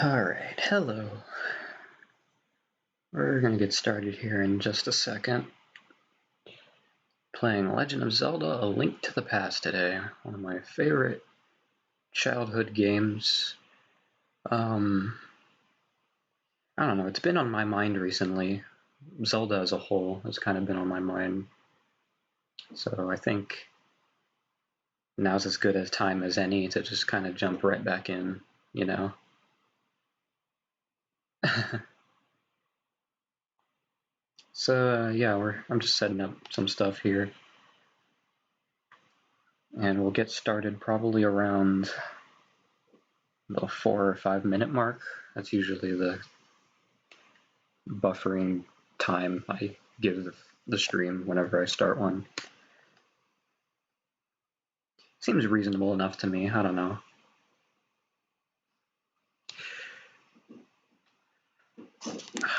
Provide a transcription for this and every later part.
Alright, hello. We're gonna get started here in just a second. Playing Legend of Zelda: A Link to the Past today. One of my favorite childhood games. I don't know, it's been on my mind recently. Zelda as a whole has kind of been on my mind. So I think now's as good a time as any to just kind of jump right back in, you know? So yeah, I'm just setting up some stuff here. And we'll get started probably around the 4 or 5 minute mark. That's usually the buffering time I give the stream whenever I start one. Seems reasonable enough to me, I don't know.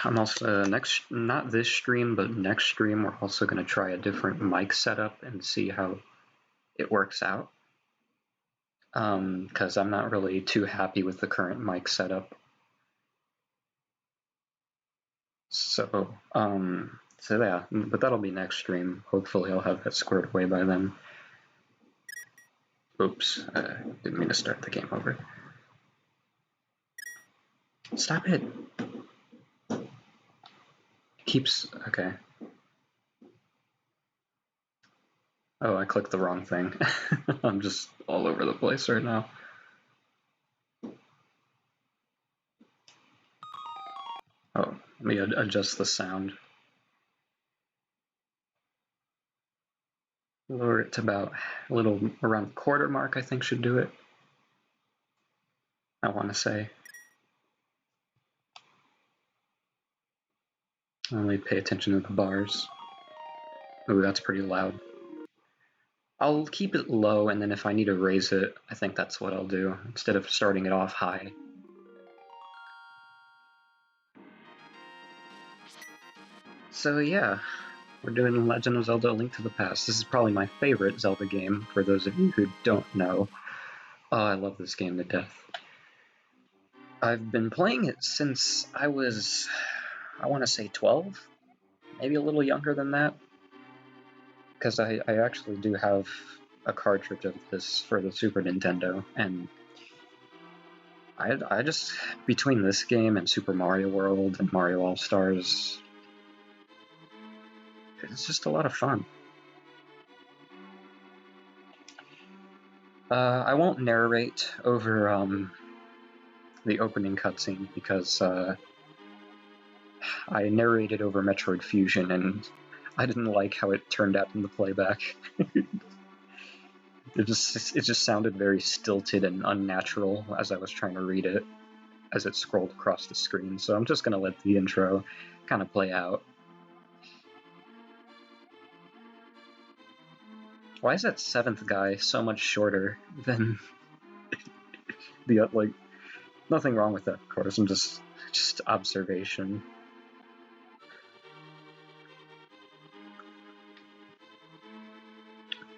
I'm also, not this stream, but next stream, we're also going to try a different mic setup and see how it works out. Because I'm not really too happy with the current mic setup. So yeah, but that'll be next stream. Hopefully I'll have that squared away by then. Oops, didn't mean to start the game over. Stop it! Keeps, okay. Oh, I clicked the wrong thing. I'm just all over the place right now. Oh, let me adjust the sound. Lower it to about a little around the quarter mark, I think should do it. I want to say. Only pay attention to the bars. Ooh, that's pretty loud. I'll keep it low, and then if I need to raise it, I think that's what I'll do, instead of starting it off high. So yeah, we're doing Legend of Zelda: A Link to the Past. This is probably my favorite Zelda game, for those of you who don't know. Oh, I love this game to death. I've been playing it since I was, I want to say 12? Maybe a little younger than that? Because I actually do have a cartridge of this for the Super Nintendo, and I just, between this game and Super Mario World and Mario All-Stars, it's just a lot of fun. I won't narrate over the opening cutscene because I narrated over Metroid Fusion and I didn't like how it turned out in the playback. It just sounded very stilted and unnatural as I was trying to read it as it scrolled across the screen, so I'm just gonna let the intro kind of play out. Why is that 7th guy so much shorter than the, like, nothing wrong with that, of course, I'm just observation.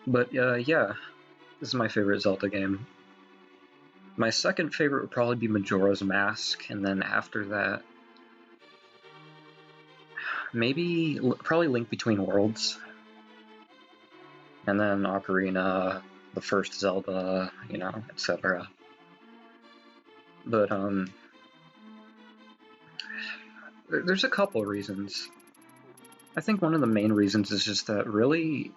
But yeah, this is my favorite Zelda game. My second favorite would probably be Majora's Mask, and then after that, maybe probably Link Between Worlds, and then Ocarina, the first Zelda, you know, etc. But there's a couple reasons. I think one of the main reasons is just that really,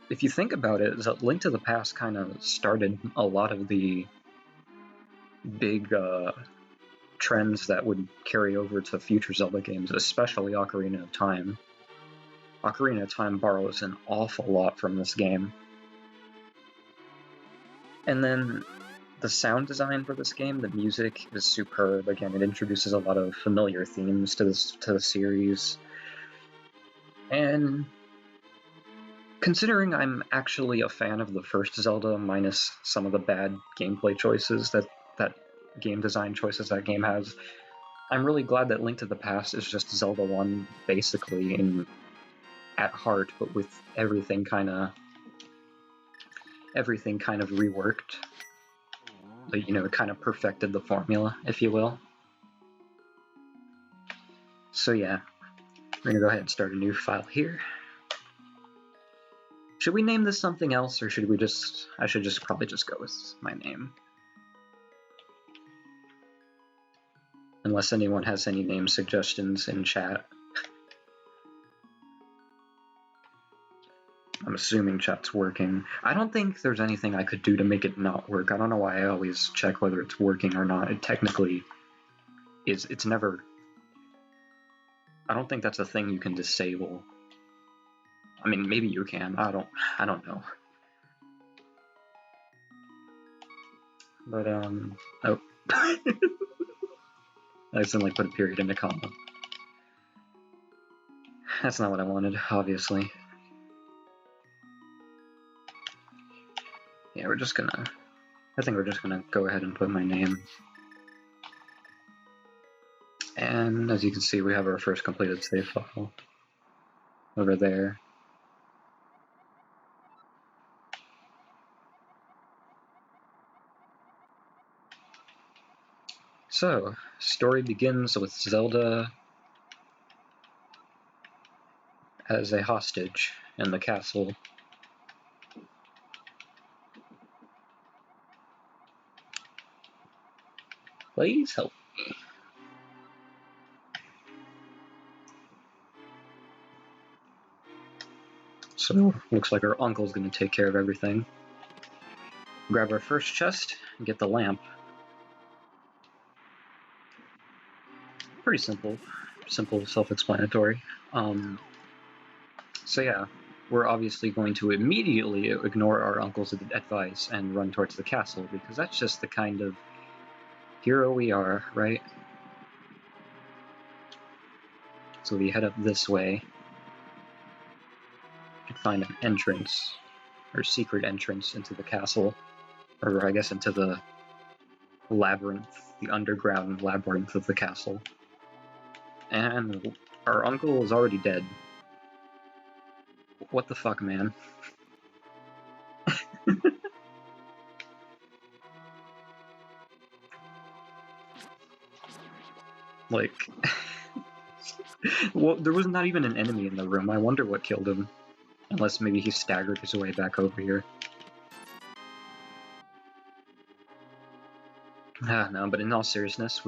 if you think about it, Link to the Past kind of started a lot of the big trends that would carry over to future Zelda games, especially Ocarina of Time. Ocarina of Time borrows an awful lot from this game. And then the sound design for this game, the music is superb. Again, it introduces a lot of familiar themes to the series. And considering I'm actually a fan of the first Zelda, minus some of the bad gameplay choices that game design choices that game has, I'm really glad that Link to the Past is just Zelda 1, basically, at heart, but with everything kind of reworked. you know, it kind of perfected the formula, if you will. So yeah, we're gonna go ahead and start a new file here. Should we name this something else, or should we just... I should just probably just go with my name. Unless anyone has any name suggestions in chat. I'm assuming chat's working. I don't think there's anything I could do to make it not work. I don't know why I always check whether it's working or not. It technically is. It's never... I don't think that's a thing you can disable. I mean, maybe you can. I don't know. But, oh. I accidentally put a period in a comma. That's not what I wanted, obviously. Yeah, I think we're just gonna go ahead and put my name. And as you can see, we have our first completed save file over there. So, story begins with Zelda as a hostage in the castle. Please help me. So, looks like our uncle's gonna take care of everything. Grab our first chest and get the lamp. Pretty simple, self-explanatory. So yeah, we're obviously going to immediately ignore our uncle's advice and run towards the castle, because that's just the kind of hero we are, right? So we head up this way and find an entrance, or secret entrance into the castle, or I guess into the labyrinth, the underground labyrinth of the castle. And our uncle is already dead. What the fuck, man? Like, well, there was not even an enemy in the room. I wonder what killed him. Unless maybe he staggered his way back over here. No, but in all seriousness,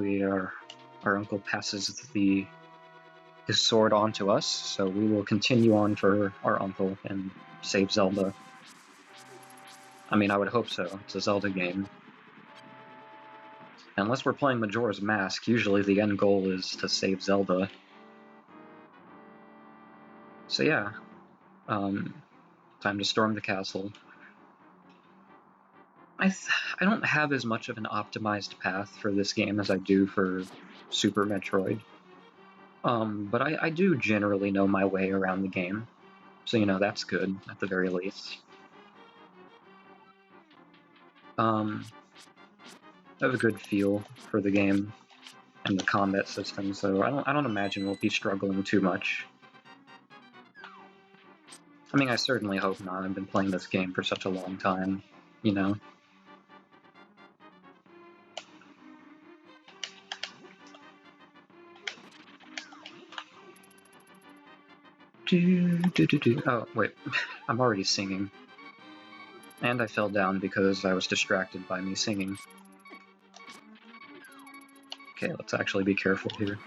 our uncle passes his sword on to us, so we will continue on for our uncle and save Zelda. I mean, I would hope so. It's a Zelda game. Unless we're playing Majora's Mask, usually the end goal is to save Zelda. So yeah, time to storm the castle. I don't have as much of an optimized path for this game as I do for Super Metroid. But I do generally know my way around the game. So, you know, that's good, at the very least. I have a good feel for the game and the combat system, so I don't imagine we'll be struggling too much. I mean, I certainly hope not. I've been playing this game for such a long time, you know? Oh, wait. I'm already singing. And I fell down because I was distracted by me singing. Okay, let's actually be careful here.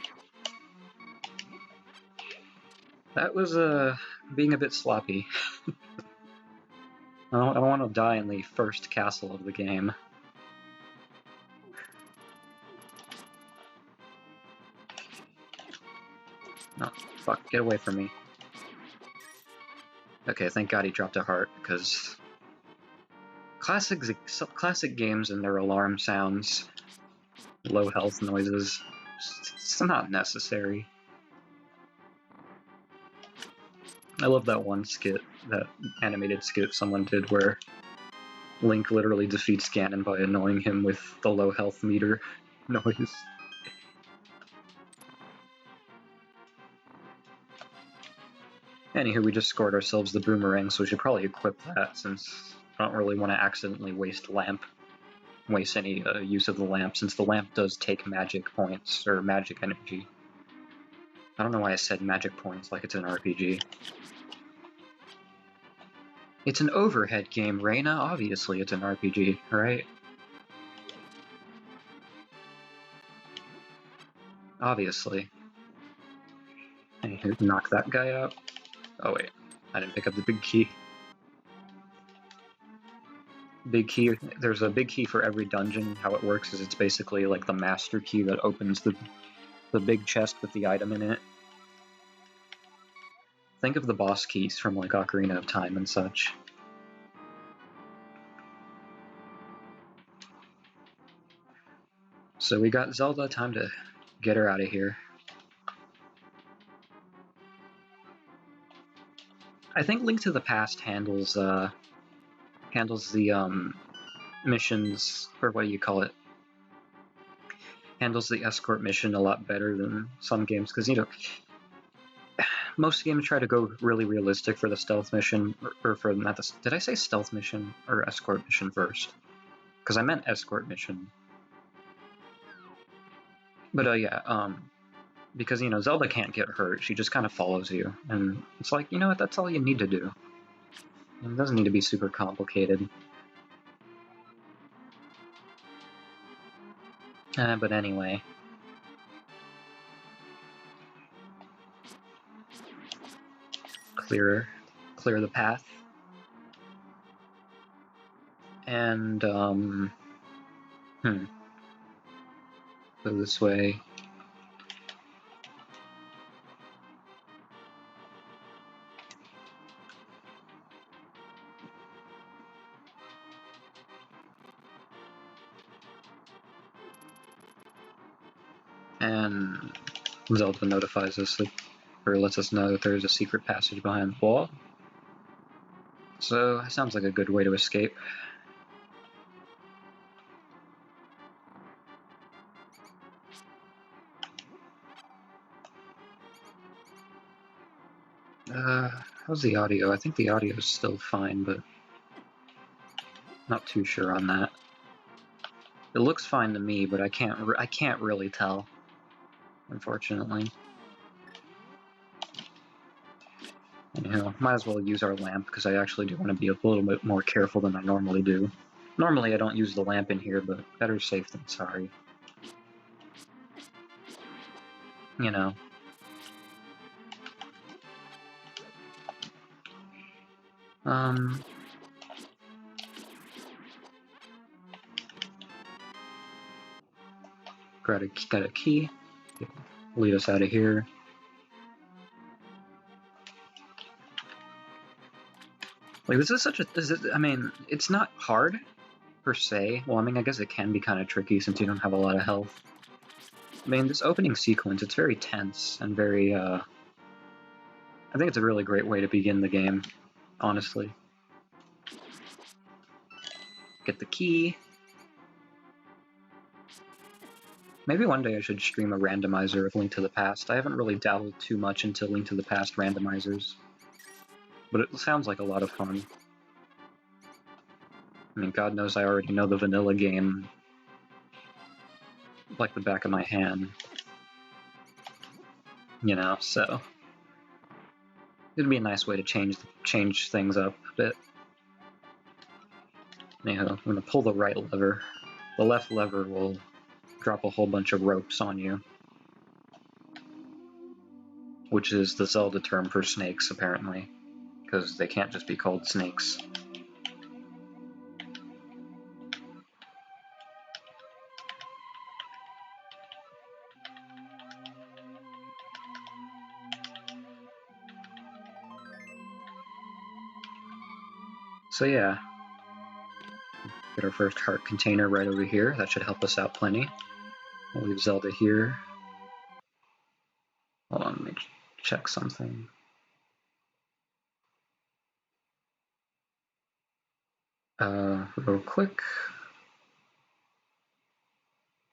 That was, being a bit sloppy. I don't want to die in the first castle of the game. No, fuck, get away from me. Okay, thank God he dropped a heart, because classic games and their alarm sounds, low health noises, it's not necessary. I love that one skit, that animated skit someone did where Link literally defeats Ganon by annoying him with the low health meter noise. Anywho, we just scored ourselves the boomerang, so we should probably equip that, since I don't really want to accidentally waste lamp. waste any use of the lamp, since the lamp does take magic points, or magic energy. I don't know why I said magic points like it's an RPG. It's an overhead game, Reina. Obviously it's an RPG, right? Obviously. I need to knock that guy out. Oh wait, I didn't pick up the big key. Big key. There's a big key for every dungeon. How it works is it's basically like the master key that opens the big chest with the item in it. Think of the boss keys from like Ocarina of Time and such. So we got Zelda, time to get her out of here. I think Link to the Past handles the missions, or what do you call it? Handles the escort mission a lot better than some games, because you know, most games try to go really realistic for the stealth mission, or for not the. Did I say stealth mission or escort mission first? Because I meant escort mission. But yeah, because you know Zelda can't get hurt; she just kind of follows you, and it's like, you know what? That's all you need to do. It doesn't need to be super complicated. But anyway. Clear the path. And, go this way. And Zelda notifies us that, or lets us know that there's a secret passage behind the wall. So, it sounds like a good way to escape. How's the audio? I think the audio is still fine, but not too sure on that. It looks fine to me, but I can't really tell, unfortunately. Anyhow, might as well use our lamp, because I actually do want to be a little bit more careful than I normally do. Normally I don't use the lamp in here, but better safe than sorry. You know. Got a key. Lead us out of here. Like, this is such a... I mean, it's not hard, per se. Well, I mean, I guess it can be kind of tricky since you don't have a lot of health. I mean, this opening sequence, it's very tense and very, I think it's a really great way to begin the game, honestly. Get the key. Maybe one day I should stream a randomizer of Link to the Past. I haven't really dabbled too much into Link to the Past randomizers, but it sounds like a lot of fun. I mean, God knows I already know the vanilla game like the back of my hand. You know, so it'd be a nice way to change things up a bit. Anyhow, I'm gonna pull the right lever. The left lever will drop a whole bunch of ropes on you, which is the Zelda term for snakes, apparently, because they can't just be called snakes. So yeah, get our first heart container right over here. That should help us out plenty. We'll leave Zelda here. Hold on, let me check something. Real quick.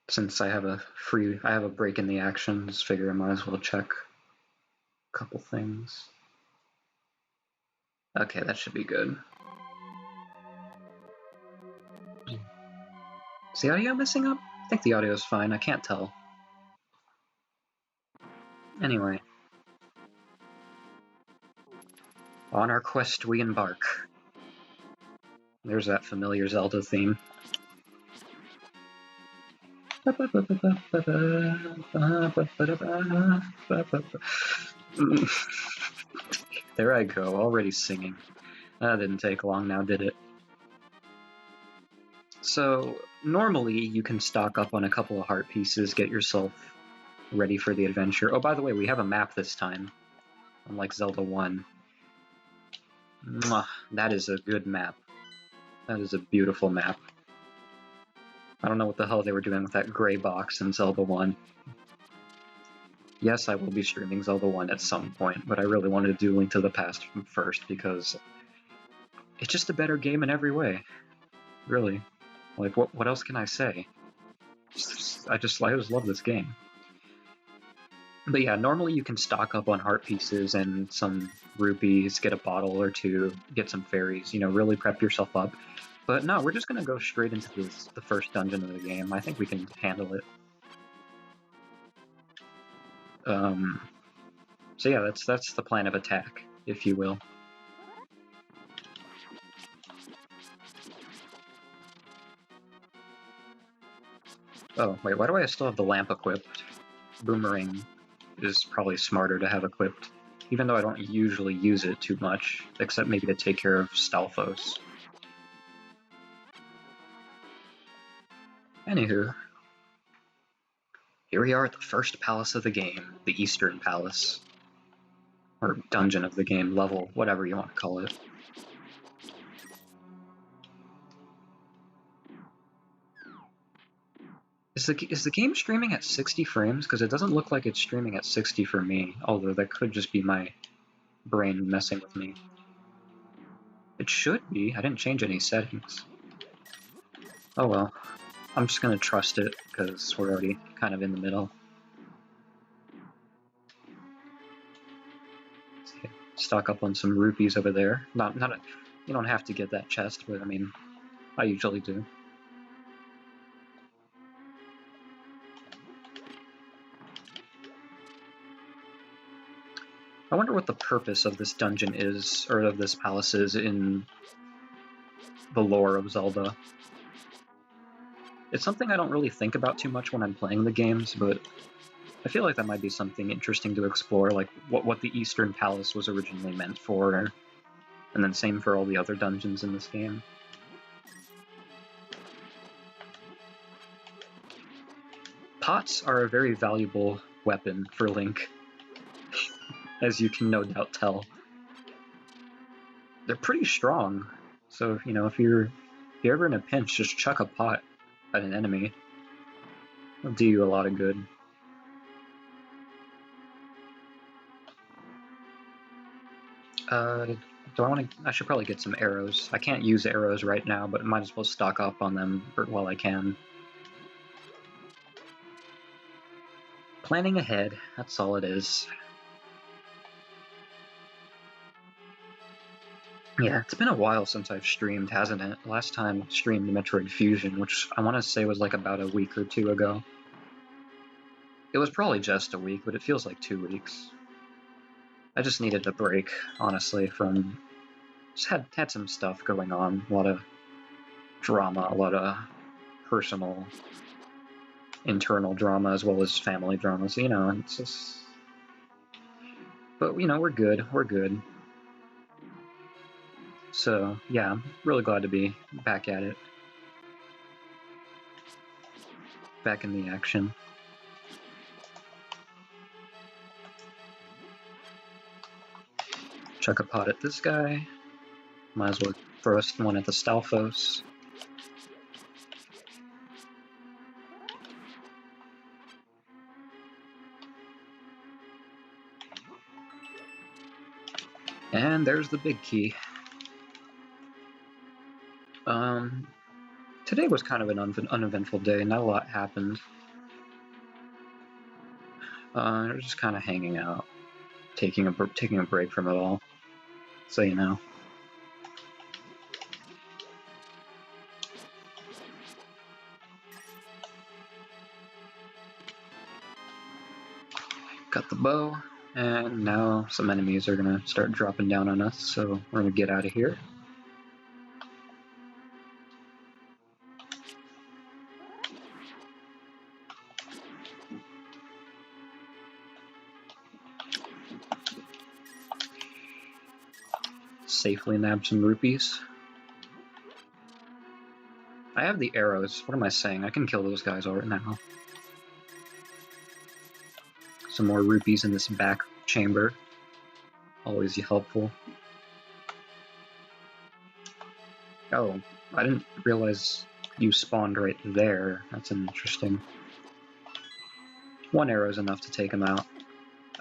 Since I have a break in the action, just figure I might as well check a couple things. Okay, that should be good. Is the audio messing up? I think the audio is fine, I can't tell. Anyway. On our quest we embark. There's that familiar Zelda theme. There I go, already singing. That didn't take long now, did it? So, normally you can stock up on a couple of heart pieces, get yourself ready for the adventure. Oh, by the way, we have a map this time, unlike Zelda 1. Mwah, that is a good map. That is a beautiful map. I don't know what the hell they were doing with that gray box in Zelda 1. Yes, I will be streaming Zelda 1 at some point, but I really wanted to do Link to the Past first because it's just a better game in every way. Really. Like, what else can I say? I just love this game. But yeah, normally you can stock up on heart pieces and some rupees, get a bottle or two, get some fairies, really prep yourself up. But no, we're just gonna go straight into the first dungeon of the game. I think we can handle it. So yeah, that's the plan of attack, if you will. Oh, wait, why do I still have the lamp equipped? Boomerang is probably smarter to have equipped, even though I don't usually use it too much, except maybe to take care of Stalfos. Anywho, here we are at the first palace of the game, the Eastern Palace. Or dungeon of the game, level, whatever you want to call it. Is the game streaming at 60 frames? Because it doesn't look like it's streaming at 60 for me, although that could just be my brain messing with me. It should be. I didn't change any settings. Oh well. I'm just gonna trust it, because we're already kind of in the middle. Stock up on some rupees over there. You don't have to get that chest, but I mean, I usually do. I wonder what the purpose of this dungeon is, or of this palace is in the lore of Zelda. It's something I don't really think about too much when I'm playing the games, but I feel like that might be something interesting to explore, like what the Eastern Palace was originally meant for, and then same for all the other dungeons in this game. Pots are a very valuable weapon for Link, as you can no doubt tell. They're pretty strong, so if you're ever in a pinch, just chuck a pot at an enemy. It'll do you a lot of good. Do I want to? I should probably get some arrows. I can't use arrows right now, but I might as well stock up on them while I can. Planning ahead, that's all it is. Yeah, it's been a while since I've streamed, hasn't it? Last time I streamed Metroid Fusion, which I want to say was like about a week or two ago. It was probably just a week, but it feels like 2 weeks. I just needed a break, honestly, from... Just had some stuff going on, a lot of drama, a lot of personal, internal drama, as well as family drama, so, it's just... But, we're good, So, yeah, I'm really glad to be back at it. Back in the action. Chuck a pot at this guy. Might as well throw one at the Stalfos. And there's the big key. Today was kind of an uneventful day. Not a lot happened. Just kind of hanging out, taking a break from it all. So Got the bow, and now some enemies are gonna start dropping down on us, so we're gonna get out of here. Safely nab some rupees. I have the arrows. What am I saying? I can kill those guys right now. Some more rupees in this back chamber. Always helpful. Oh, I didn't realize you spawned right there. That's interesting. One arrow is enough to take him out.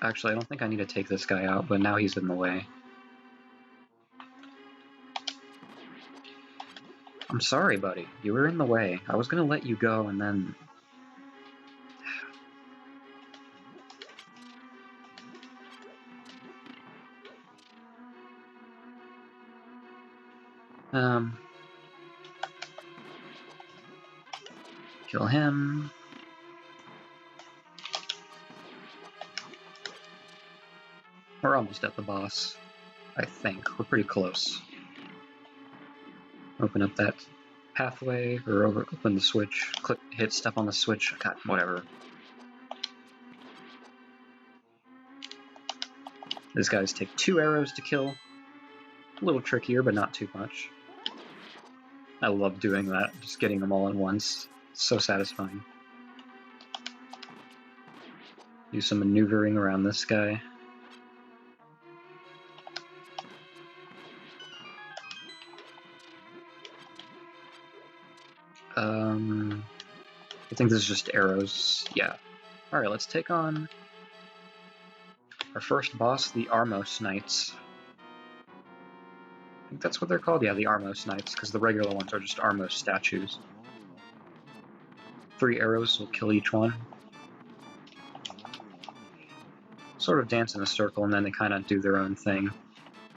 Actually, I don't think I need to take this guy out, but now he's in the way. I'm sorry, buddy. You were in the way. I was gonna let you go, and then... Kill him. We're almost at the boss, I think. We're pretty close. Open up that pathway, or open the switch. Click, hit, step on the switch. God, whatever. These guys take 2 arrows to kill. A little trickier, but not too much. I love doing that, just getting them all at once. It's so satisfying. Do some maneuvering around this guy. I think this is just arrows. Yeah. Alright, let's take on our first boss, the Armos Knights. I think that's what they're called? Yeah, the Armos Knights, because the regular ones are just Armos statues. 3 arrows will kill each one. Sort of dance in a circle, and then they kind of do their own thing.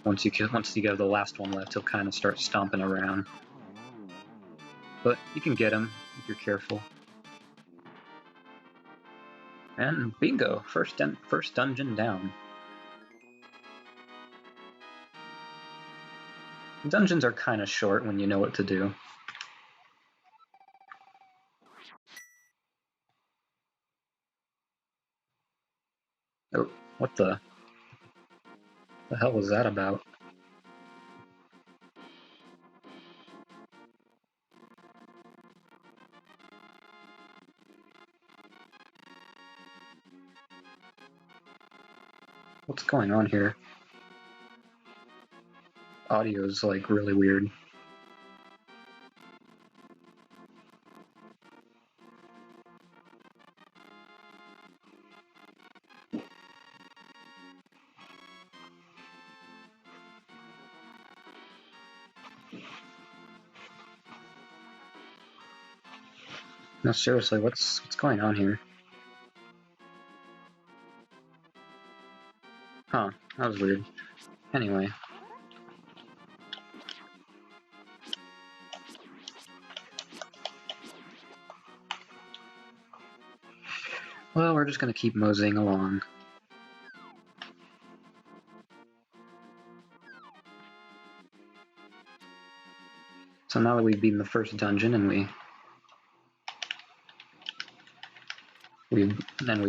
Once you get the last one left, he'll kind of start stomping around. But you can get him if you're careful. And bingo! First dungeon down. Dungeons are kind of short when you know what to do. Oh, what the hell was that about? What's going on here? Audio's like really weird. No, seriously, what's going on here? Huh, that was weird. Anyway. Well, we're just gonna keep moseying along. So now that we've beaten the first dungeon and we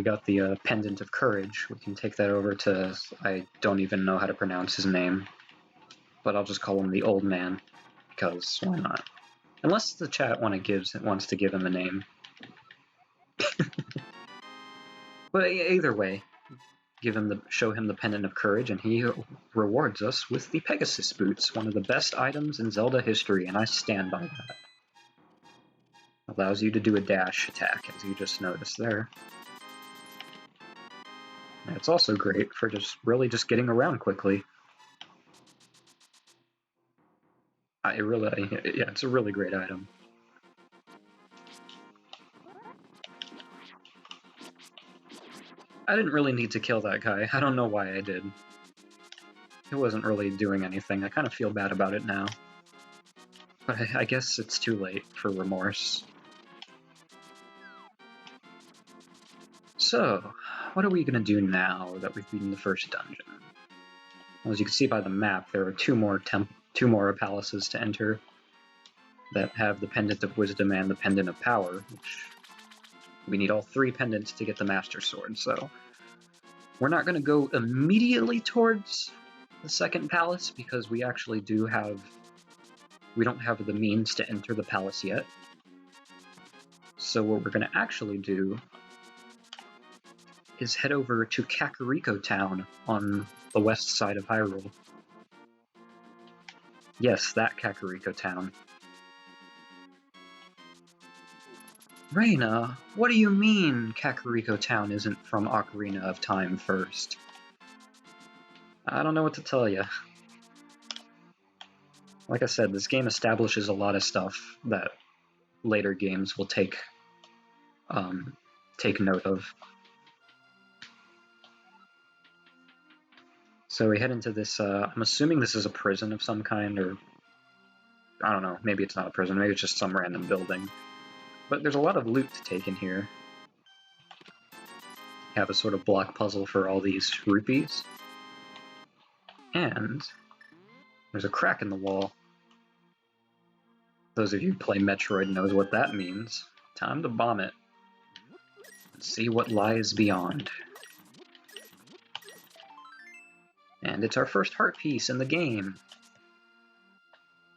got the Pendant of Courage, we can take that over to, I don't even know how to pronounce his name, but I'll just call him the Old Man, because why not? Unless the chat wants to give him a name. But either way, show him the Pendant of Courage, and he rewards us with the Pegasus Boots, one of the best items in Zelda history, and I stand by that. Allows you to do a dash attack, as you just noticed there. And it's also great for just getting around quickly. Yeah, it's a really great item. I didn't really need to kill that guy. I don't know why I did. It wasn't really doing anything. I kind of feel bad about it now. But I guess it's too late for remorse. So, what are we going to do now that we've beaten the first dungeon? Well, as you can see by the map, there are two more palaces to enter that have the Pendant of Wisdom and the Pendant of Power, which we need all 3 pendants to get the Master Sword, so we're not going to go immediately towards the second palace because we actually don't have the means to enter the palace yet. So what we're going to actually do is head over to Kakariko Town on the west side of Hyrule. Yes, that Kakariko Town. Reina, what do you mean Kakariko Town isn't from Ocarina of Time first? I don't know what to tell you. Like I said, this game establishes a lot of stuff that later games will take note of. So we head into this, I'm assuming this is a prison of some kind, or I don't know, maybe it's not a prison, maybe it's just some random building. But there's a lot of loot to take in here. You have a sort of block puzzle for all these rupees. And there's a crack in the wall. Those of you who play Metroid knows what that means. Time to bomb it. And see what lies beyond. And it's our first heart piece in the game.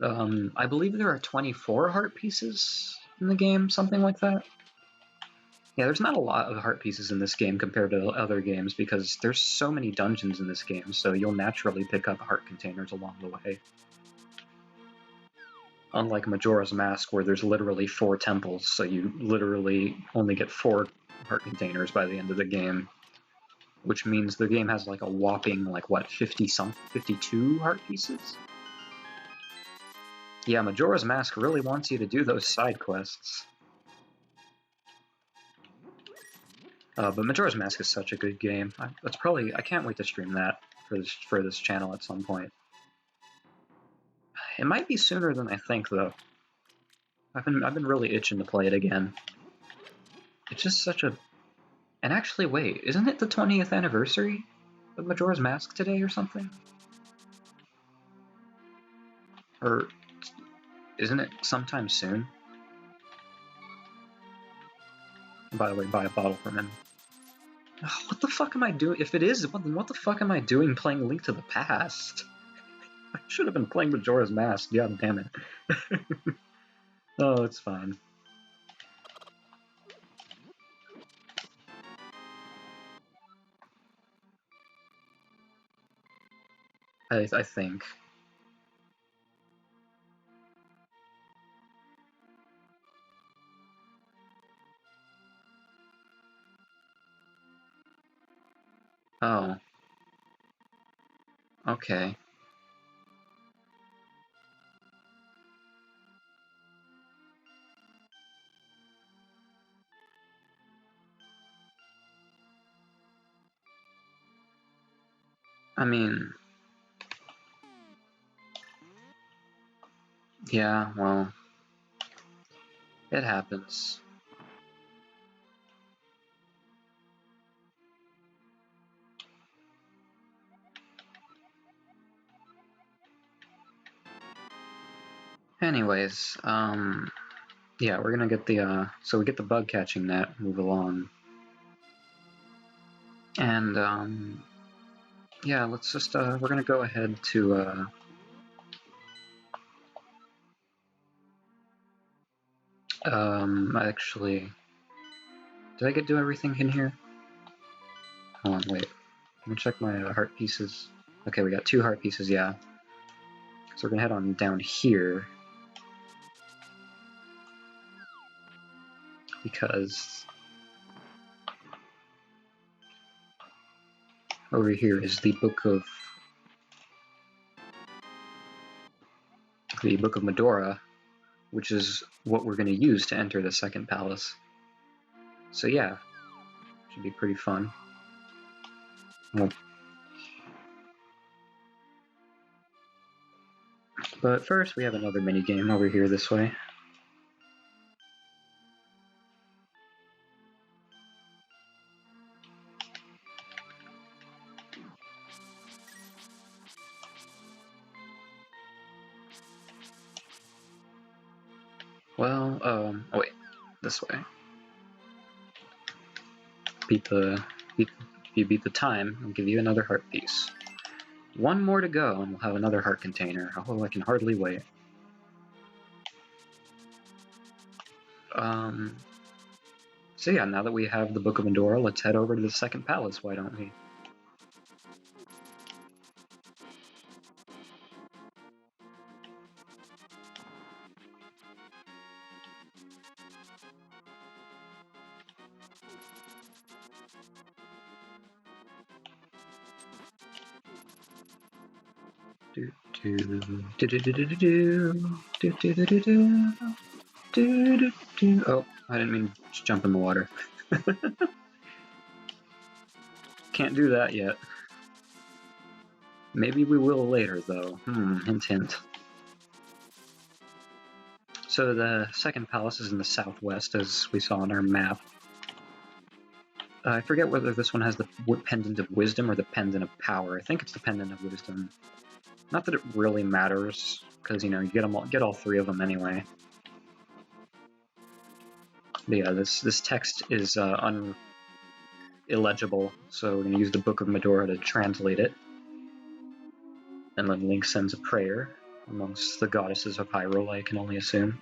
I believe there are 24 heart pieces in the game, something like that. Yeah, there's not a lot of heart pieces in this game compared to other games because there's so many dungeons in this game, so you'll naturally pick up heart containers along the way. Unlike Majora's Mask, where there's literally 4 temples, so you literally only get 4 heart containers by the end of the game. Which means the game has like a whopping, 52 heart pieces? Yeah, Majora's Mask really wants you to do those side quests. But Majora's Mask is such a good game. I can't wait to stream that for this channel at some point. It might be sooner than I think, though. I've been really itching to play it again. It's just such a... And actually, wait, isn't it the 20th anniversary of Majora's Mask today or something? Or isn't it sometime soon? By the way, buy a bottle from him. Oh, what the fuck am I doing? If it is, what the fuck am I doing playing Link to the Past? I should have been playing Majora's Mask, god damn it. Oh, it's fine. I think. Oh. Okay. I mean... Yeah, well... It happens. Anyways, yeah, we're gonna get the, so we get the bug catching net, move along. And, yeah, let's just, we're gonna go ahead to, actually, did I do everything in here? Hold on, wait. Let me check my heart pieces. Okay, we got 2 heart pieces, yeah. So we're gonna head on down here. Because over here is the Book of Medora, which is what we're gonna use to enter the second palace. So yeah, should be pretty fun. Well, but first we have another minigame over here this way. Well, oh wait, this way. If you beat the time, I'll give you another heart piece. One more to go, and we'll have another heart container. Oh, I can hardly wait. So yeah, now that we have the Book of Medora, let's head over to the second palace, why don't we? Oh, I didn't mean to jump in the water. Can't do that yet. Maybe we will later, though. Hint, hint. So the second palace is in the southwest, as we saw on our map. I forget whether this one has the Pendant of Wisdom or the Pendant of Power. I think it's the Pendant of Wisdom. Not that it really matters, because, you know, you get all three of them anyway. But yeah, this text is illegible, so we're going to use the Book of Medora to translate it. And then Link sends a prayer amongst the goddesses of Hyrule, I can only assume.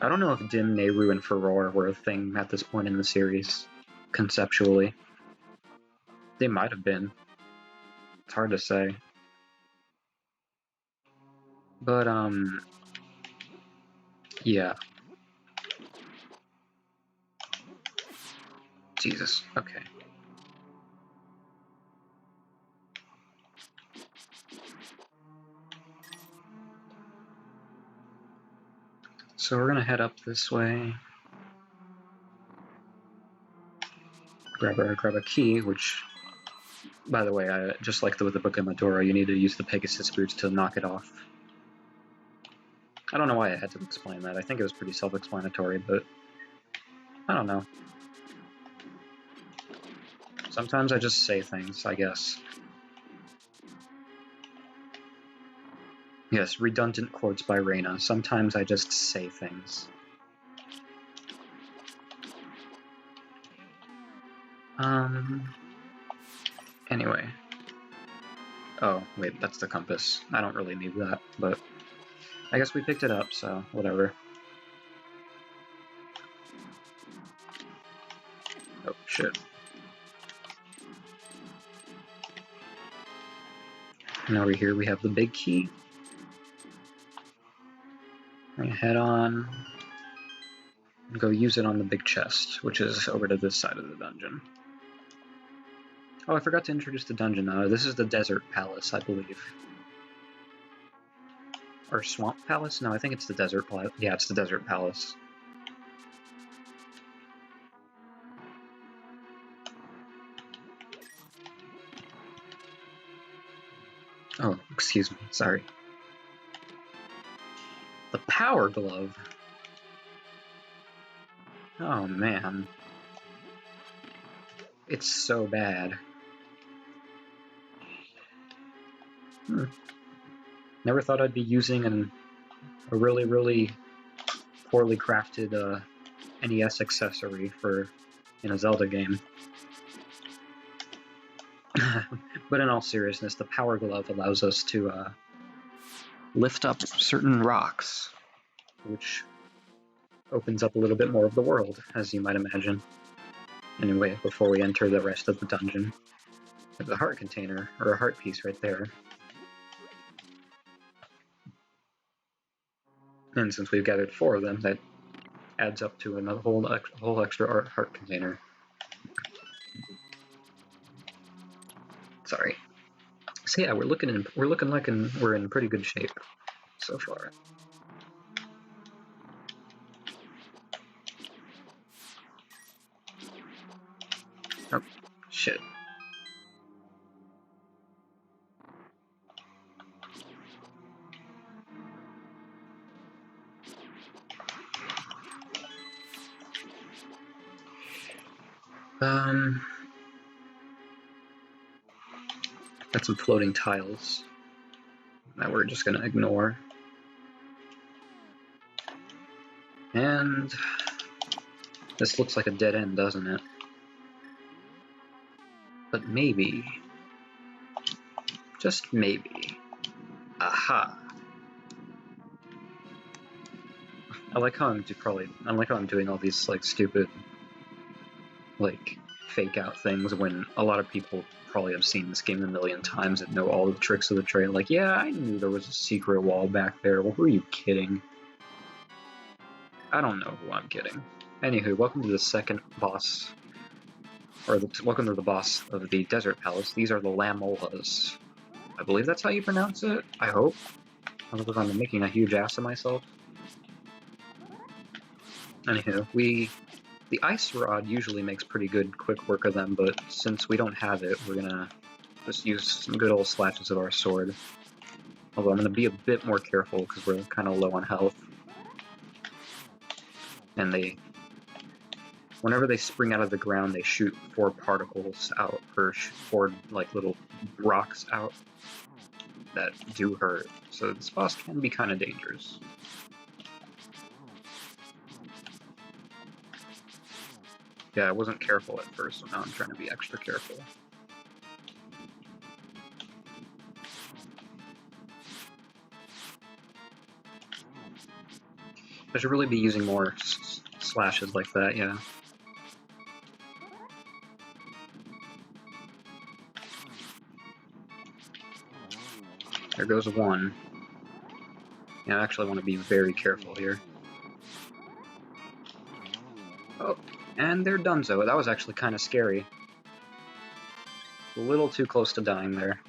I don't know if Dim, Nehru, and Furore were a thing at this point in the series, conceptually. They might have been. It's hard to say. But, yeah. Jesus, okay. So we're gonna head up this way. Grab a key, which, by the way, just like with the Book of Medora, you need to use the Pegasus boots to knock it off. I don't know why I had to explain that. I think it was pretty self-explanatory, but I don't know. Sometimes I just say things, I guess. Yes, redundant quotes by Reina. Sometimes I just say things. Anyway. Oh, wait, that's the compass. I don't really need that, but I guess we picked it up, so whatever. Oh, shit. And over here we have the big key. We're gonna head on and go use it on the big chest, which is over to this side of the dungeon. Oh, I forgot to introduce the dungeon. This is the Desert Palace, I believe. Or Swamp Palace? No, I think it's the Desert Palace. Yeah, it's the Desert Palace. Oh, excuse me, sorry. The Power Glove? Oh, man. It's so bad. Never thought I'd be using a really, really poorly crafted NES accessory in a Zelda game. But in all seriousness, the Power Glove allows us to lift up certain rocks, which opens up a little bit more of the world, as you might imagine. Anyway, before we enter the rest of the dungeon, there's a heart container, or a heart piece right there. And since we've gathered 4 of them, that adds up to another whole extra heart container. Sorry. So yeah, we're looking like we're in pretty good shape so far. Oh, shit. Got some floating tiles that we're just gonna ignore. And this looks like a dead end, doesn't it? But maybe, just maybe, aha! I like how I'm doing all these like stupid, like fake out things when a lot of people probably have seen this game a million times and know all the tricks of the trade. Like, yeah, I knew there was a secret wall back there. Well, who are you kidding? I don't know who I'm kidding. Anywho, welcome to the second boss, welcome to the boss of the Desert Palace. These are the Lamolas. I believe that's how you pronounce it. I hope. Otherwise, I'm making a huge ass of myself. Anywho, the Ice Rod usually makes pretty good quick work of them, but since we don't have it, we're gonna just use some good old slashes of our sword. Although I'm gonna be a bit more careful because we're kind of low on health. And whenever they spring out of the ground, they shoot 4 particles out, or 4 like little rocks out that do hurt. So this boss can be kind of dangerous. Yeah, I wasn't careful at first, so now I'm trying to be extra careful. I should really be using more slashes like that, yeah. There goes one. Yeah, I actually want to be very careful here. Oh, and they're donezo. That was actually kind of scary. A little too close to dying there.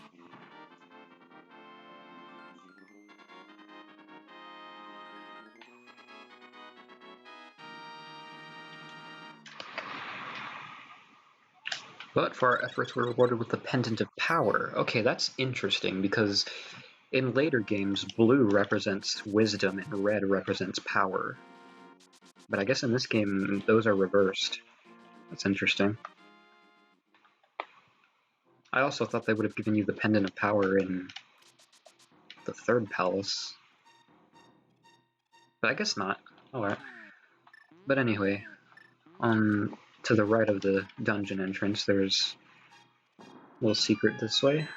But for our efforts, we're rewarded with the Pendant of Power. Okay, that's interesting, because in later games, blue represents wisdom and red represents power. But I guess in this game, those are reversed. That's interesting. I also thought they would have given you the Pendant of Power in the third palace. But I guess not. Alright. But anyway, to the right of the dungeon entrance, there's a little secret this way.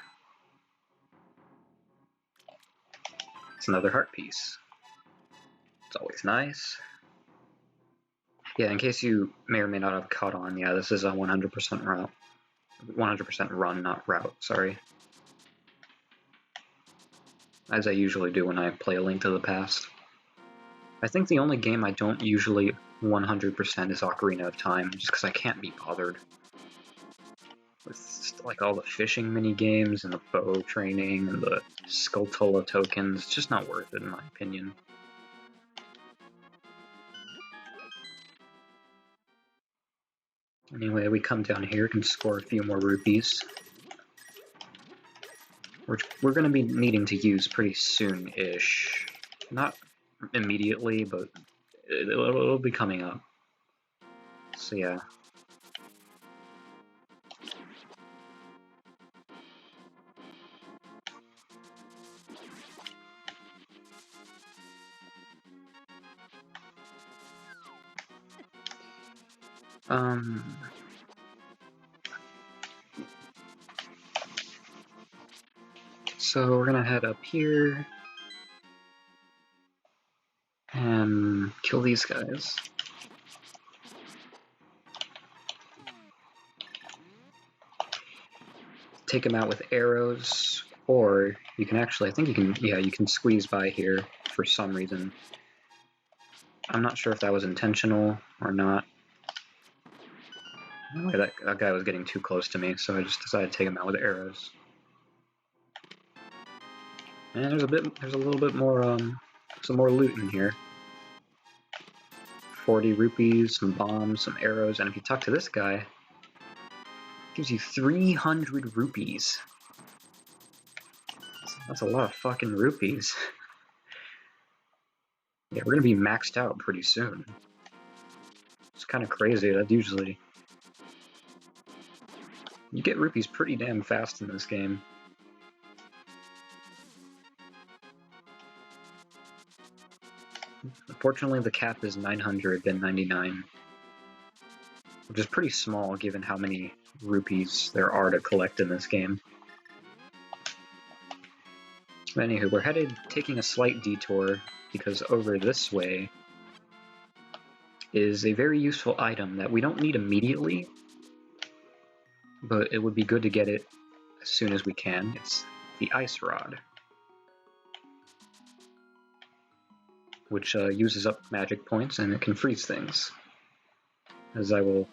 It's another heart piece. It's always nice. Yeah, in case you may or may not have caught on, yeah, this is a 100% route. 100% run, not route, sorry. As I usually do when I play A Link to the Past. I think the only game I don't usually 100% is Ocarina of Time, just because I can't be bothered with like all the fishing mini games and the bow training and the Skulltula tokens. It's just not worth it in my opinion. Anyway, we come down here, can score a few more rupees, which we're going to be needing to use pretty soon-ish. Not immediately, but it'll be coming up. So yeah. So we're gonna head up here and kill these guys. Take them out with arrows, or you can actually, I think you can, yeah, you can squeeze by here for some reason. I'm not sure if that was intentional or not. Anyway, that guy was getting too close to me, so I just decided to take him out with arrows. And there's a little bit more, some more loot in here. 40 rupees, some bombs, some arrows, and if you talk to this guy, it gives you 300 rupees. That's a lot of fucking rupees. Yeah, we're gonna be maxed out pretty soon. It's kind of crazy. That usually... You get rupees pretty damn fast in this game. Unfortunately, the cap is 999, which is pretty small given how many rupees there are to collect in this game. Anywho, we're taking a slight detour because over this way is a very useful item that we don't need immediately, but it would be good to get it as soon as we can. It's the Ice Rod, which uses up magic points and it can freeze things, as I will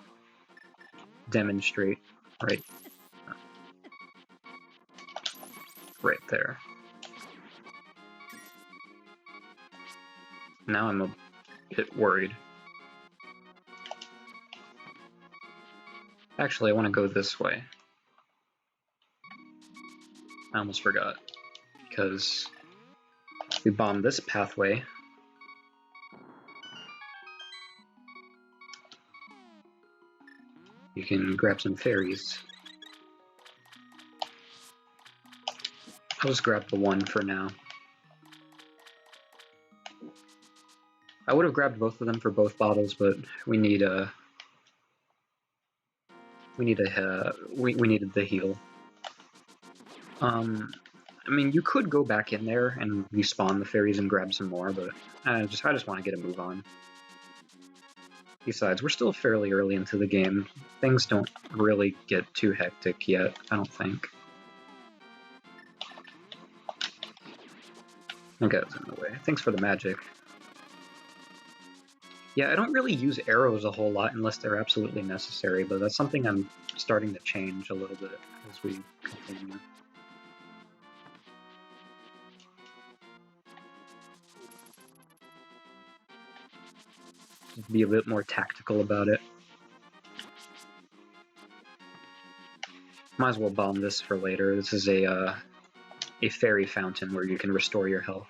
demonstrate right there. Now I'm a bit worried. Actually, I want to go this way. I almost forgot, because if we bomb this pathway, you can grab some fairies. I'll just grab the one for now. I would have grabbed both of them for both bottles, but we needed the heal. I mean, you could go back in there and respawn the fairies and grab some more, but I just want to get a move on. Besides, we're still fairly early into the game. Things don't really get too hectic yet, I don't think. Okay, that's in the way. Thanks for the magic. Yeah, I don't really use arrows a whole lot unless they're absolutely necessary, but that's something I'm starting to change a little bit as we continue. Be a bit more tactical about it. Might as well bomb this for later. This is a fairy fountain where you can restore your health.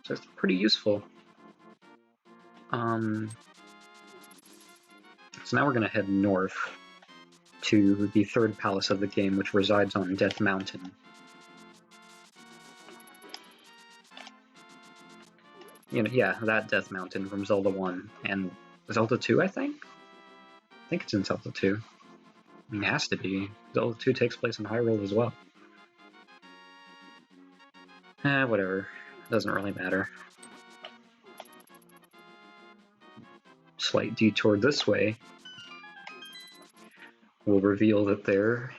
So it's pretty useful. So now we're going to head north to the third palace of the game, which resides on Death Mountain. You know, yeah, that Death Mountain from Zelda 1 and Zelda 2, I think? I think it's in Zelda 2. I mean, it has to be. Zelda 2 takes place in Hyrule as well. Whatever. Doesn't really matter. Slight detour this way will reveal that there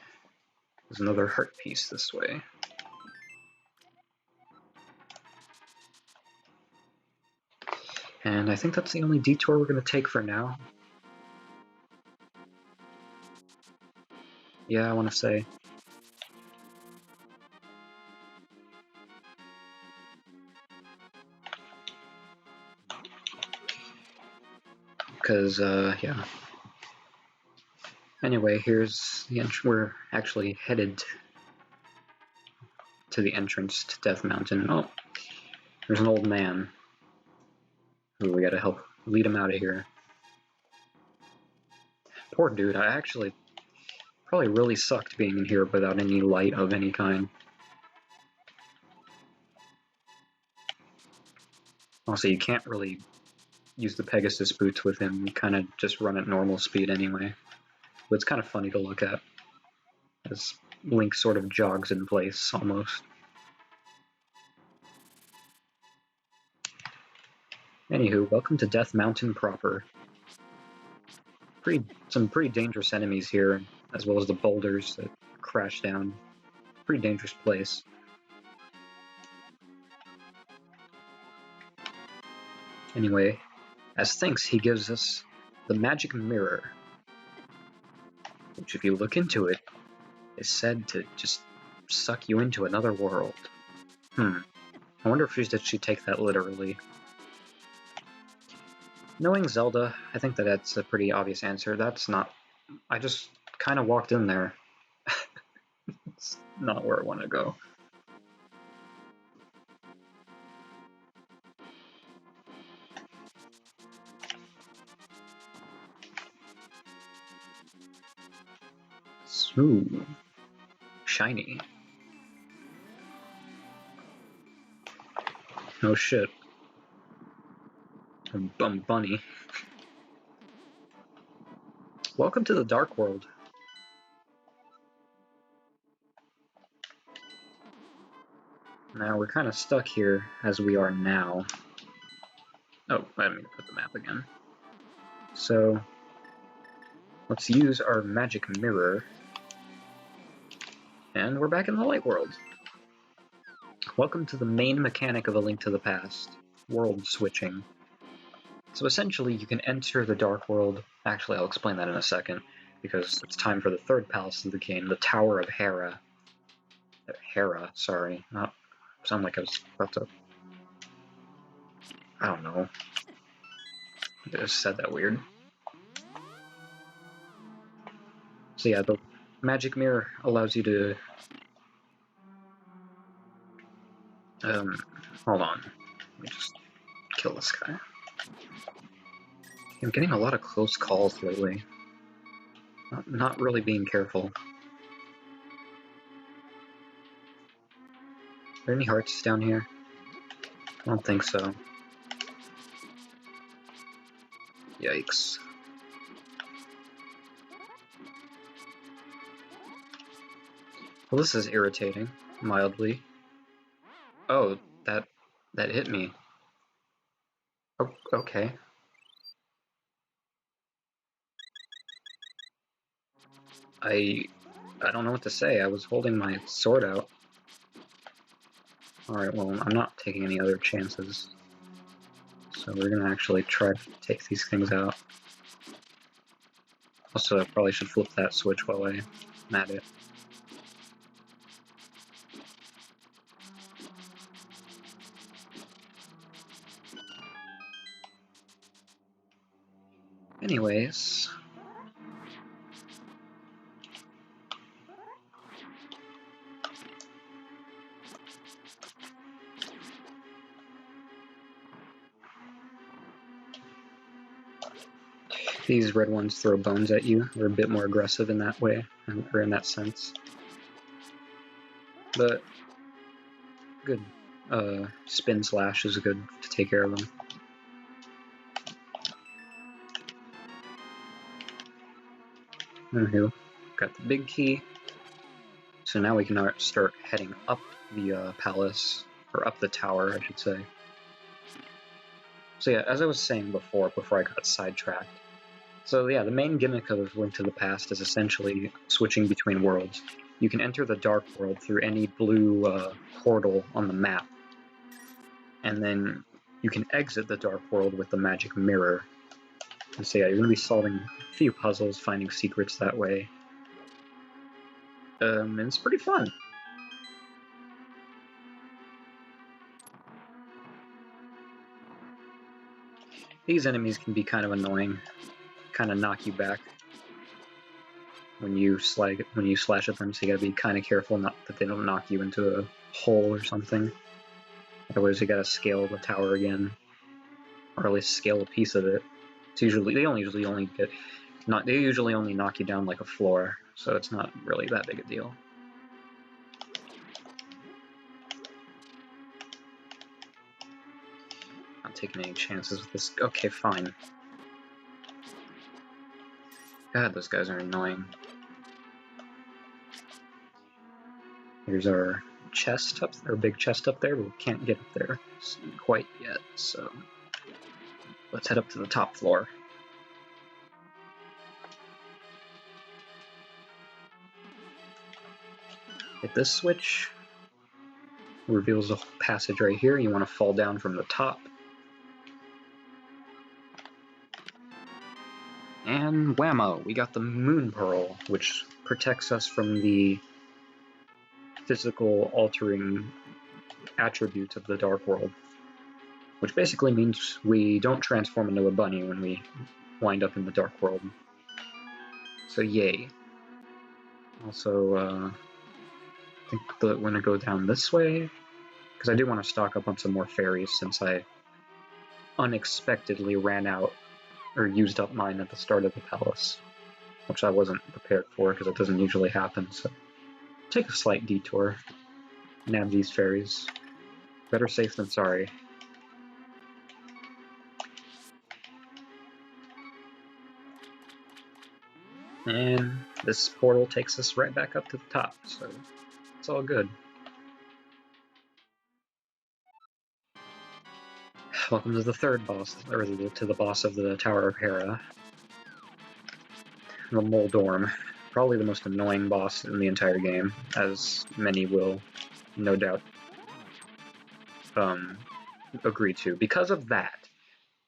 is another heart piece this way. And I think that's the only detour we're going to take for now. Yeah, I want to say. Because, yeah. Anyway, here's the we're actually headed to the entrance to Death Mountain. Oh, there's an old man. Ooh, we gotta help lead him out of here. Poor dude, I actually probably really sucked being in here without any light of any kind. Also, you can't really use the Pegasus boots with him, you kind of just run at normal speed anyway. But it's kind of funny to look at, as Link sort of jogs in place, almost. Anywho, welcome to Death Mountain proper. Some pretty dangerous enemies here, as well as the boulders that crash down. Pretty dangerous place. Anyway, as thanks, he gives us the magic mirror, which if you look into it, is said to just suck you into another world. I wonder if she take that literally. Knowing Zelda, I think that's a pretty obvious answer. That's not... I just kind of walked in there. It's not where I want to go. Smooth. Shiny. No shit. Bunny. Welcome to the Dark World. Now we're kind of stuck here as we are now. Oh, I didn't mean to put the map again. So, let's use our magic mirror. And we're back in the light world. Welcome to the main mechanic of A Link to the Past, world switching. So essentially, you can enter the Dark World. Actually, I'll explain that in a second, because it's time for the third palace of the game, the Tower of Hera. Hera, sorry. Not sound like I was about to... I don't know. I just said that weird. So yeah, the magic mirror allows you to... hold on. Let me just kill this guy. I'm getting a lot of close calls lately. Not really being careful. Are there any hearts down here? I don't think so. Yikes. Well, this is irritating, mildly. Oh, that hit me. Oh, okay. I don't know what to say. I was holding my sword out. Alright, well, I'm not taking any other chances. So we're gonna actually try to take these things out. Also, I probably should flip that switch while I'm at it. Anyways... These red ones throw bones at you. They're a bit more aggressive in that way, or in that sense. But good spin slash is good to take care of them. Anywho, got the big key. So now we can start heading up the palace, or up the tower, I should say. So yeah, as I was saying before I got sidetracked. So yeah, the main gimmick of Link to the Past is essentially switching between worlds. You can enter the Dark World through any blue portal on the map, and then you can exit the Dark World with the magic mirror. And so yeah, you're going to be solving a few puzzles, finding secrets that way. And it's pretty fun. These enemies can be kind of annoying, kind of knock you back when you slash at them, so you gotta be kind of careful not that they don't knock you into a hole or something. Otherwise, you gotta scale the tower again, or at least scale a piece of it. It's usually they usually only knock you down like a floor, so it's not really that big a deal. Not taking any chances with this. Okay, fine. God, those guys are annoying. Here's our chest up there, big chest up there, but we can't get up there quite yet, so let's head up to the top floor. Hit this switch. Reveals a passage right here. You want to fall down from the top. And whammo, we got the Moon Pearl, which protects us from the physical altering attributes of the Dark World. Which basically means we don't transform into a bunny when we wind up in the Dark World. So yay. Also, I think we're going to go down this way, because I do want to stock up on some more fairies since I unexpectedly ran out, or used up mine at the start of the palace, which I wasn't prepared for because it doesn't usually happen, so take a slight detour, nab these fairies. Better safe than sorry. And this portal takes us right back up to the top, so it's all good. Welcome to the third boss, or to the boss of the Tower of Hera. The Moldorm. Probably the most annoying boss in the entire game, as many will no doubt agree to. Because of that,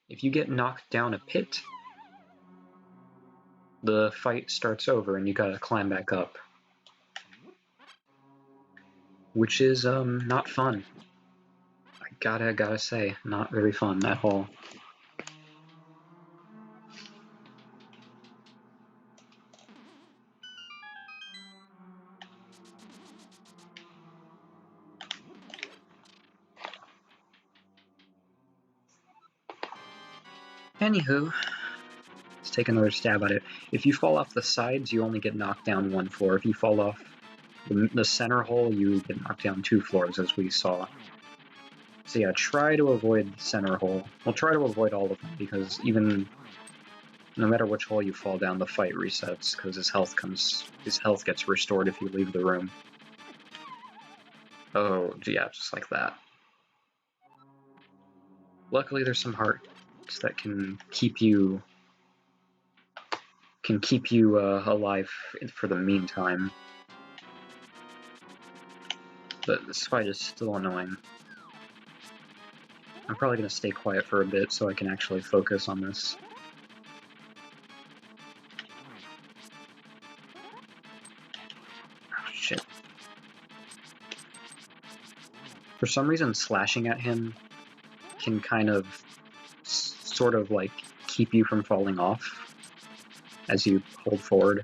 if you get knocked down a pit, the fight starts over and you gotta climb back up. Which is not fun. I gotta say, not very fun at all. Anywho, let's take another stab at it. If you fall off the sides, you only get knocked down one floor. If you fall off the center hole, you get knocked down 2 floors, as we saw. So yeah, try to avoid the center hole. Well, try to avoid all of them, because even no matter which hole you fall down, the fight resets, because his health gets restored if you leave the room. Oh, yeah, just like that. Luckily, there's some hearts that can keep you alive for the meantime. But this fight is still annoying. I'm probably going to stay quiet for a bit so I can actually focus on this. Oh, shit. For some reason, slashing at him can kind of sort of like keep you from falling off as you hold forward.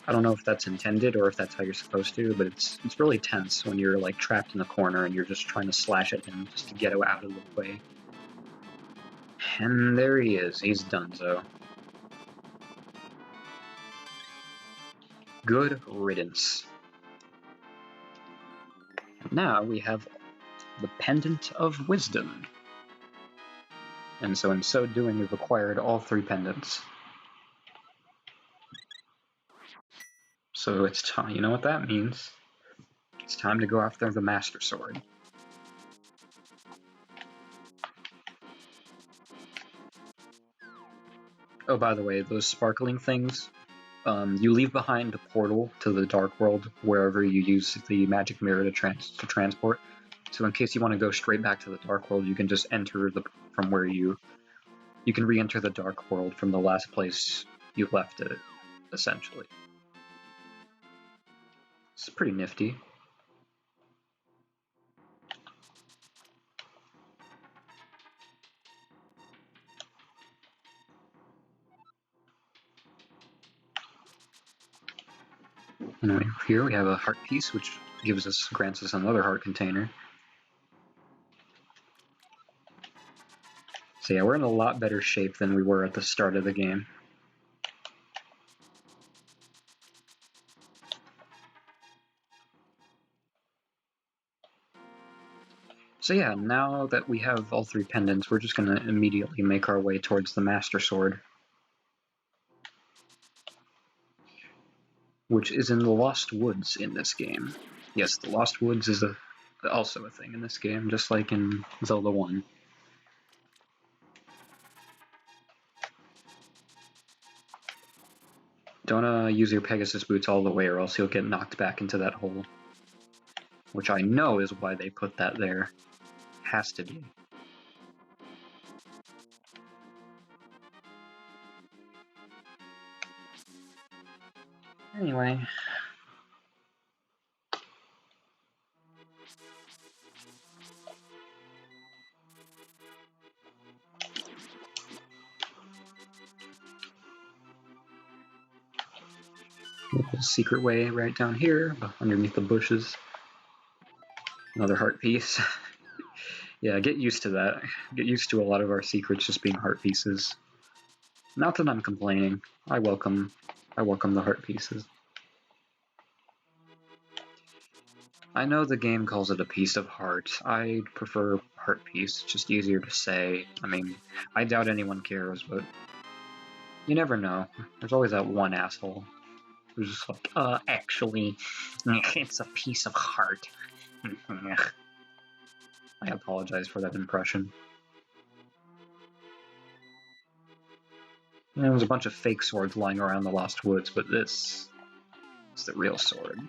I don't know if that's intended or if that's how you're supposed to, but it's really tense when you're like trapped in the corner and you're just trying to slash at him just to get out of the way. And there he is. He's donezo. Good riddance. Now we have the Pendant of Wisdom. And so in so doing, we've acquired all 3 pendants. So it's time. You know what that means? It's time to go after the Master Sword. Oh, by the way, those sparkling things, you leave behind a portal to the Dark World wherever you use the magic mirror to transport. So in case you want to go straight back to the Dark World, you can just enter from where you can re-enter the Dark World from the last place you left it, essentially. It's pretty nifty. And here we have a heart piece, which grants us another heart container. So yeah, we're in a lot better shape than we were at the start of the game. So yeah, now that we have all 3 pendants, we're just going to immediately make our way towards the Master Sword, which is in the Lost Woods in this game. Yes, the Lost Woods is also a thing in this game, just like in Zelda 1. Don't use your Pegasus boots all the way or else you'll get knocked back into that hole. Which I know is why they put that there. Has to be. Anyway. Secret way right down here, underneath the bushes. Another heart piece. Yeah, get used to that. Get used to a lot of our secrets just being heart pieces. Not that I'm complaining. I welcome the heart pieces. I know the game calls it a piece of heart. I prefer heart piece. It's just easier to say. I mean, I doubt anyone cares, but you never know. There's always that one asshole. It was just like, actually, it's a piece of heart. I apologize for that impression. And there was a bunch of fake swords lying around the Lost Woods, but this is the real sword.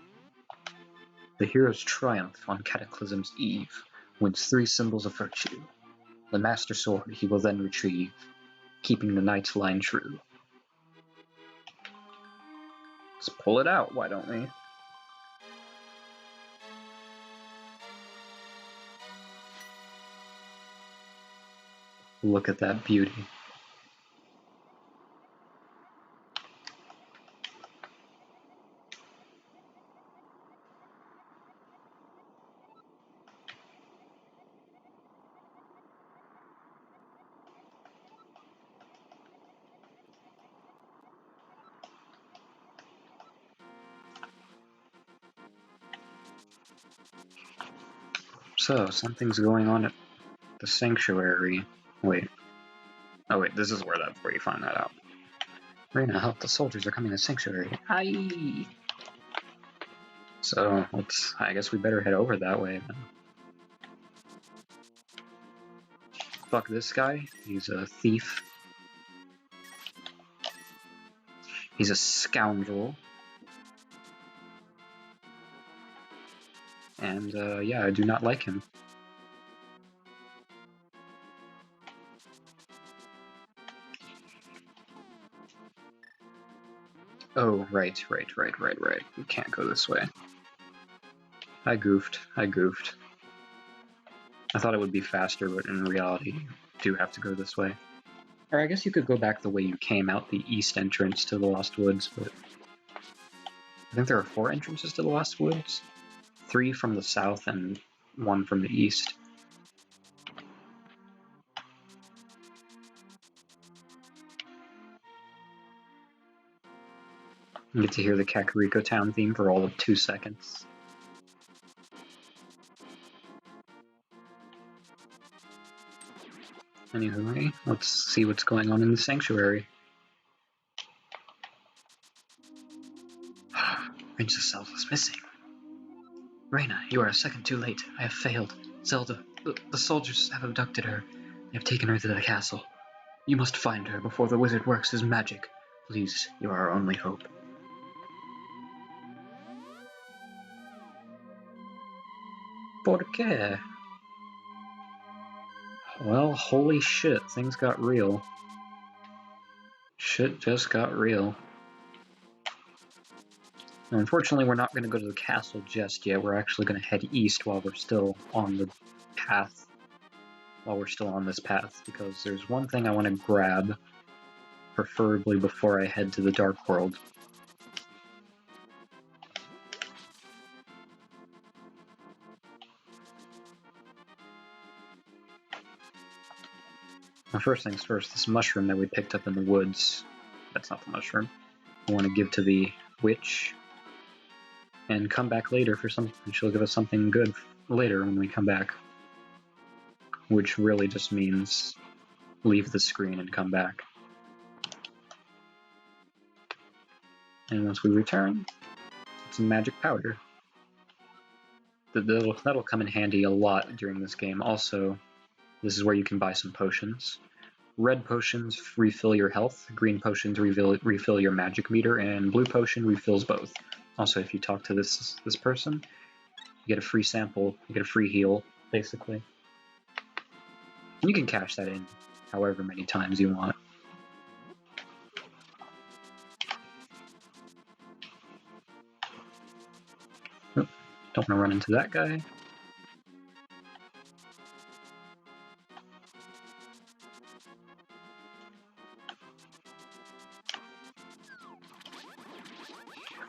The hero's triumph on Cataclysm's eve wins 3 symbols of virtue. The Master Sword he will then retrieve, keeping the Knight's line true. Let's pull it out, why don't we? Look at that beauty. So, something's going on at the sanctuary. Wait. Oh wait, this is where you find that out. Reina, help, the soldiers are coming to the sanctuary. Aye! So, I guess we better head over that way then. Fuck this guy, he's a thief. He's a scoundrel. And, yeah, I do not like him. Oh, right. We can't go this way. I goofed. I thought it would be faster, but in reality, you do have to go this way. Or I guess you could go back the way you came out the east entrance to the Lost Woods, but I think there are 4 entrances to the Lost Woods. 3 from the south and 1 from the east. You get to hear the Kakariko Town theme for all of 2 seconds. Anyway, let's see what's going on in the sanctuary. Princess Zelda is missing. Reina, you are a second too late. I have failed. Zelda, the soldiers have abducted her. They have taken her to the castle. You must find her before the wizard works his magic. Please, you are our only hope. ¿Por qué? Well, holy shit, things got real. Shit just got real. Now, unfortunately, we're not going to go to the castle just yet. We're actually going to head east while we're still on the path. While we're still on this path, because there's one thing I want to grab, preferably before I head to the Dark World. Now, first things first, this mushroom that we picked up in the woods, that's not the mushroom, we want to give to the witch, and come back later for something. She'll give us something good later when we come back. Which really just means leave the screen and come back. And once we return, it's a magic powder. That'll come in handy a lot during this game. Also, this is where you can buy some potions. Red potions refill your health, green potions refill your magic meter, and blue potion refills both. Also, if you talk to this person, you get a free sample, you get a free heal, basically. And you can cash that in however many times you want. Oh, don't want to run into that guy.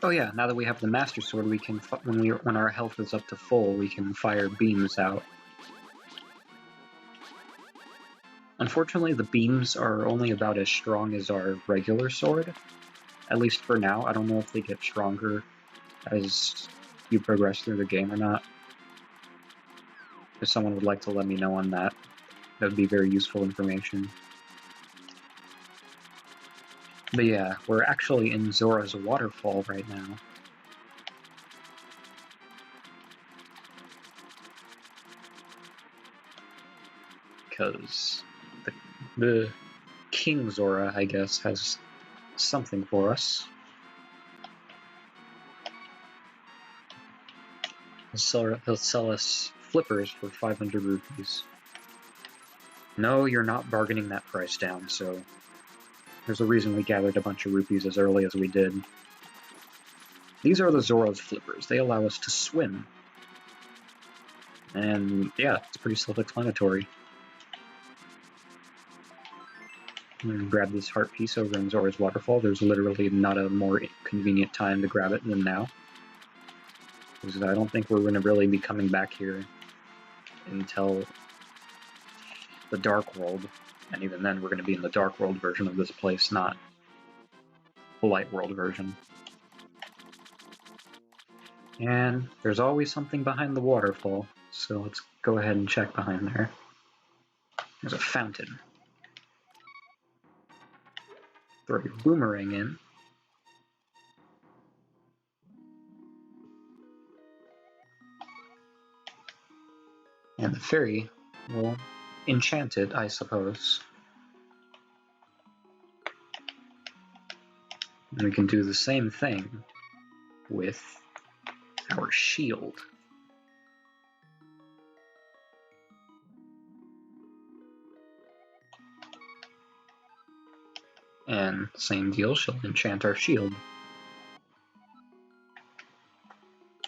Oh yeah, now that we have the Master Sword, we can, when our health is up to full, we can fire beams out. Unfortunately, the beams are only about as strong as our regular sword, at least for now. I don't know if they get stronger as you progress through the game or not. If someone would like to let me know on that, that would be very useful information. But yeah, we're actually in Zora's waterfall right now. Because the King Zora, I guess, has something for us. He'll sell us flippers for 500 rupees. No, you're not bargaining that price down, so there's a reason we gathered a bunch of rupees as early as we did. These are the Zora's flippers. They allow us to swim. And yeah, it's pretty self-explanatory. Grab this heart piece over in Zora's waterfall. There's literally not a more convenient time to grab it than now. Because I don't think we're going to really be coming back here until the Dark World. And even then, we're going to be in the Dark World version of this place, not the Light World version. And there's always something behind the waterfall, so let's go ahead and check behind there. There's a fountain. Throw your boomerang in. And the fairy will enchant it, I suppose. And we can do the same thing with our shield. And same deal, she'll enchant our shield.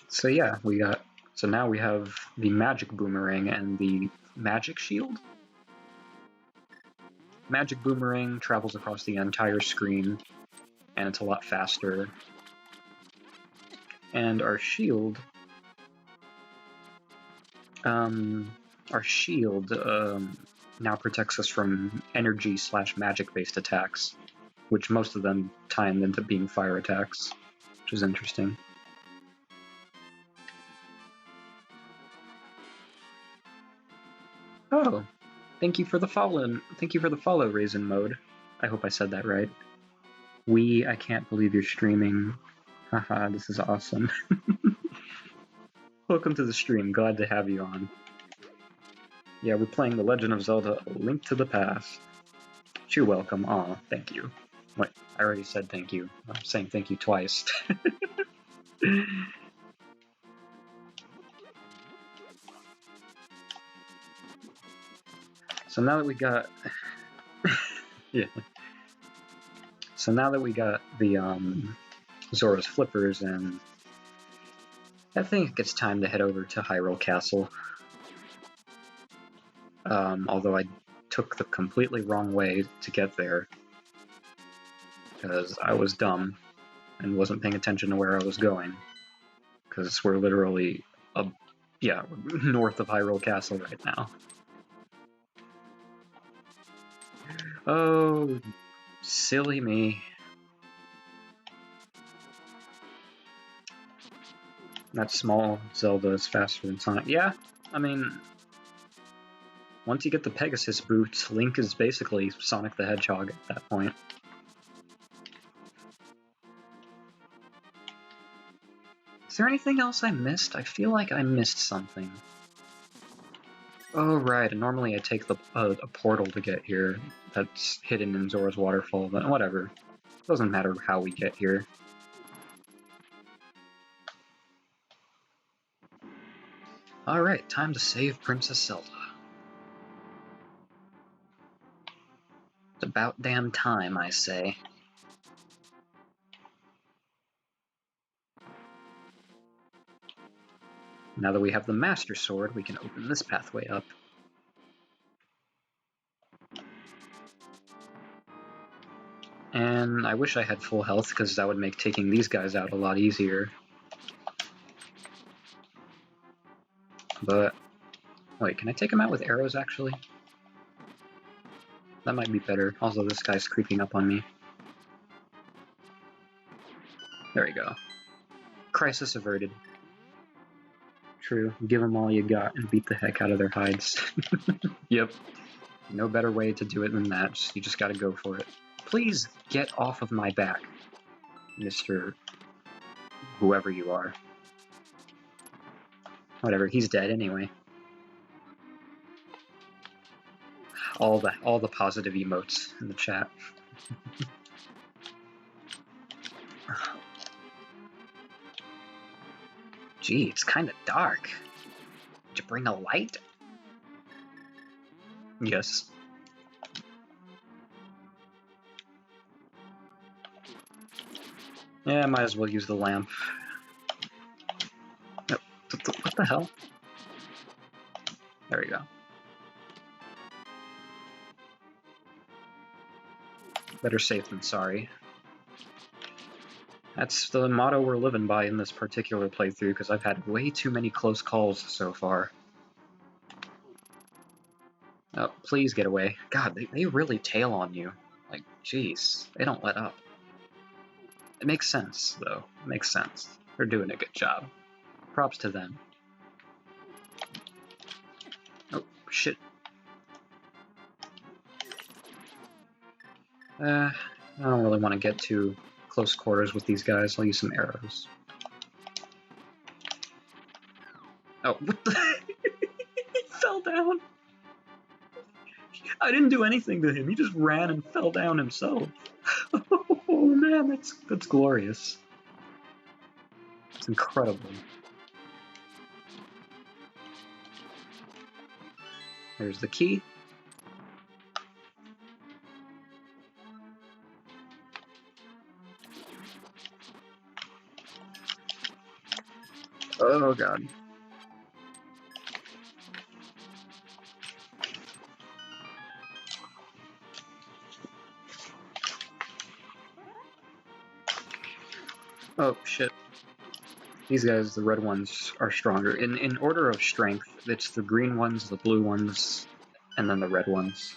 So yeah, so now we have the magic boomerang and the magic shield. Magic boomerang travels across the entire screen, and it's a lot faster. And our shield, now protects us from energy/magic-based attacks, which most of them time into being fire attacks, which is interesting. Oh, thank you for the follow, Raisin Mode. I hope I said that right. I can't believe you're streaming. Haha, this is awesome. Welcome to the stream, glad to have you on. Yeah, we're playing The Legend of Zelda: A Link to the Past. You're welcome. Aw, thank you. Wait, I already said thank you. I'm saying thank you twice. So now that we got... yeah. So now that we got the Zora's flippers, and I think it's time to head over to Hyrule Castle. Although I took the completely wrong way to get there, because I was dumb and wasn't paying attention to where I was going. Because we're literally, north of Hyrule Castle right now. Oh, silly me. That small Zelda is faster than Sonic. Yeah, I mean, once you get the Pegasus boots, Link is basically Sonic the Hedgehog at that point. Is there anything else I missed? I feel like I missed something. Oh, right, and normally I take a portal to get here that's hidden in Zora's waterfall, but whatever. Doesn't matter how we get here. Alright, time to save Princess Zelda. It's about damn time, I say. Now that we have the Master Sword, we can open this pathway up. And I wish I had full health, because that would make taking these guys out a lot easier. But, wait, can I take him out with arrows, actually? That might be better. Also, this guy's creeping up on me. There we go. Crisis averted. True. Give them all you got and beat the heck out of their hides. Yep. No better way to do it than that. You just gotta go for it. Please get off of my back, Mr. whoever you are. Whatever, he's dead anyway. All the positive emotes in the chat. Gee, it's kind of dark. Did you bring a light? Yes. Yeah, I might as well use the lamp. No, what the hell? There we go. Better safe than sorry. That's the motto we're living by in this particular playthrough, because I've had way too many close calls so far. Oh, please get away. God, they really tail on you. Like, jeez, they don't let up. It makes sense, though. It makes sense. They're doing a good job. Props to them. Oh, shit. I don't really want to get too close quarters with these guys. I'll use some arrows. Oh, what the? He fell down! I didn't do anything to him. He just ran and fell down himself. Oh man, that's glorious. It's incredible. There's the key. Oh god. Oh shit. These guys, the red ones, are stronger. In order of strength, it's the green ones, the blue ones, and then the red ones.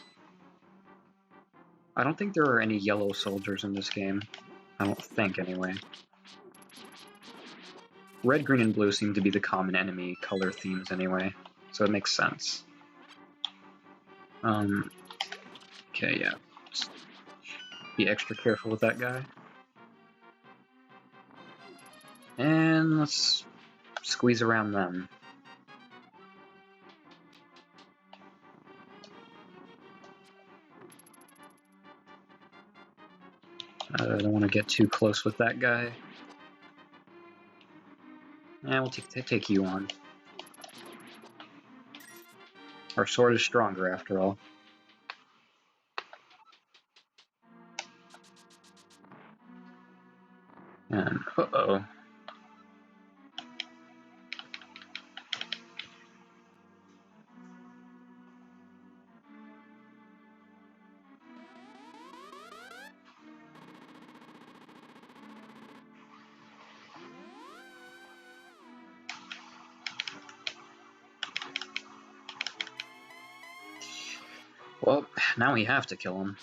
I don't think there are any yellow soldiers in this game. I don't think, anyway. Red, green, and blue seem to be the common enemy color themes anyway, so it makes sense. Okay, yeah. Just be extra careful with that guy. And let's squeeze around them. I don't want to get too close with that guy. Yeah, we'll take you on. Our sword is stronger, after all. And, uh-oh. Well, now we have to kill him.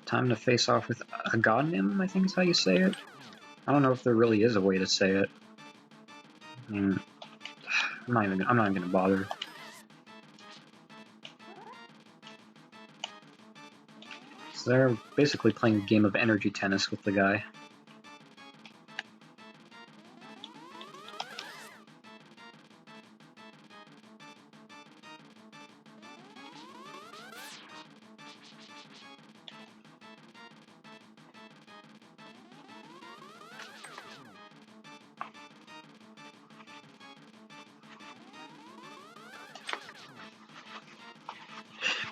Time to face off with Agodnim, I think is how you say it. I don't know if there really is a way to say it. I mean, I'm not even gonna bother. So they're basically playing a game of energy tennis with the guy.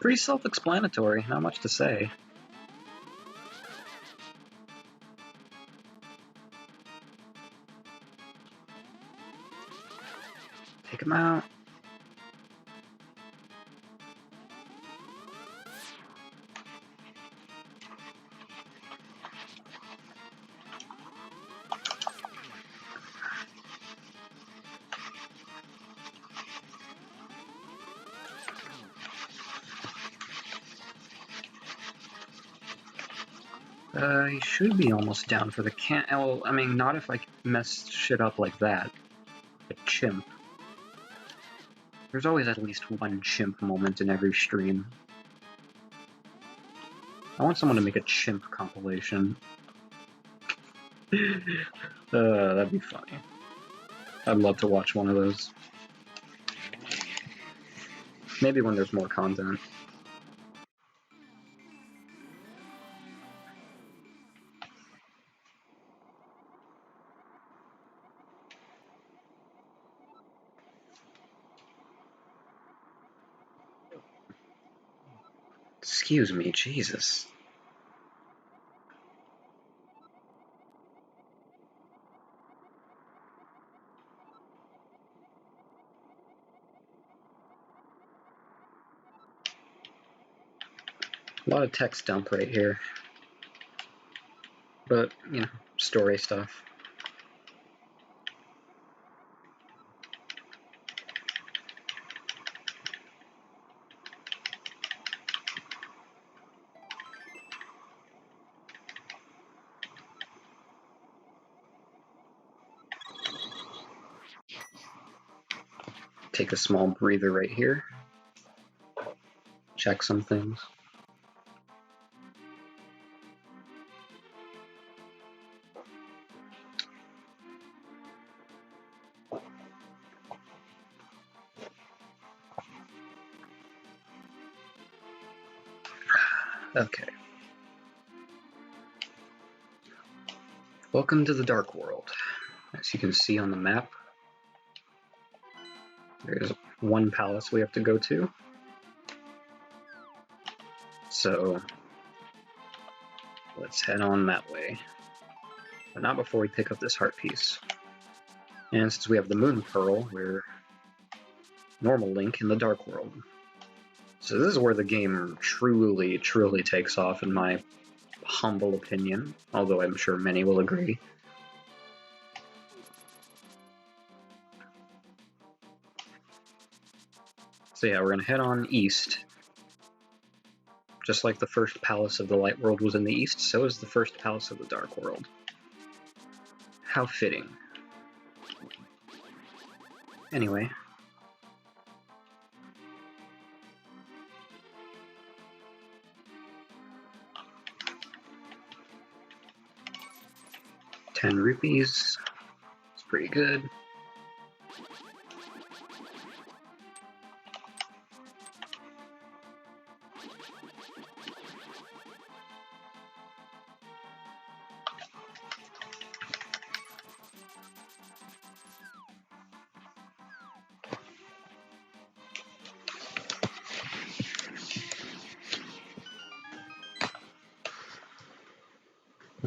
Pretty self-explanatory, not much to say. Take him out. He should be almost down for the can. Well, I mean, not if I mess shit up like that. A chimp. There's always at least one chimp moment in every stream. I want someone to make a chimp compilation. That'd be funny. I'd love to watch one of those. Maybe when there's more content. Excuse me, Jesus. A lot of text dump right here. But, you know, story stuff. Take a small breather right here. Check some things. Okay. Welcome to the Dark World. As you can see on the map, there's one palace we have to go to. So let's head on that way. But not before we pick up this heart piece. And since we have the Moon Pearl, we're normal Link in the Dark World. So this is where the game truly, truly takes off, in my humble opinion, although I'm sure many will agree. So yeah, we're gonna head on east. Just like the first palace of the Light World was in the east, so is the first palace of the Dark World. How fitting. Anyway. $10 rupees. It's pretty good.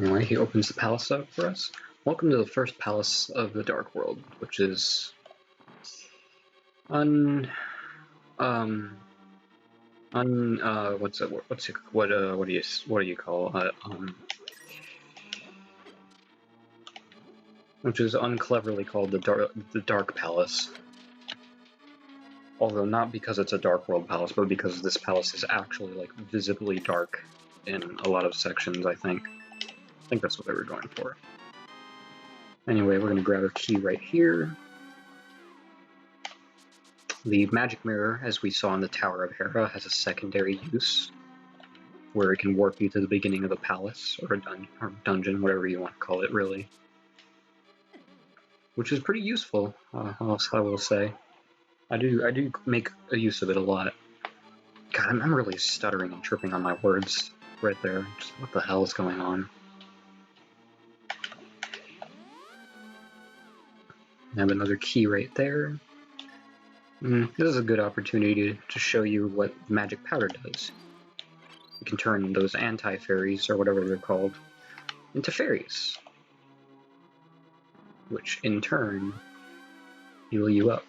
Anyway, he opens the palace up for us. Welcome to the first palace of the Dark World, which is what do you call which is uncleverly called the Dark Palace. Although not because it's a Dark World palace, but because this palace is actually like visibly dark in a lot of sections, I think. I think that's what they were going for. Anyway, we're gonna grab a key right here. The magic mirror, as we saw in the Tower of Hera, has a secondary use, where it can warp you to the beginning of the palace, or a dungeon, whatever you want to call it, really. Which is pretty useful, I will say. I do make a use of it a lot. God, I'm really stuttering and tripping on my words right there. Just what the hell is going on? I have another key right there. This is a good opportunity to show you what magic powder does. You can turn those anti-fairies, or whatever they're called, into fairies, which in turn heal you up.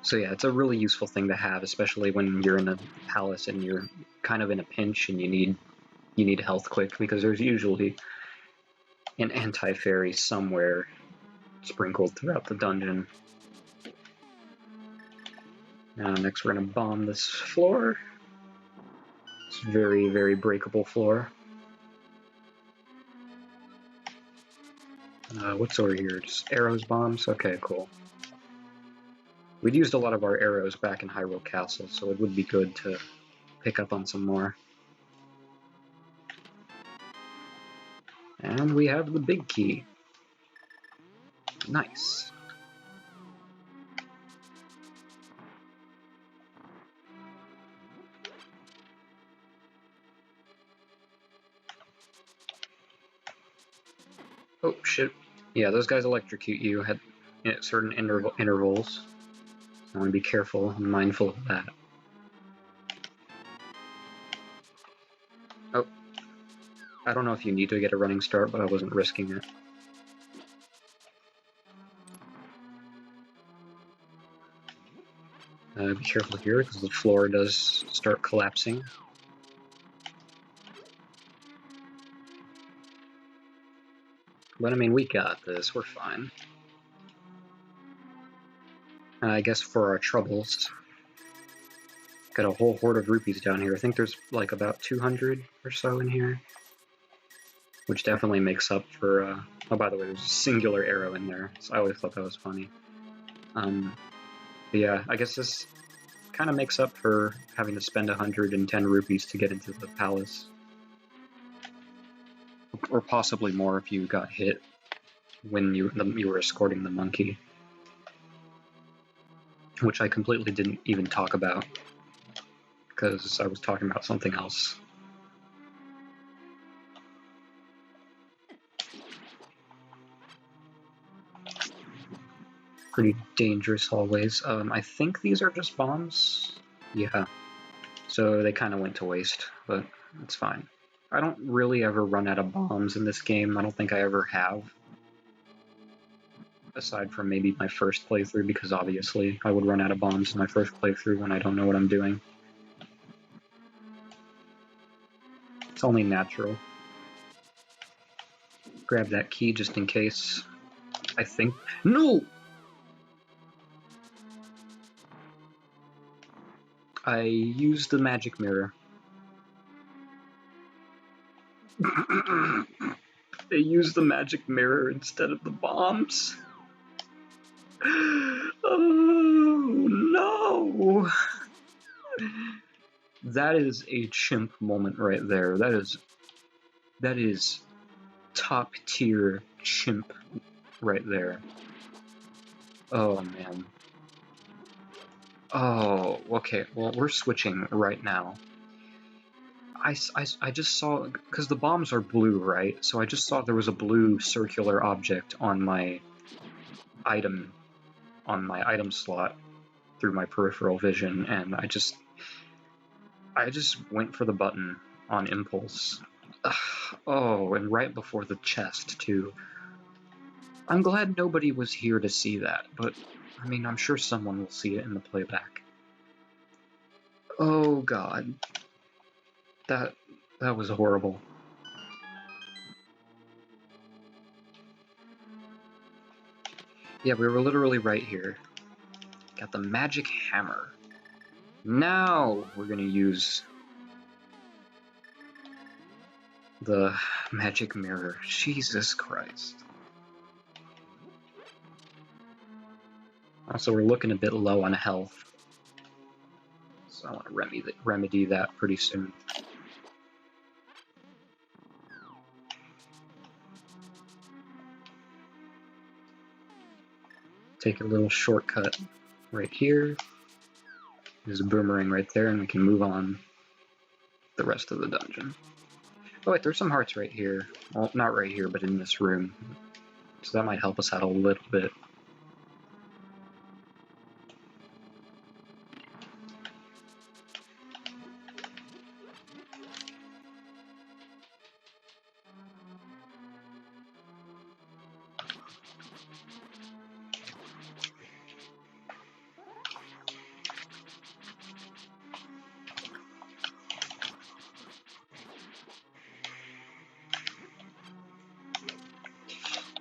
So yeah, it's a really useful thing to have, especially when you're in a palace and you're kind of in a pinch and you need health quick, because there's usually an anti-fairy somewhere sprinkled throughout the dungeon. Now next we're going to bomb this floor. It's very, very breakable floor. What's over here? Just arrows, bombs? Okay, cool. We'd used a lot of our arrows back in Hyrule Castle, so it would be good to pick up on some more. And we have the big key. Nice. Oh, shit. Yeah, those guys electrocute you at certain intervals. I want to be careful and mindful of that. Oh. I don't know if you need to get a running start, but I wasn't risking it. Be careful here, because the floor does start collapsing. But I mean, we got this, we're fine. I guess for our troubles, got a whole horde of rupees down here. I think there's like about 200 or so in here. Which definitely makes up for, oh, by the way, there's a singular arrow in there, so I always thought that was funny. But yeah, I guess this kind of makes up for having to spend 110 rupees to get into the palace. Or possibly more if you got hit when you were escorting the monkey. Which I completely didn't even talk about, because I was talking about something else. Pretty dangerous hallways. I think these are just bombs. Yeah. So they kind of went to waste, but it's fine. I don't really ever run out of bombs in this game. I don't think I ever have. Aside from maybe my first playthrough, because obviously I would run out of bombs in my first playthrough when I don't know what I'm doing. It's only natural. Grab that key just in case. I think... No! I used the magic mirror. They used the magic mirror instead of the bombs. Oh no! That is a chimp moment right there. That is top tier chimp right there. Oh man. Oh, okay. Well, we're switching right now. I just saw, because the bombs are blue, right? So I just saw there was a blue circular object on my item slot through my peripheral vision, and I just went for the button on impulse. Oh, and right before the chest too. I'm glad nobody was here to see that, but I mean, I'm sure someone will see it in the playback. Oh god. That was horrible. Yeah, we were literally right here. Got the magic hammer. Now we're gonna use the magic mirror. Jesus Christ. Also, we're looking a bit low on health, so I want to remedy that pretty soon. Take a little shortcut right here. There's a boomerang right there, and we can move on the rest of the dungeon. Oh wait, there's some hearts right here. Well, not right here, but in this room. So that might help us out a little bit.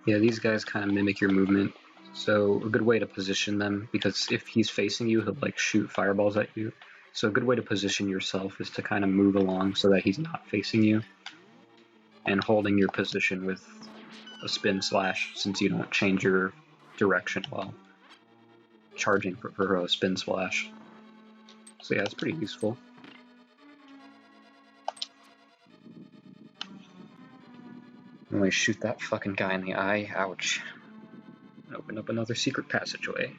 Yeah, these guys kind of mimic your movement, so a good way to position them, because if he's facing you, he'll like shoot fireballs at you. So a good way to position yourself is to kind of move along so that he's not facing you, and holding your position with a spin slash, since you don't change your direction while charging for a spin splash. So yeah, it's pretty useful. Let me shoot that fucking guy in the eye. Ouch. And open up another secret passageway.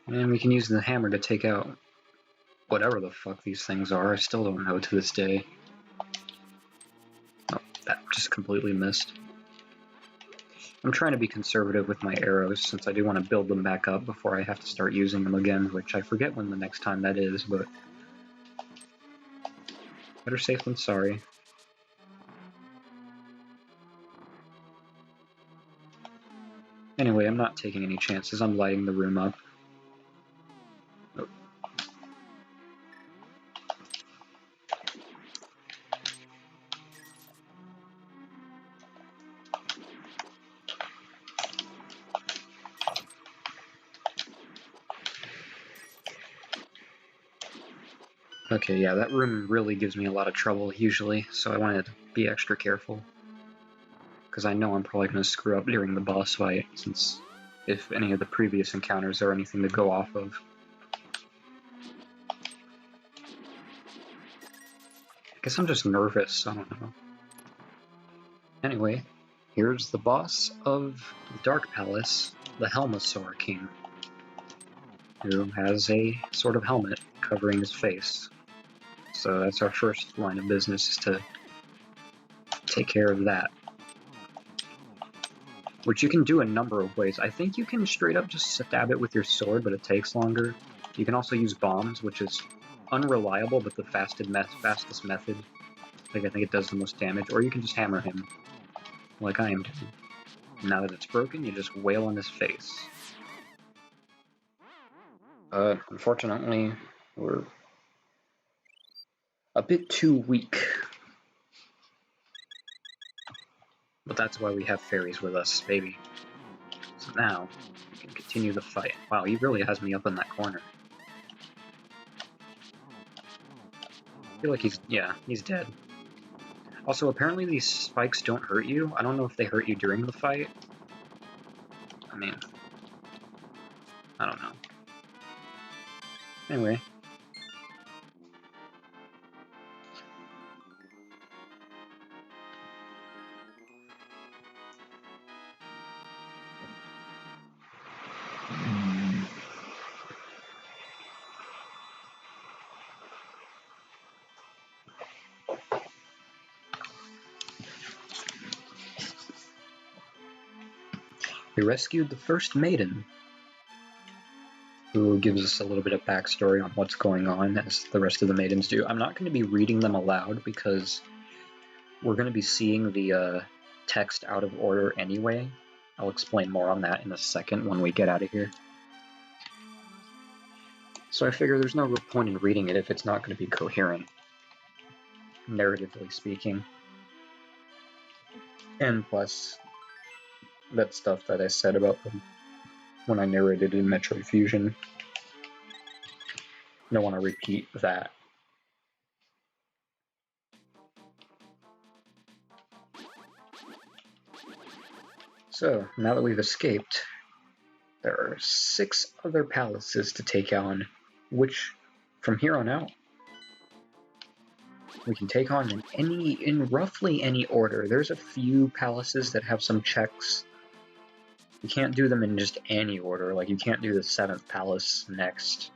And we can use the hammer to take out whatever the fuck these things are. I still don't know to this day. Oh, that just completely missed. I'm trying to be conservative with my arrows, since I do want to build them back up before I have to start using them again, which I forget when the next time that is, but better safe than sorry. Anyway, I'm not taking any chances. I'm lighting the room up. Oh. Okay, yeah, that room really gives me a lot of trouble usually, so I wanted to be extra careful. Because I know I'm probably going to screw up during the boss fight, since if any of the previous encounters are anything to go off of. I guess I'm just nervous, I don't know. Anyway, here's the boss of the Dark Palace, the Helmasaur King, who has a sort of helmet covering his face. So that's our first line of business, is to take care of that. Which you can do a number of ways. I think you can straight up just stab it with your sword, but it takes longer. You can also use bombs, which is unreliable, but the fastest method. I think it does the most damage. Or you can just hammer him, like I am doing. Now that it's broken, you just wail on his face. Unfortunately, we're a bit too weak. But that's why we have fairies with us, baby. So now, we can continue the fight. Wow, he really has me up in that corner. I feel like he's dead. Also, apparently these spikes don't hurt you. I don't know if they hurt you during the fight. I mean, I don't know. Anyway. We rescued the first maiden, who gives us a little bit of backstory on what's going on, as the rest of the maidens do. I'm not going to be reading them aloud, because we're going to be seeing the text out of order anyway. I'll explain more on that in a second when we get out of here. So I figure there's no real point in reading it if it's not going to be coherent, narratively speaking. And plus, that stuff that I said about them when I narrated in Metroid Fusion, I don't want to repeat that. So, now that we've escaped, there are 6 other palaces to take on, which, from here on out, we can take on in roughly any order. There's a few palaces that have some checks. You can't do them in just any order, like you can't do the 7th palace next.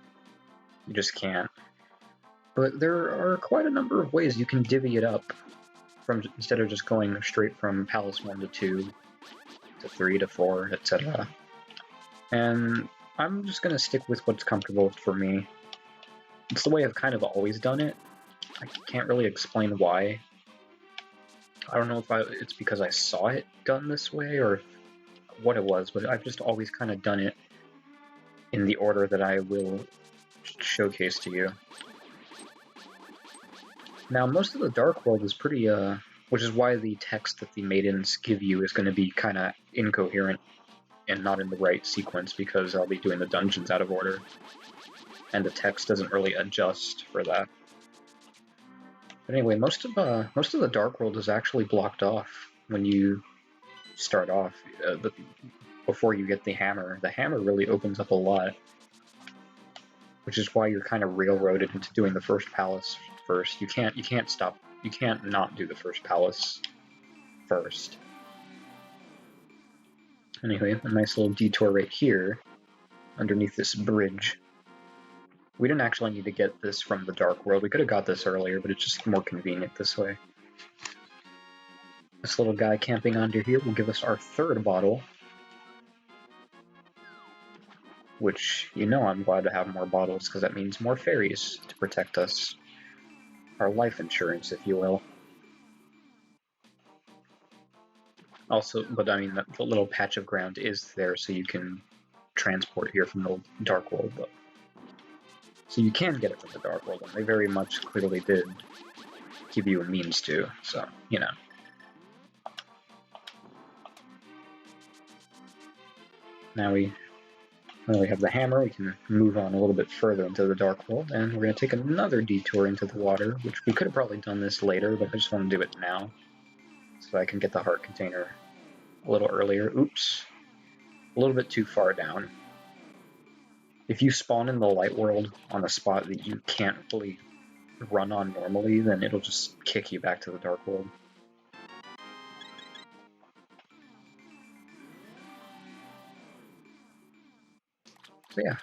You just can't. But there are quite a number of ways you can divvy it up, instead of just going straight from palace 1 to 2, to 3 to 4, etc. And I'm just going to stick with what's comfortable for me. It's the way I've kind of always done it. I can't really explain why. I don't know if it's because I saw it done this way or what it was, but I've just always kind of done it in the order that I will showcase to you. Now, most of the Dark World is pretty which is why the text that the maidens give you is going to be kind of incoherent and not in the right sequence, because I'll be doing the dungeons out of order, and the text doesn't really adjust for that. But anyway, most of the Dark World is actually blocked off when you start off. Before you get the hammer really opens up a lot, which is why you're kind of railroaded into doing the first palace first. You can't not do the first palace first. Anyway, a nice little detour right here, underneath this bridge. We didn't actually need to get this from the Dark World. We could have got this earlier, but it's just more convenient this way. This little guy camping under here will give us our third bottle, which, you know, I'm glad to have more bottles, because that means more fairies to protect us. Our life insurance, if you will. Also, but I mean, the little patch of ground is there so you can transport here from the Dark World, though. So you can get it from the Dark World, and they very much clearly did give you a means to, so, you know. Now we have the hammer, we can move on a little bit further into the Dark World, and we're going to take another detour into the water, which we could have probably done this later, but I just want to do it now, so I can get the heart container a little earlier. Oops. A little bit too far down. If you spawn in the light world on a spot that you can't really run on normally, then it'll just kick you back to the Dark World. So yeah,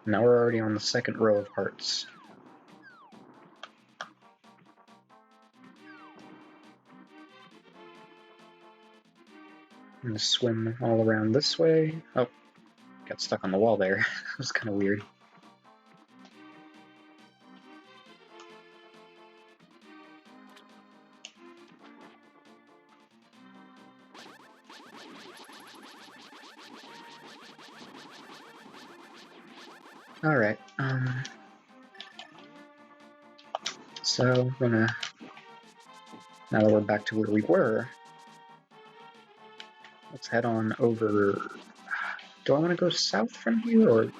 now we're already on the second row of hearts. I'm gonna swim all around this way. Oh, got stuck on the wall there. That was kind of weird. Alright, so now that we're back to where we were, let's head on over. Do I want to go south from here, or?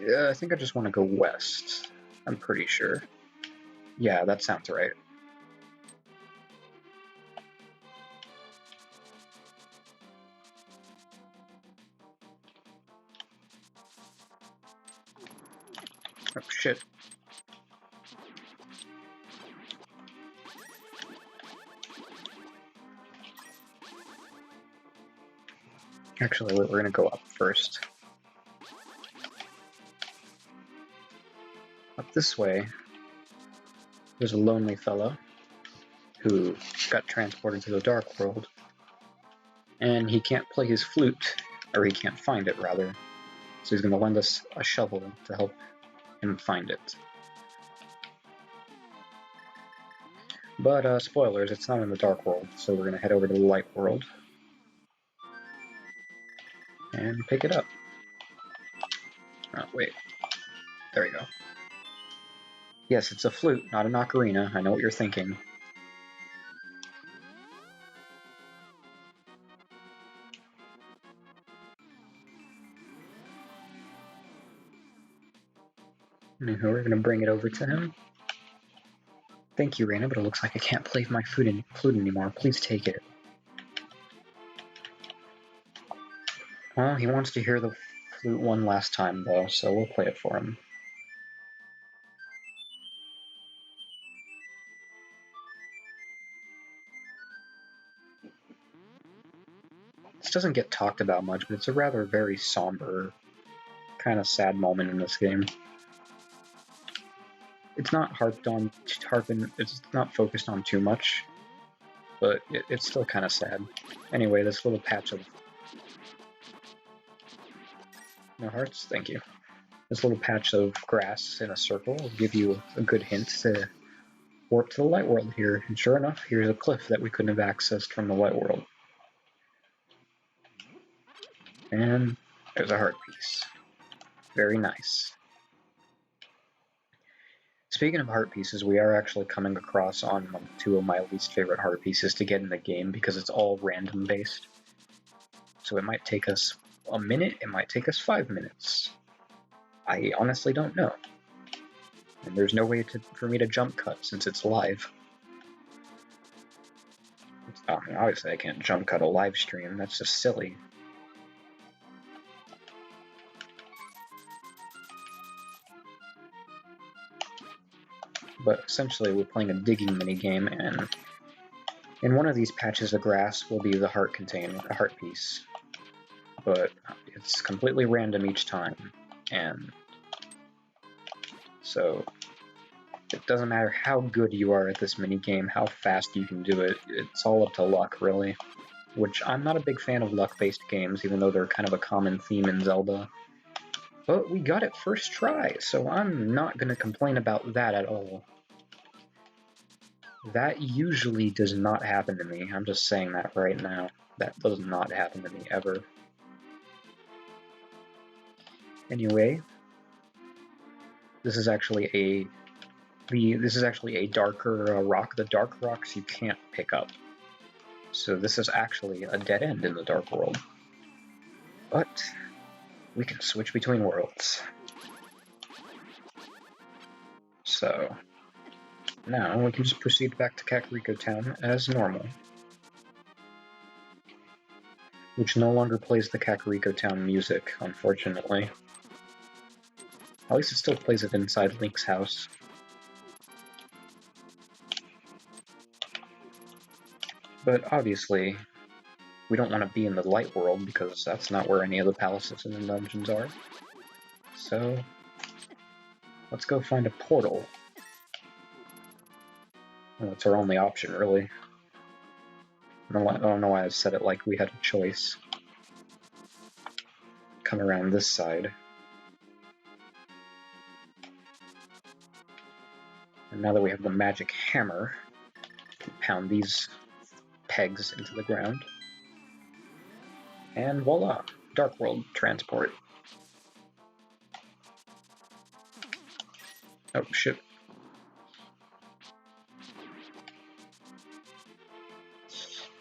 Yeah, I think I just want to go west. I'm pretty sure. Yeah, that sounds right. Oh, shit. Actually, we're gonna go up first. Up this way, there's a lonely fellow who got transported to the Dark World, and he can't play his flute, or he can't find it, rather. So he's gonna lend us a shovel to help him find it. But, spoilers, it's not in the Dark World, so we're gonna head over to the Light World and pick it up. Oh, wait. There we go. Yes, it's a flute, not an ocarina. I know what you're thinking. And we're gonna bring it over to him. Thank you, Raina, but it looks like I can't play my flute anymore. Please take it. Well, he wants to hear the flute one last time, though, so we'll play it for him. This doesn't get talked about much, but it's a rather very somber, kind of sad moment in this game. It's not it's not focused on too much, but it's still kind of sad. Anyway, this little patch of... No hearts? Thank you. This little patch of grass in a circle will give you a good hint to warp to the Light World here. And sure enough, here's a cliff that we couldn't have accessed from the Light World. And there's a heart piece. Very nice. Speaking of heart pieces, we are actually coming across on two of my least favorite heart pieces to get in the game because it's all random based. So it might take us a minute, it might take us 5 minutes. I honestly don't know. And there's no way for me to jump cut since it's live. I mean, obviously I can't jump cut a live stream, that's just silly. But essentially we're playing a digging minigame, and in one of these patches of grass will be the heart piece. But it's completely random each time, and so it doesn't matter how good you are at this minigame, how fast you can do it, it's all up to luck, really. Which I'm not a big fan of luck-based games, even though they're kind of a common theme in Zelda. But we got it first try, so I'm not going to complain about that at all. That usually does not happen to me. I'm just saying that right now. That does not happen to me ever. Anyway, this is actually a darker rock. The dark rocks you can't pick up. So this is actually a dead end in the dark world. But we can switch between worlds. So now we can just proceed back to Kakariko Town as normal, which no longer plays the Kakariko Town music, unfortunately. At least it still plays it inside Link's house. But obviously, we don't want to be in the light world because that's not where any of the palaces and the dungeons are. So let's go find a portal. Well, that's our only option, really. I don't know why I said it like we had a choice. Come around this side. And now that we have the magic hammer, we can pound these pegs into the ground. And voila! Dark World transport. Oh, shit.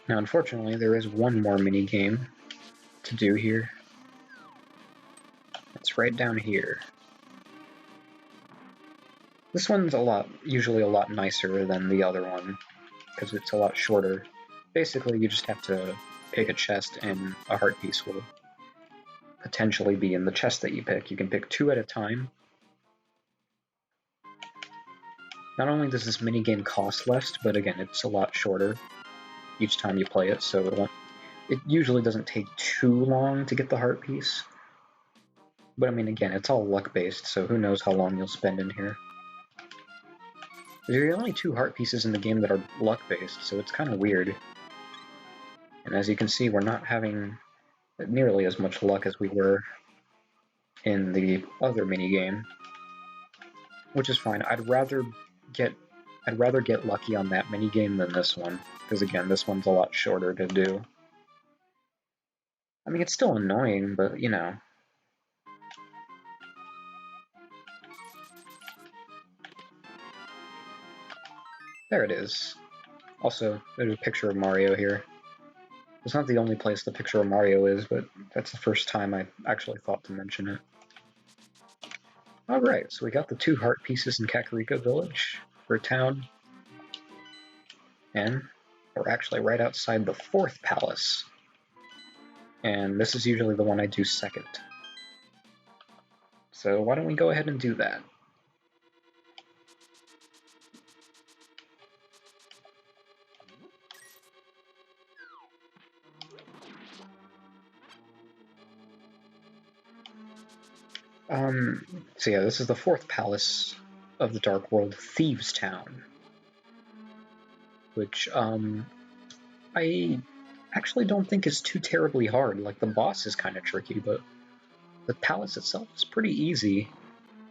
Now, unfortunately, there is one more mini-game to do here. It's right down here. This one's usually a lot nicer than the other one, because it's a lot shorter. Basically, you just have to pick a chest, and a heart piece will potentially be in the chest that you pick. You can pick 2 at a time. Not only does this minigame cost less, but again, it's a lot shorter each time you play it, so it usually doesn't take too long to get the heart piece. But I mean, again, it's all luck-based, so who knows how long you'll spend in here. There are only 2 heart pieces in the game that are luck-based, so it's kind of weird. And as you can see, we're not having nearly as much luck as we were in the other minigame, which is fine. I'd rather get lucky on that minigame than this one, because again, this one's a lot shorter to do. I mean, it's still annoying, but you know. There it is. Also, there's a picture of Mario here. It's not the only place the picture of Mario is, but that's the first time I actually thought to mention it. Alright, so we got the 2 heart pieces in Kakariko Village for a town. And we're actually right outside the 4th palace. And this is usually the one I do second. So why don't we go ahead and do that? So yeah, this is the 4th palace of the Dark World, Thieves Town. Which, I actually don't think is too terribly hard. Like, the boss is kind of tricky, but the palace itself is pretty easy,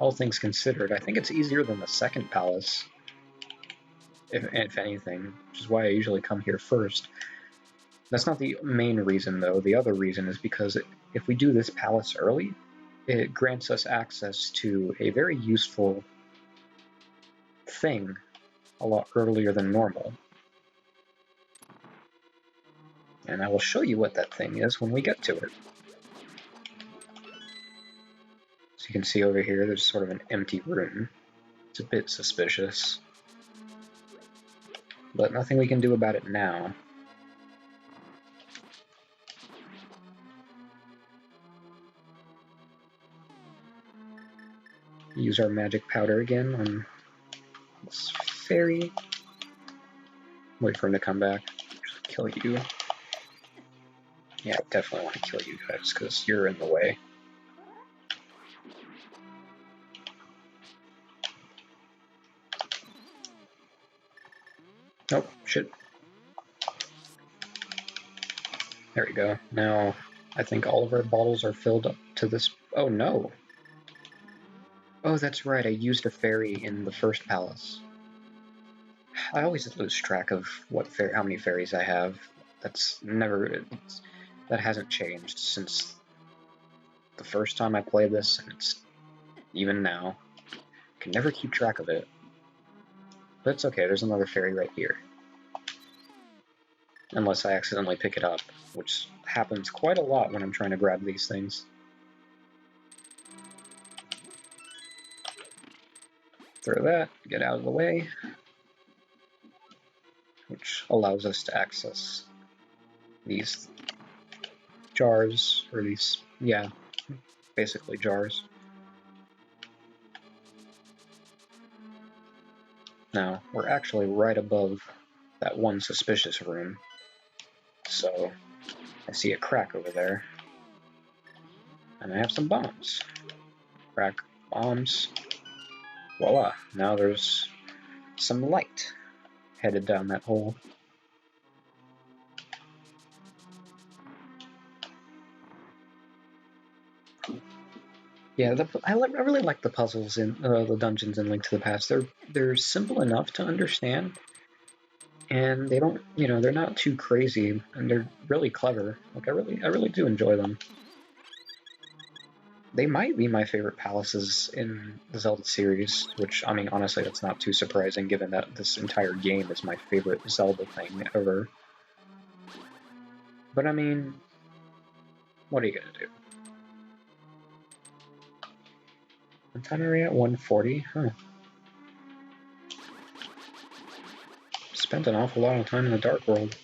all things considered. I think it's easier than the 2nd palace, if anything, which is why I usually come here first. That's not the main reason, though. The other reason is because if we do this palace early, it grants us access to a very useful thing a lot earlier than normal. And I will show you what that thing is when we get to it. So you can see over here, there's sort of an empty room. It's a bit suspicious. But nothing we can do about it now. Use our magic powder again on this fairy. Wait for him to come back. Just kill you. Yeah, I definitely want to kill you guys, because you're in the way. Oh, shit. There we go. Now, I think all of our bottles are filled up to this... Oh, no! Oh, that's right, I used a fairy in the first palace. I always lose track of how many fairies I have. That hasn't changed since the first time I played this, and it's even now. I can never keep track of it. But it's okay, there's another fairy right here. Unless I accidentally pick it up, which happens quite a lot when I'm trying to grab these things. Throw that, get out of the way, which allows us to access these jars, or these, yeah, basically jars. Now, we're actually right above that one suspicious room, so I see a crack over there, and I have some bombs. Crack, bombs, voila, now there's some light headed down that hole. Yeah, I really like the puzzles in the dungeons in Link to the Past. They're simple enough to understand, and they don't, they're not too crazy, and they're really clever. Like I really do enjoy them. They might be my favorite palaces in the Zelda series, which, I mean, honestly, that's not too surprising given that this entire game is my favorite Zelda thing ever. But I mean, what are you gonna do? What time are we at? 140? Huh. Spent an awful lot of time in the Dark World.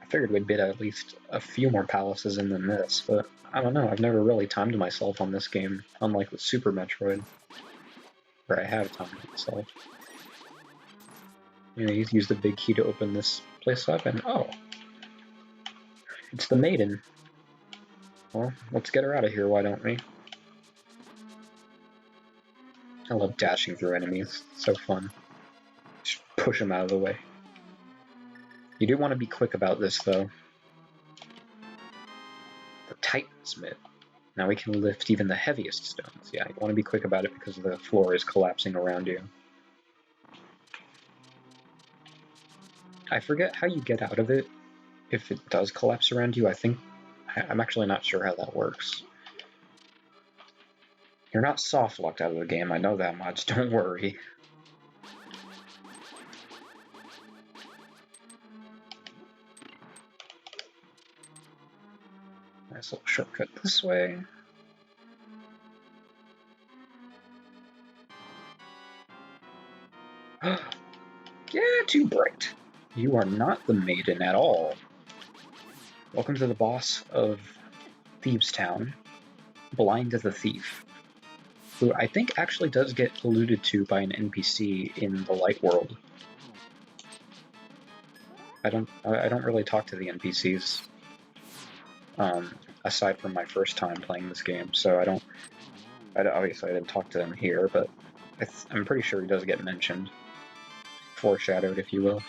I figured we'd bid at least a few more palaces in than this, but I don't know, I've never really timed myself on this game, unlike with Super Metroid, where I have timed myself. You use the big key to open this place up, and oh, it's the maiden. Well, let's get her out of here, why don't we? I love dashing through enemies, it's so fun. Just push them out of the way. You do want to be quick about this, though. The Titan's Mitt. Now we can lift even the heaviest stones. Yeah, you want to be quick about it because the floor is collapsing around you. I forget how you get out of it if it does collapse around you. I'm actually not sure how that works. You're not soft-locked out of the game, I know that much, don't worry. Nice little shortcut this way. Yeah, too bright. You are not the maiden at all. Welcome to the boss of Thieves Town, Blind as the Thief, who I think actually does get alluded to by an NPC in the Light World. I don't really talk to the NPCs, aside from my first time playing this game, so obviously I didn't talk to them here, but I'm pretty sure he does get mentioned. Foreshadowed, if you will.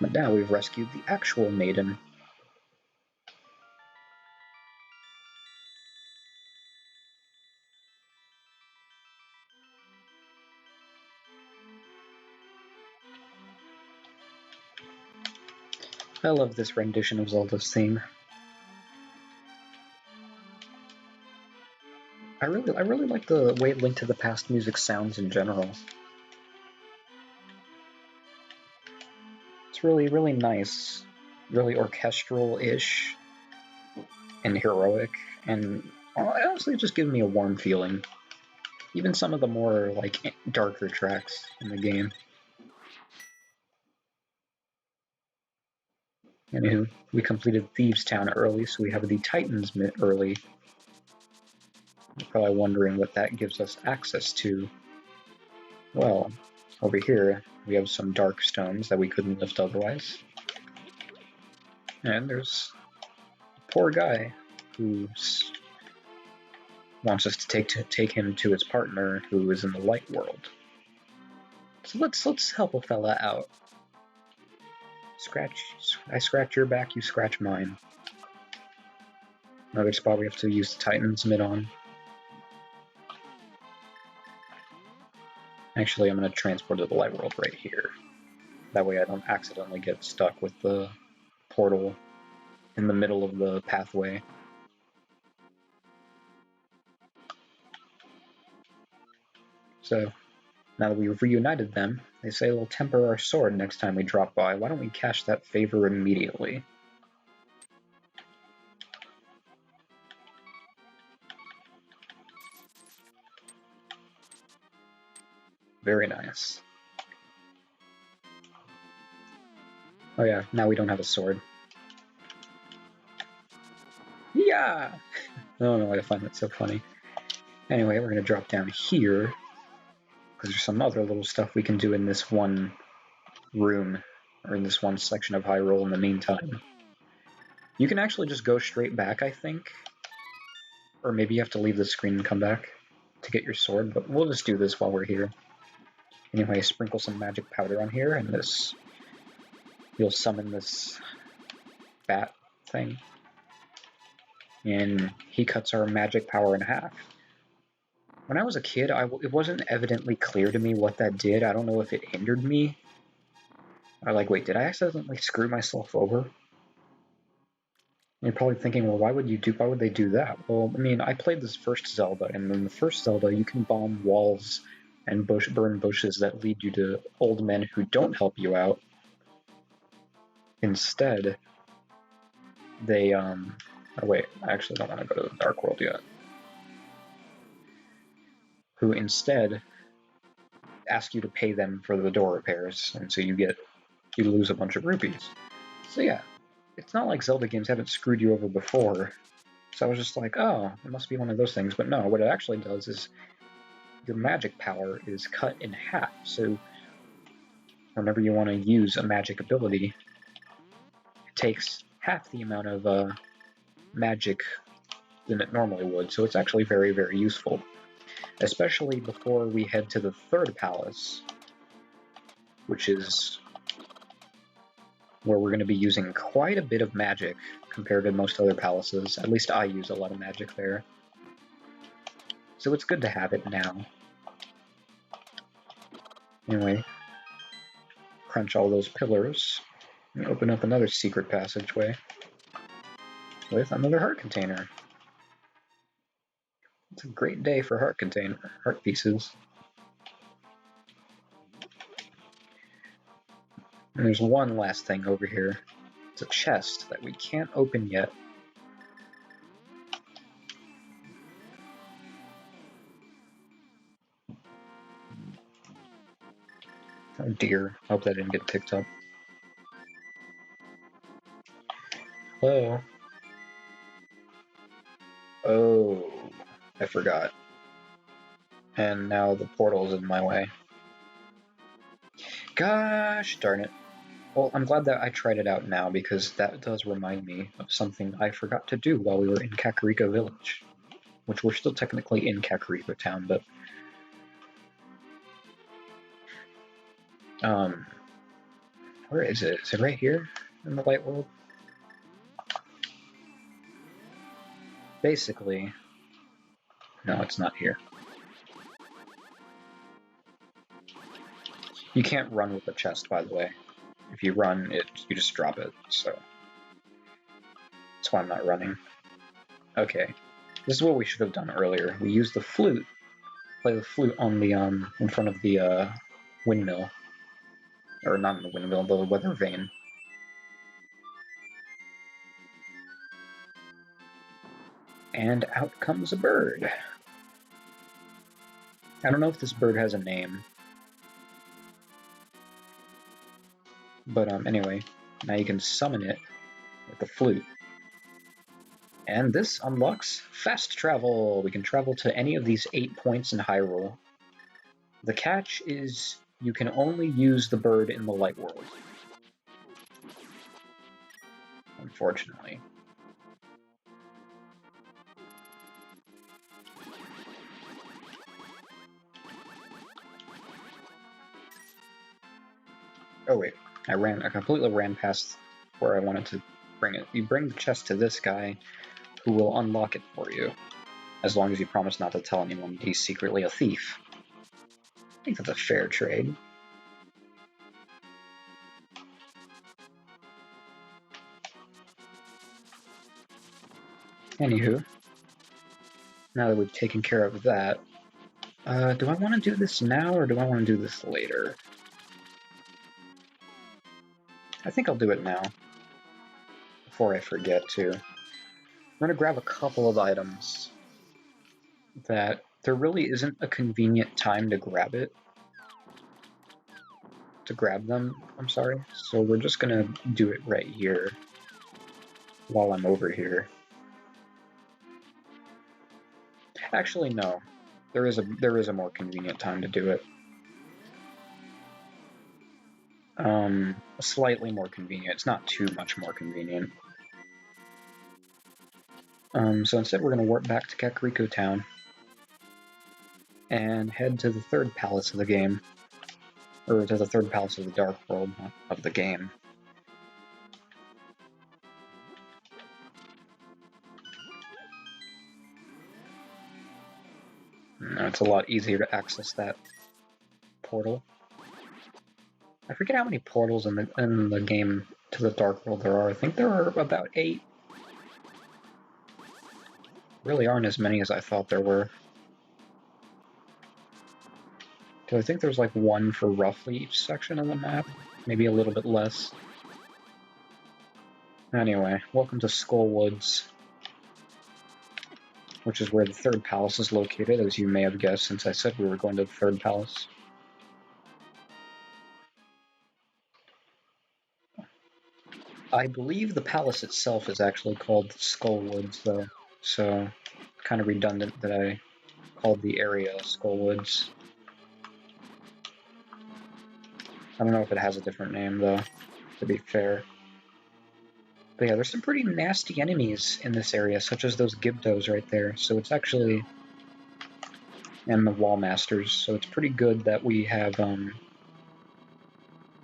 But now we've rescued the actual maiden. I love this rendition of Zelda's theme. I really like the way Link to the Past music sounds in general. It's really nice, really orchestral-ish and heroic, and honestly, it just gives me a warm feeling. Even some of the more like darker tracks in the game. Anywho, we completed Thieves Town early, so we have the Titans early. You're probably wondering what that gives us access to. Well, over here we have some dark stones that we couldn't lift otherwise. And there's a poor guy who wants us to take him to his partner who is in the light world. So let's help a fella out. I scratch your back, you scratch mine. Another spot we have to use the Titans mid on. Actually, I'm going to transport to the light world right here. That way I don't accidentally get stuck with the portal in the middle of the pathway. So, now that we've reunited them, they say we'll temper our sword next time we drop by. Why don't we cash that favor immediately? Very nice. Oh yeah, now we don't have a sword. Yeah! I don't know why I find that so funny. Anyway, we're going to drop down here, because there's some other little stuff we can do in this one room, or in this one section of Hyrule in the meantime. You can actually just go straight back, I think. Or maybe you have to leave the screen and come back to get your sword, but we'll just do this while we're here. Anyway, sprinkle some magic powder on here, and this... You'll summon this bat thing. And he cuts our magic power in half. When I was a kid, it wasn't evidently clear to me what that did. I don't know if it hindered me. Wait, did I accidentally screw myself over? You're probably thinking, well, why would they do that? Well, I mean, I played this first Zelda, and in the first Zelda, you can bomb walls and burn bushes that lead you to old men who don't help you out. Instead, they, oh wait, I actually don't want to go to the Dark World yet. Who instead ask you to pay them for the door repairs, and so you lose a bunch of rupees. So yeah, it's not like Zelda games haven't screwed you over before. So I was just like, oh, it must be one of those things. But no, what it actually does is your magic power is cut in half. So whenever you want to use a magic ability, it takes half the amount of magic than it normally would. So it's actually very useful. Especially before we head to the third palace, which is where we're going to be using quite a bit of magic compared to most other palaces. At least I use a lot of magic there. So it's good to have it now. Anyway, crunch all those pillars, and open up another secret passageway with another heart container. It's a great day for heart pieces. And there's one last thing over here. It's a chest that we can't open yet. Oh dear, I hope that didn't get picked up. Hello? Oh, I forgot. And now the portal's in my way. Gosh darn it. Well, I'm glad that I tried it out now, because that does remind me of something I forgot to do while we were in Kakariko Village. Which we're still technically in Kakariko Town, but... where is it? Is it right here in the Light World? Basically... No, it's not here. You can't run with the chest, by the way. If you run, you just drop it, so... That's why I'm not running. Okay. This is what we should have done earlier. We used the flute, play the flute on the in front of the windmill, or not in the windmill, the weather vane. And out comes a bird. I don't know if this bird has a name, but anyway, now you can summon it with the flute. And this unlocks fast travel. We can travel to any of these 8 points in Hyrule. The catch is you can only use the bird in the light world. Unfortunately. Oh wait, I completely ran past where I wanted to bring it. You bring the chest to this guy, who will unlock it for you, as long as you promise not to tell anyone he's secretly a thief. I think that's a fair trade. Anywho, now that we've taken care of that, do I want to do this now or do I want to do this later? I think I'll do it now, before I forget to. I'm going to grab a couple of items that there really isn't a convenient time to grab them, I'm sorry. So we're just going to do it right here while I'm over here. Actually, no. There is a more convenient time to do it. Slightly more convenient. It's not too much more convenient. So instead we're going to warp back to Kakariko Town and head to the third palace of the game. Or to the third palace of the Dark World of the game. It's a lot easier to access that portal. I forget how many portals in the game to the Dark World there are. I think there are about 8. Really aren't as many as I thought there were. So I think there's like 1 for roughly each section of the map, maybe a little bit less. Anyway, welcome to Skull Woods, which is where the third palace is located, as you may have guessed since I said we were going to the third palace. I believe the palace itself is actually called Skull Woods, though, so kind of redundant that I called the area Skull Woods. I don't know if it has a different name, though, to be fair. But yeah, there's some pretty nasty enemies in this area, such as those Gibdos right there, so it's actually... and the Wall Masters, so it's pretty good that we have,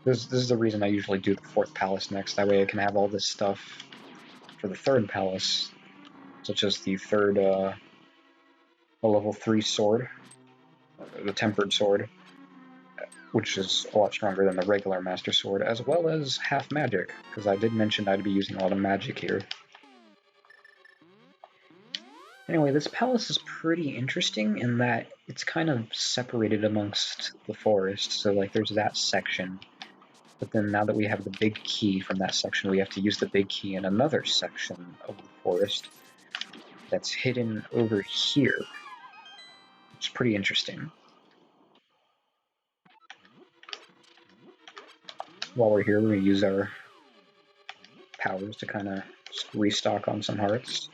This is the reason I usually do the 4th palace next, that way I can have all this stuff for the 3rd palace, such as the level 3 sword, the Tempered Sword, which is a lot stronger than the regular Master Sword, as well as half magic, because I did mention I'd be using a lot of magic here. Anyway, this palace is pretty interesting in that it's kind of separated amongst the forest, so like there's that section, but then now that we have the big key from that section, we have to use the big key in another section of the forest that's hidden over here. It's pretty interesting. While we're here, we use our powers to kind of restock on some hearts.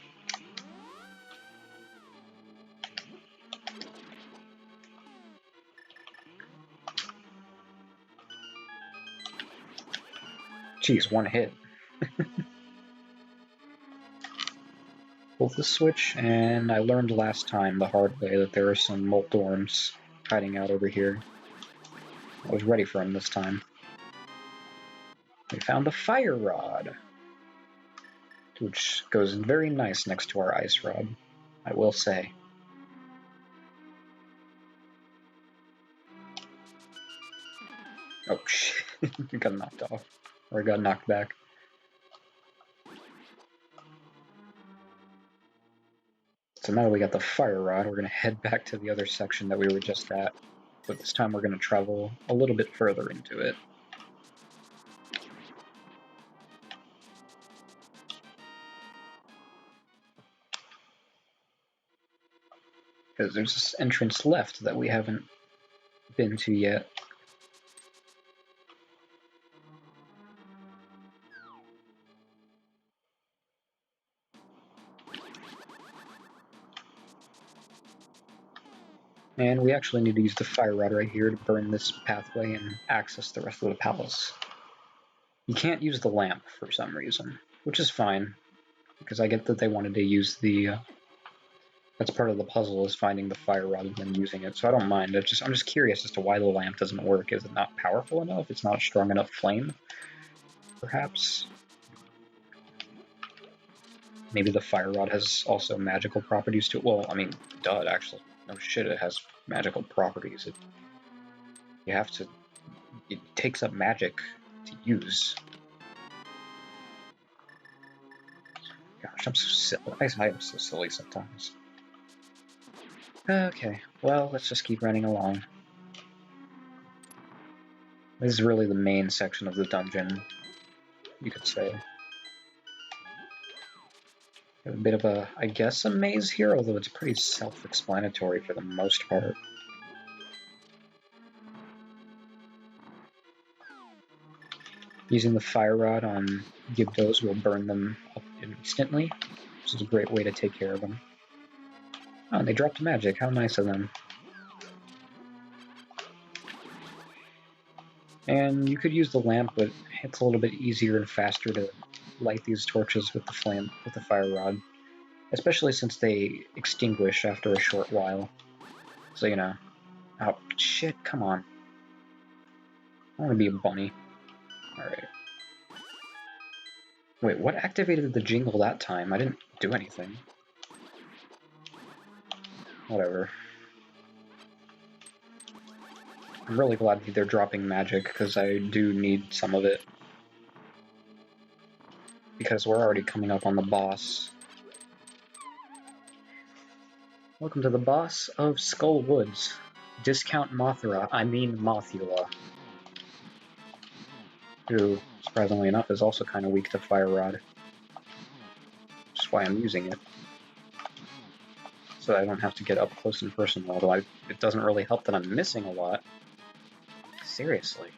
Geez, 1 hit. Pull the switch, and I learned last time the hard way that there are some Moltorms hiding out over here. I was ready for them this time. We found a Fire Rod, which goes very nice next to our Ice Rod, I will say. Oh shit, I got knocked off, or I got knocked back. So now that we got the fire rod, we're going to head back to the other section that we were just at, but this time we're going to travel a little bit further into it. Because there's this entrance left that we haven't been to yet. And we actually need to use the fire rod right here to burn this pathway and access the rest of the palace. You can't use the lamp for some reason, which is fine, because I get that they wanted to use the... that's part of the puzzle, is finding the fire rod and then using it, so I don't mind. I'm just curious as to why the lamp doesn't work. Is it not powerful enough? It's not a strong enough flame? Perhaps? Maybe the fire rod has also magical properties to it. Well, I mean, duh, it actually... no shit, it has magical properties. It takes up magic to use. Gosh, I'm so silly. I am so silly sometimes. Okay, well, let's just keep running along. This is really the main section of the dungeon, you could say. A bit of a, I guess, a maze here, although it's pretty self-explanatory for the most part. Using the fire rod on Gibdos will burn them up instantly, which is a great way to take care of them. Oh, and they dropped magic. How nice of them. And you could use the lamp, but it's a little bit easier and faster to light these torches with the fire rod. Especially since they extinguish after a short while. So, you know. Oh, shit, come on. I want to be a bunny. Alright. Wait, what activated the jingle that time? I didn't do anything. Whatever. I'm really glad that they're dropping magic, because I do need some of it. Because we're already coming up on the boss. Welcome to the boss of Skull Woods. Discount Mothula. Who, surprisingly enough, is also kind of weak to Fire Rod. Which is why I'm using it. So that I don't have to get up close and personal, although it doesn't really help that I'm missing a lot. Seriously.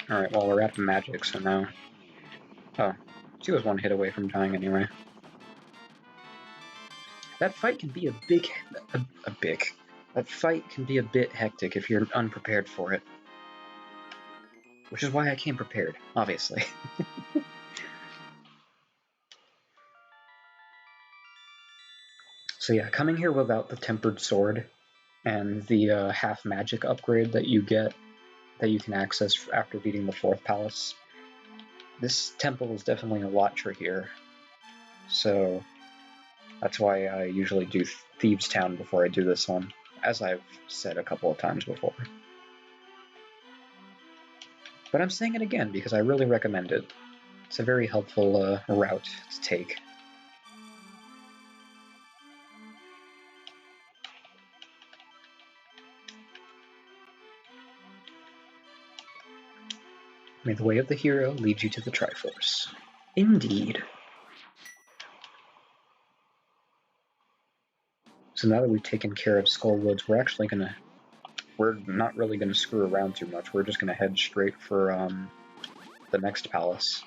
Alright, well, we're at the magic, so now... Oh, she was one hit away from dying anyway. That fight can be That fight can be a bit hectic if you're unprepared for it. Which is why I came prepared, obviously. So yeah, coming here without the Tempered Sword and the half magic upgrade that you get, that you can access after beating the 4th palace, this temple is definitely a lot trickier. So that's why I usually do Thieves Town before I do this one, as I've said a couple of times before. But I'm saying it again because I really recommend it. It's a very helpful route to take. May the way of the hero lead you to the Triforce. Indeed. So now that we've taken care of Skull Woods, we're not really gonna screw around too much. We're just gonna head straight for the next palace.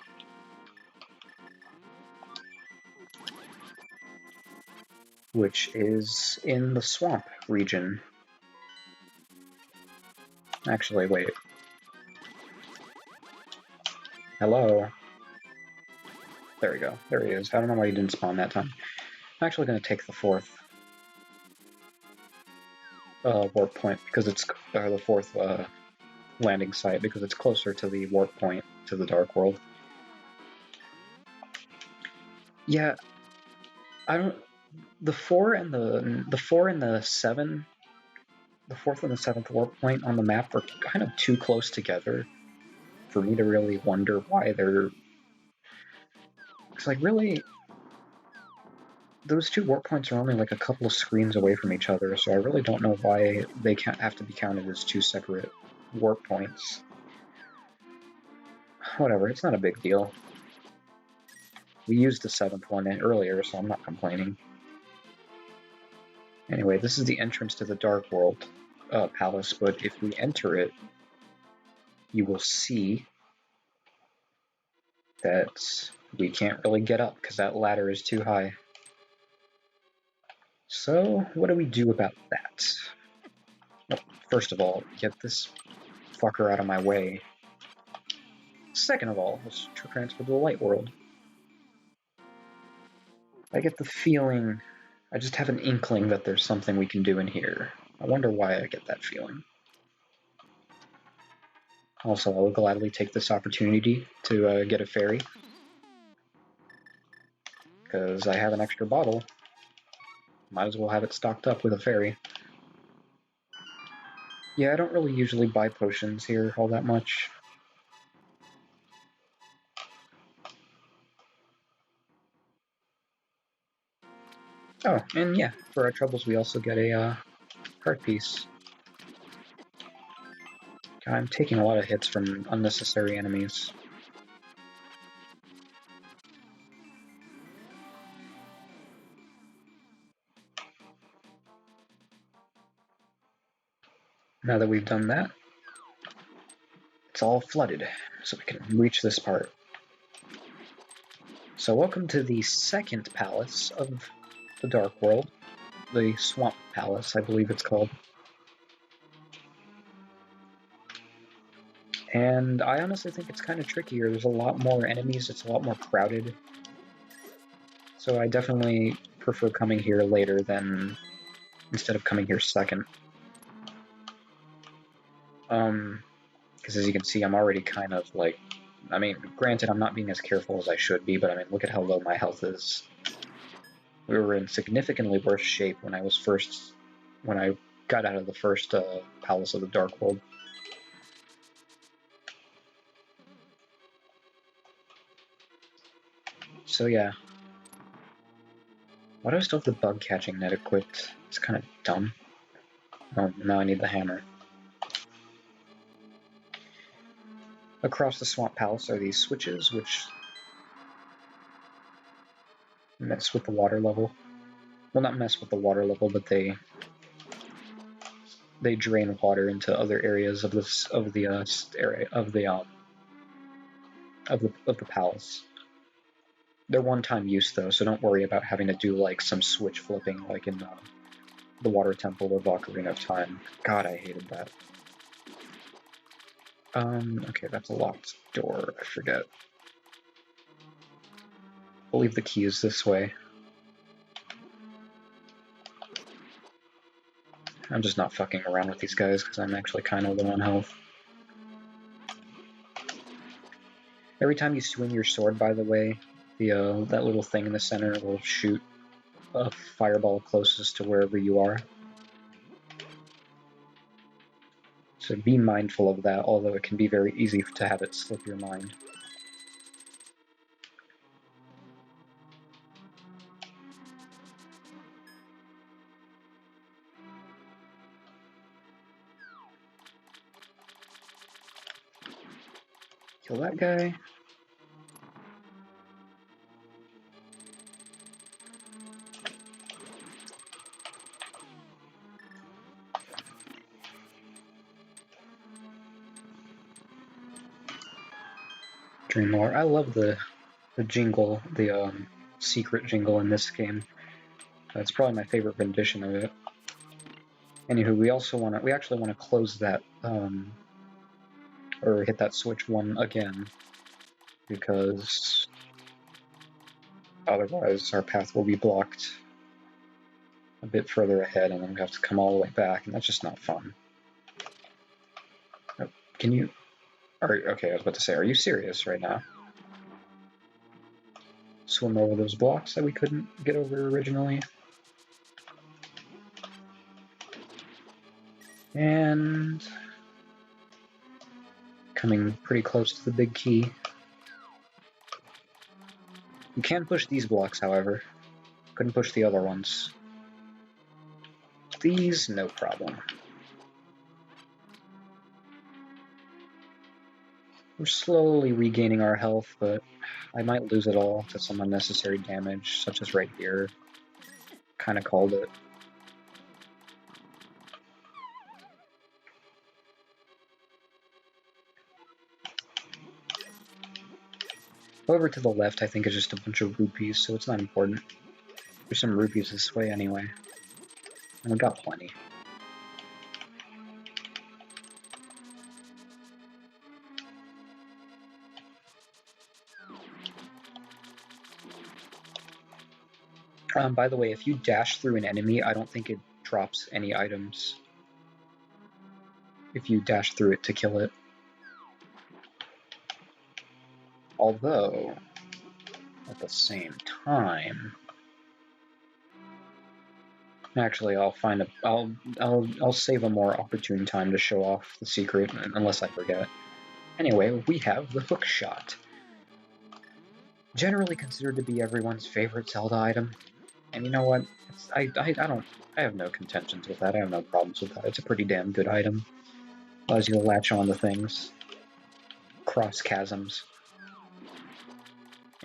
Which is in the swamp region. Actually, wait. Hello. There we go. There he is. I don't know why he didn't spawn that time. I'm actually going to take the 4th warp point because it's the 4th landing site because it's closer to the warp point to the Dark World. Yeah, I don't. The 4 and the 7, the 4th and the 7th warp point on the map are kind of too close together for me to really wonder why they're It's like, really, those two warp points are only like a couple of screens away from each other, so I really don't know why they can't have to be counted as two separate warp points. Whatever, it's not a big deal. We used the 7th one earlier, so I'm not complaining. Anyway, this is the entrance to the Dark World Palace, but if we enter it, you will see that we can't really get up because that ladder is too high. So, what do we do about that? Well, first of all, get this fucker out of my way. Second of all, let's transfer to the Light World. I get the feeling, I just have an inkling that there's something we can do in here. I wonder why I get that feeling. Also, I'll gladly take this opportunity to get a fairy, because I have an extra bottle. Might as well have it stocked up with a fairy. Yeah, I don't really usually buy potions here all that much. Oh, and yeah, for our troubles we also get a heart piece. God, I'm taking a lot of hits from unnecessary enemies. Now that we've done that, it's all flooded, so we can reach this part. So welcome to the second palace of the Dark World, the Swamp Palace, I believe it's called. And I honestly think it's kind of trickier. There's a lot more enemies, it's a lot more crowded. So I definitely prefer coming here later than instead of coming here second. Because as you can see, I'm already kind of like, I mean, granted, I'm not being as careful as I should be, but I mean, look at how low my health is. We were in significantly worse shape when I got out of the first Palace of the Dark World. So yeah. Why do I still have the bug catching net equipped? It's kind of dumb. Oh, now I need the hammer. Across the Swamp Palace are these switches, which mess with the water level. Well, not mess with the water level, but they drain water into other areas of the palace. They're one-time use though, so don't worry about having to do like some switch flipping like in the Water Temple of Ocarina of Time. God, I hated that. Okay, that's a locked door. I forget. I believe the key is this way. I'm just not fucking around with these guys because I'm actually kind of low on health. Every time you swing your sword, by the way, that little thing in the center will shoot a fireball closest to wherever you are. So be mindful of that, although it can be very easy to have it slip your mind. Kill that guy. Dream Lore. I love the jingle, the secret jingle in this game. It's probably my favorite rendition of it. Anywho, we actually want to close that, or hit that switch one again, because otherwise our path will be blocked a bit further ahead, and then we have to come all the way back, and that's just not fun. Can you... Okay, I was about to say, are you serious right now? Swim over those blocks that we couldn't get over originally. And... coming pretty close to the big key. You can push these blocks, however. Couldn't push the other ones. These, no problem. We're slowly regaining our health, but I might lose it all to some unnecessary damage, such as right here. Kinda called it. Over to the left, I think, is just a bunch of rupees, so it's not important. There's some rupees this way anyway. And we got plenty. By the way, if you dash through an enemy, I don't think it drops any items. If you dash through it to kill it. Although, at the same time... Actually, I'll save a more opportune time to show off the secret, unless I forget. Anyway, we have the hook shot. Generally considered to be everyone's favorite Zelda item. And you know what? I have no contentions with that. I have no problems with that. It's a pretty damn good item. Allows you to latch on to things. Cross chasms.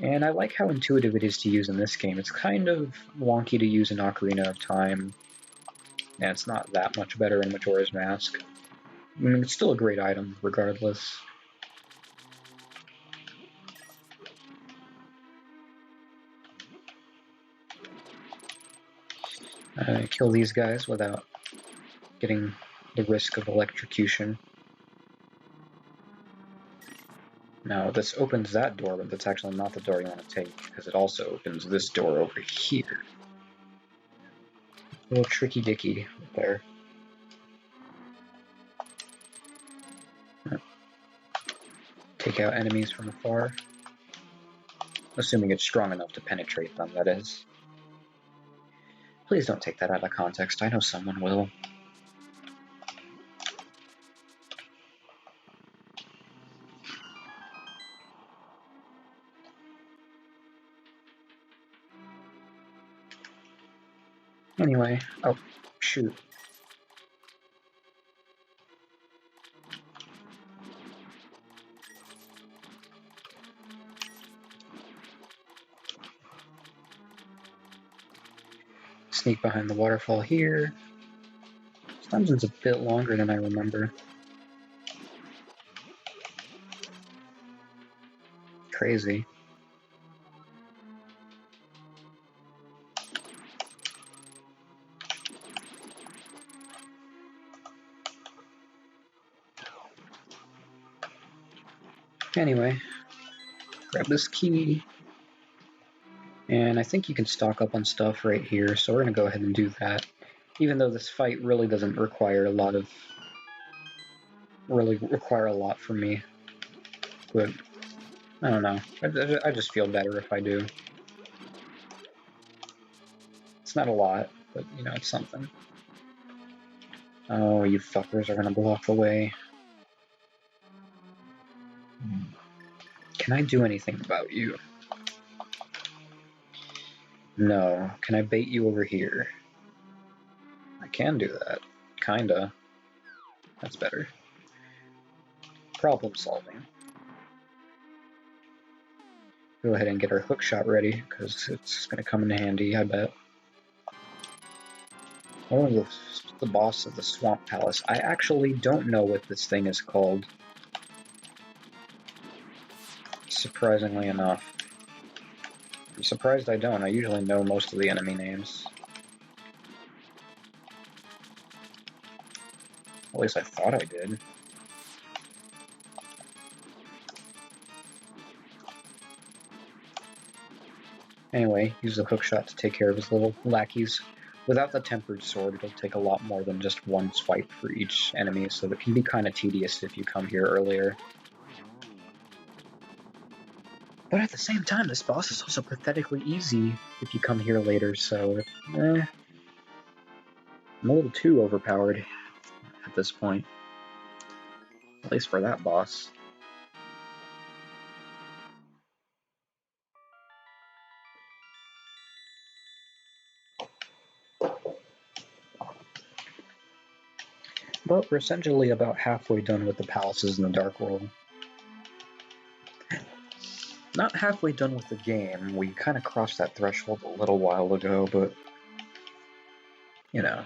And I like how intuitive it is to use in this game. It's kind of wonky to use in Ocarina of Time. And it's not that much better in Majora's Mask. I mean, it's still a great item, regardless. Kill these guys without getting the risk of electrocution. Now, this opens that door, but that's actually not the door you want to take, because it also opens this door over here. A little tricky-dicky there. Take out enemies from afar. Assuming it's strong enough to penetrate them, that is. Please don't take that out of context. I know someone will. Anyway, oh, shoot. Sneak behind the waterfall here. This dungeon's a bit longer than I remember. Crazy. Anyway, grab this key. And I think you can stock up on stuff right here, so we're going to go ahead and do that. Even though this fight really doesn't require a lot from me. But, I don't know. I just feel better if I do. It's not a lot, but, you know, it's something. Oh, you fuckers are going to block the way. Can I do anything about you? No. Can I bait you over here? I can do that. Kinda. That's better. Problem solving. Go ahead and get our hook shot ready, because it's going to come in handy, I bet. Oh, the boss of the Swamp Palace. I actually don't know what this thing is called. Surprisingly enough. I'm surprised I don't. I usually know most of the enemy names. At least I thought I did. Anyway, use the hookshot to take care of his little lackeys. Without the tempered sword, it'll take a lot more than just one swipe for each enemy, so it can be kind of tedious if you come here earlier. But at the same time, this boss is also pathetically easy if you come here later, so... I'm a little too overpowered at this point. At least for that boss. But we're essentially about halfway done with the palaces in the Dark World. Not halfway done with the game. We kind of crossed that threshold a little while ago, but you know.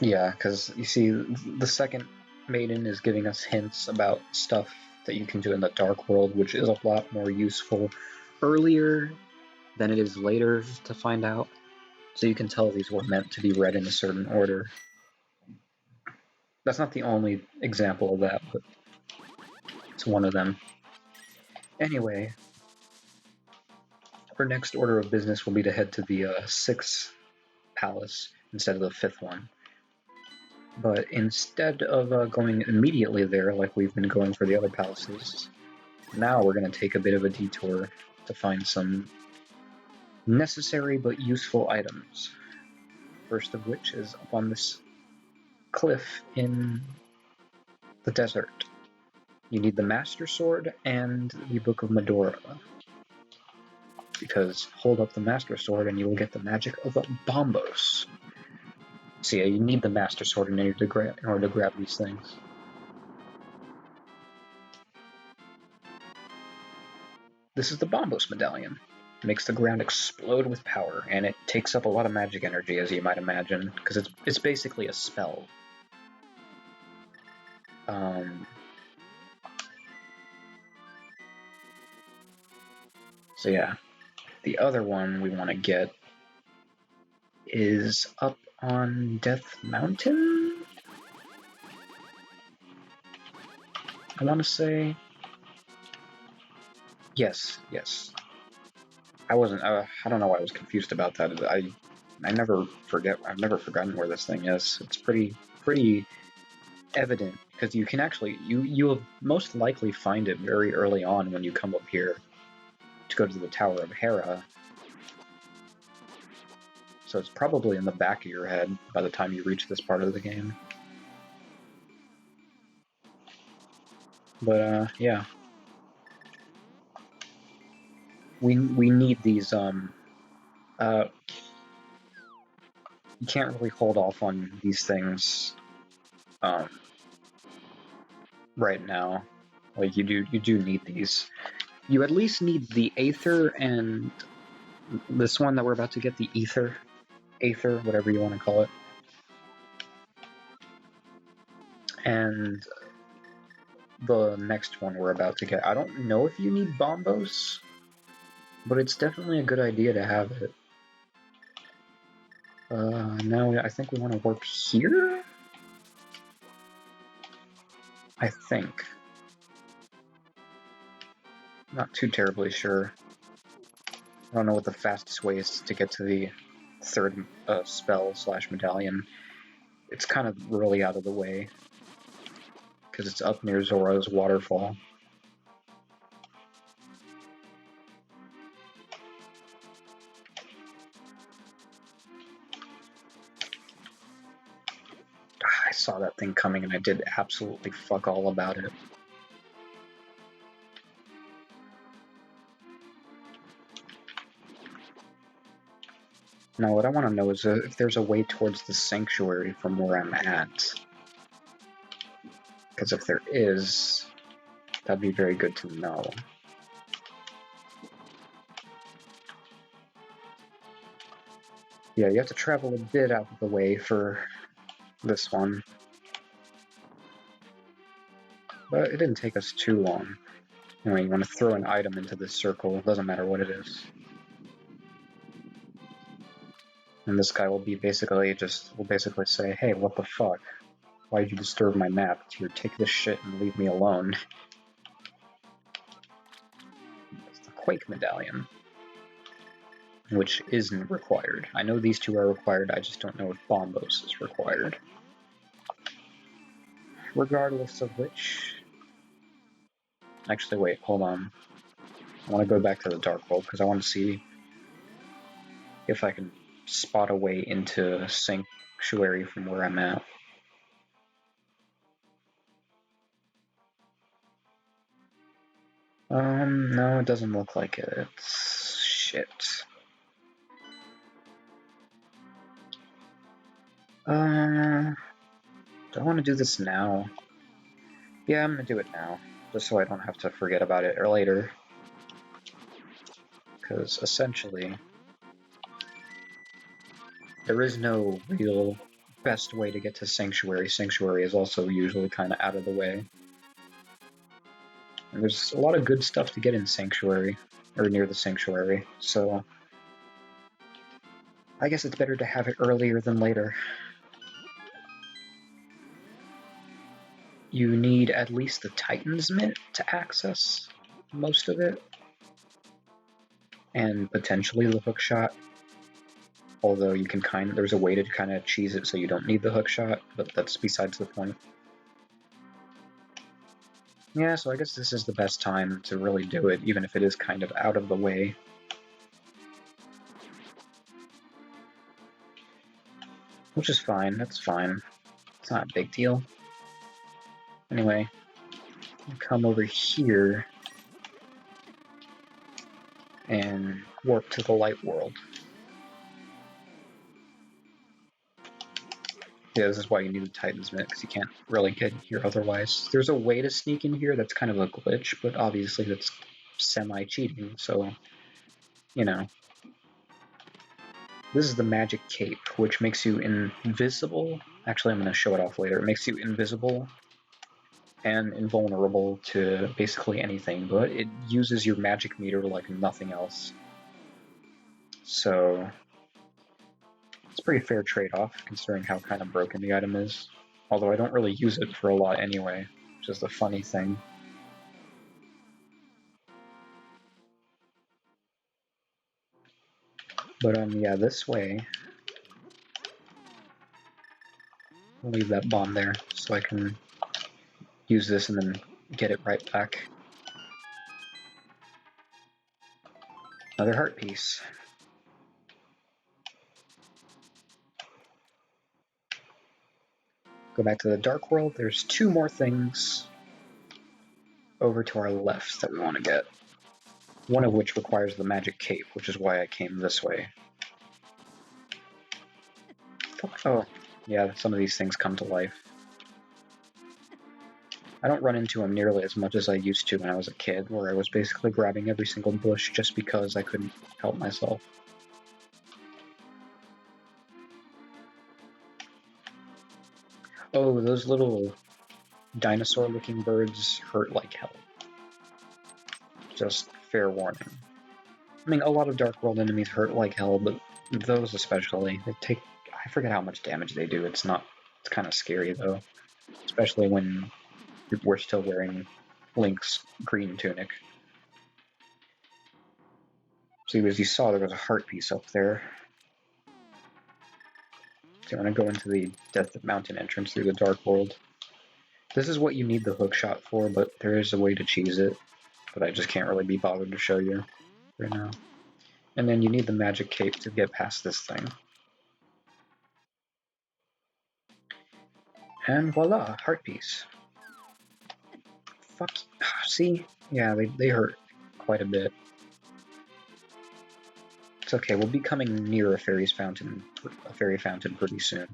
Yeah, because you see, the second maiden is giving us hints about stuff that you can do in the Dark World, which is a lot more useful earlier than it is later to find out. So you can tell these were meant to be read in a certain order. That's not the only example of that, but it's one of them. Anyway, our next order of business will be to head to the 6th palace instead of the 5th one. But instead of going immediately there like we've been going for the other palaces, now we're going to take a bit of a detour to find some necessary but useful items. First of which is up on this cliff in the desert. You need the Master Sword and the Book of Medora. Because hold up the Master Sword and you will get the magic of Bombos. So yeah, you need the Master Sword in order to grab these things. This is the Bombos Medallion. It makes the ground explode with power, and it takes up a lot of magic energy, as you might imagine, because it's basically a spell. So yeah, the other one we want to get is up on Death Mountain? I want to say... Yes. I don't know why I was confused about that. I've never forgotten where this thing is. It's pretty evident, because you can actually, you'll most likely find it very early on when you come up here to go to the Tower of Hera. So it's probably in the back of your head by the time you reach this part of the game. But yeah. We need these, you can't really hold off on these things, right now. Like, you do need these. You at least need the Aether and this one that we're about to get, the Aether, whatever you want to call it. And the next one we're about to get. I don't know if you need Bombos, but it's definitely a good idea to have it. Now I think we want to warp here? I think. Not too terribly sure. I don't know what the fastest way is to get to the 3rd spell / medallion. It's kind of really out of the way, because it's up near Zora's waterfall. I saw that thing coming and I did absolutely fuck all about it. Now what I want to know is if there's a way towards the sanctuary from where I'm at. Because if there is, that'd be very good to know. Yeah, you have to travel a bit out of the way for this one. But it didn't take us too long. Anyway, you want to throw an item into this circle, doesn't matter what it is. And this guy will basically say, hey, what the fuck? Why'd you disturb my map? Here, take this shit and leave me alone. It's the Quake Medallion, which isn't required. I know these two are required, I just don't know if Bombos is required. Regardless of which... Actually, wait, hold on. I want to go back to the Dark World, because I want to see if I can spot away into Sanctuary from where I'm at. No, it doesn't look like it. It's shit. Do I want to do this now? Yeah, I'm gonna do it now, just so I don't have to forget about it later. Because essentially, there is no real best way to get to Sanctuary. Sanctuary is also usually kind of out of the way. And there's a lot of good stuff to get in Sanctuary, or near the Sanctuary, so I guess it's better to have it earlier than later. You need at least the Titan's Mitt to access most of it, and potentially the hookshot. Although you can there's a way to kind of cheese it so you don't need the hookshot, but that's besides the point. Yeah, so I guess this is the best time to really do it, even if it is kind of out of the way. Which is fine, that's fine. It's not a big deal. Anyway, come over here and warp to the light world. Yeah, this is why you need the Titan's Mitt, because you can't really get here otherwise. There's a way to sneak in here that's kind of a glitch, but obviously that's semi-cheating, so, you know. This is the magic cape, which makes you invisible. Actually, I'm going to show it off later. It makes you invisible and invulnerable to basically anything, but it uses your magic meter like nothing else. So it's a pretty fair trade-off, considering how kind of broken the item is. Although I don't really use it for a lot anyway, which is the funny thing. But yeah, this way. I'll leave that bomb there so I can use this and then get it right back. Another heart piece. Go back to the Dark World. There's 2 more things over to our left that we want to get. One of which requires the magic cape, which is why I came this way. Oh, yeah, some of these things come to life. I don't run into them nearly as much as I used to when I was a kid, where I was basically grabbing every single bush just because I couldn't help myself. Oh, those little dinosaur-looking birds hurt like hell. Just fair warning. I mean, a lot of Dark World enemies hurt like hell, but those especially, they take... I forget how much damage they do. It's kind of scary, though. Especially when we're still wearing Link's green tunic. So as you saw, there was a heart piece up there. So you want to go into the Death Mountain entrance through the Dark World. This is what you need the hookshot for, but there is a way to cheese it. But I just can't really be bothered to show you right now. And then you need the magic cape to get past this thing. And voila, heart piece. Fuck. See? Yeah, they hurt quite a bit. It's okay, we'll be coming near a fairy fountain pretty soon.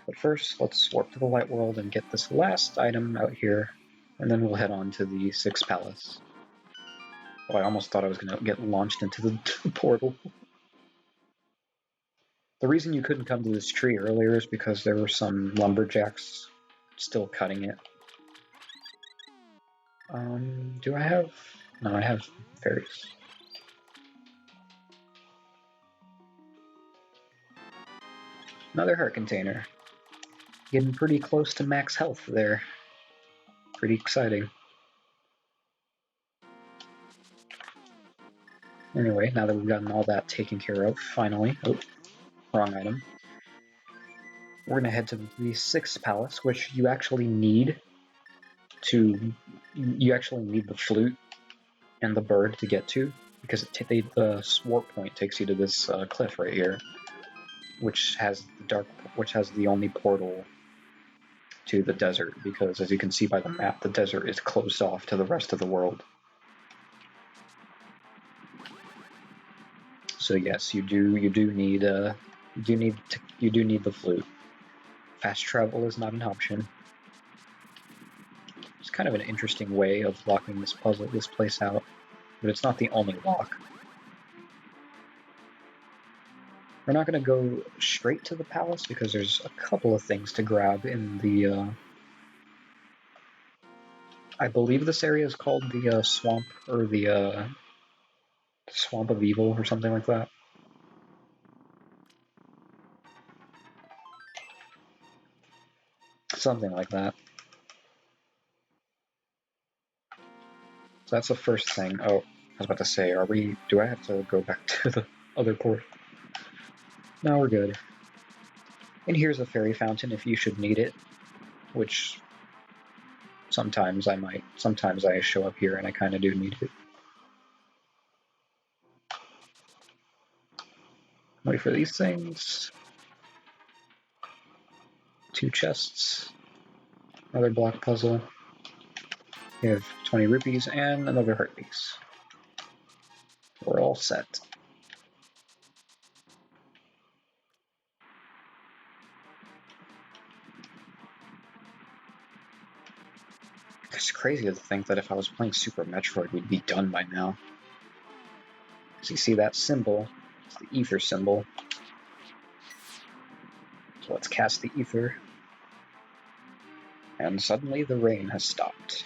But first, let's warp to the light world and get this last item out here, and then we'll head on to the 6th palace. Oh, I almost thought I was going to get launched into the portal. The reason you couldn't come to this tree earlier is because there were some lumberjacks still cutting it. Do I have... No, I have fairies. Another heart container. Getting pretty close to max health there. Pretty exciting. Anyway, now that we've gotten all that taken care of, finally... Oh, wrong item. We're gonna head to the 6th palace, which you actually need to... You actually need the flute and the bird to get to, because the warp point takes you to this cliff right here, which has the only portal to the desert, because as you can see by the map, the desert is closed off to the rest of the world. So yes, you do need the flute. Fast travel is not an option. It's kind of an interesting way of locking this place out, but it's not the only lock. We're not going to go straight to the palace because there's a couple of things to grab in the I believe this area is called the swamp, or the swamp of evil, or something like that. Something like that. So that's the first thing. Oh, I was about to say, do I have to go back to the other port? No, we're good. And here's a fairy fountain if you should need it, which sometimes I might. Sometimes I show up here and I kind of do need it. Wait for these things. 2 chests. Another block puzzle. We have 20 rupees and another heart piece. We're all set. It's crazy to think that if I was playing Super Metroid, we'd be done by now. So you see that symbol? It's the ether symbol. So let's cast the ether. And suddenly the rain has stopped.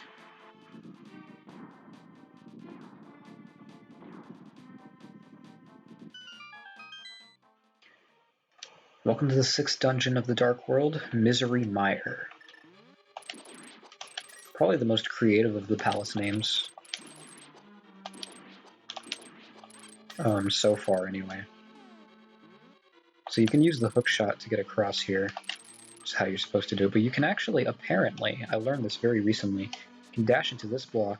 Welcome to the 6th dungeon of the Dark World, Misery Mire. Probably the most creative of the palace names. So far, anyway. So you can use the hook shot to get across here. That's how you're supposed to do it. But you can actually, apparently, I learned this very recently, you can dash into this block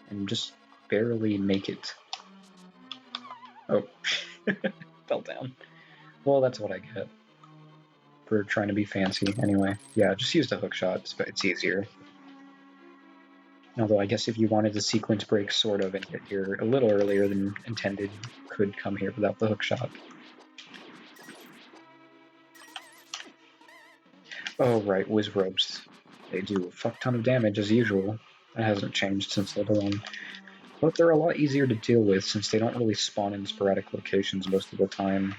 and just barely make it. Oh, fell down. Well, that's what I get for trying to be fancy. Anyway, yeah, just use the hook shot. It's easier. Although I guess if you wanted to sequence break sort of and get here a little earlier than intended, you could come here without the hook shot. Oh right, whiz ropes. They do a fuck ton of damage as usual. That hasn't changed since Zelda 1. But they're a lot easier to deal with since they don't really spawn in sporadic locations most of the time.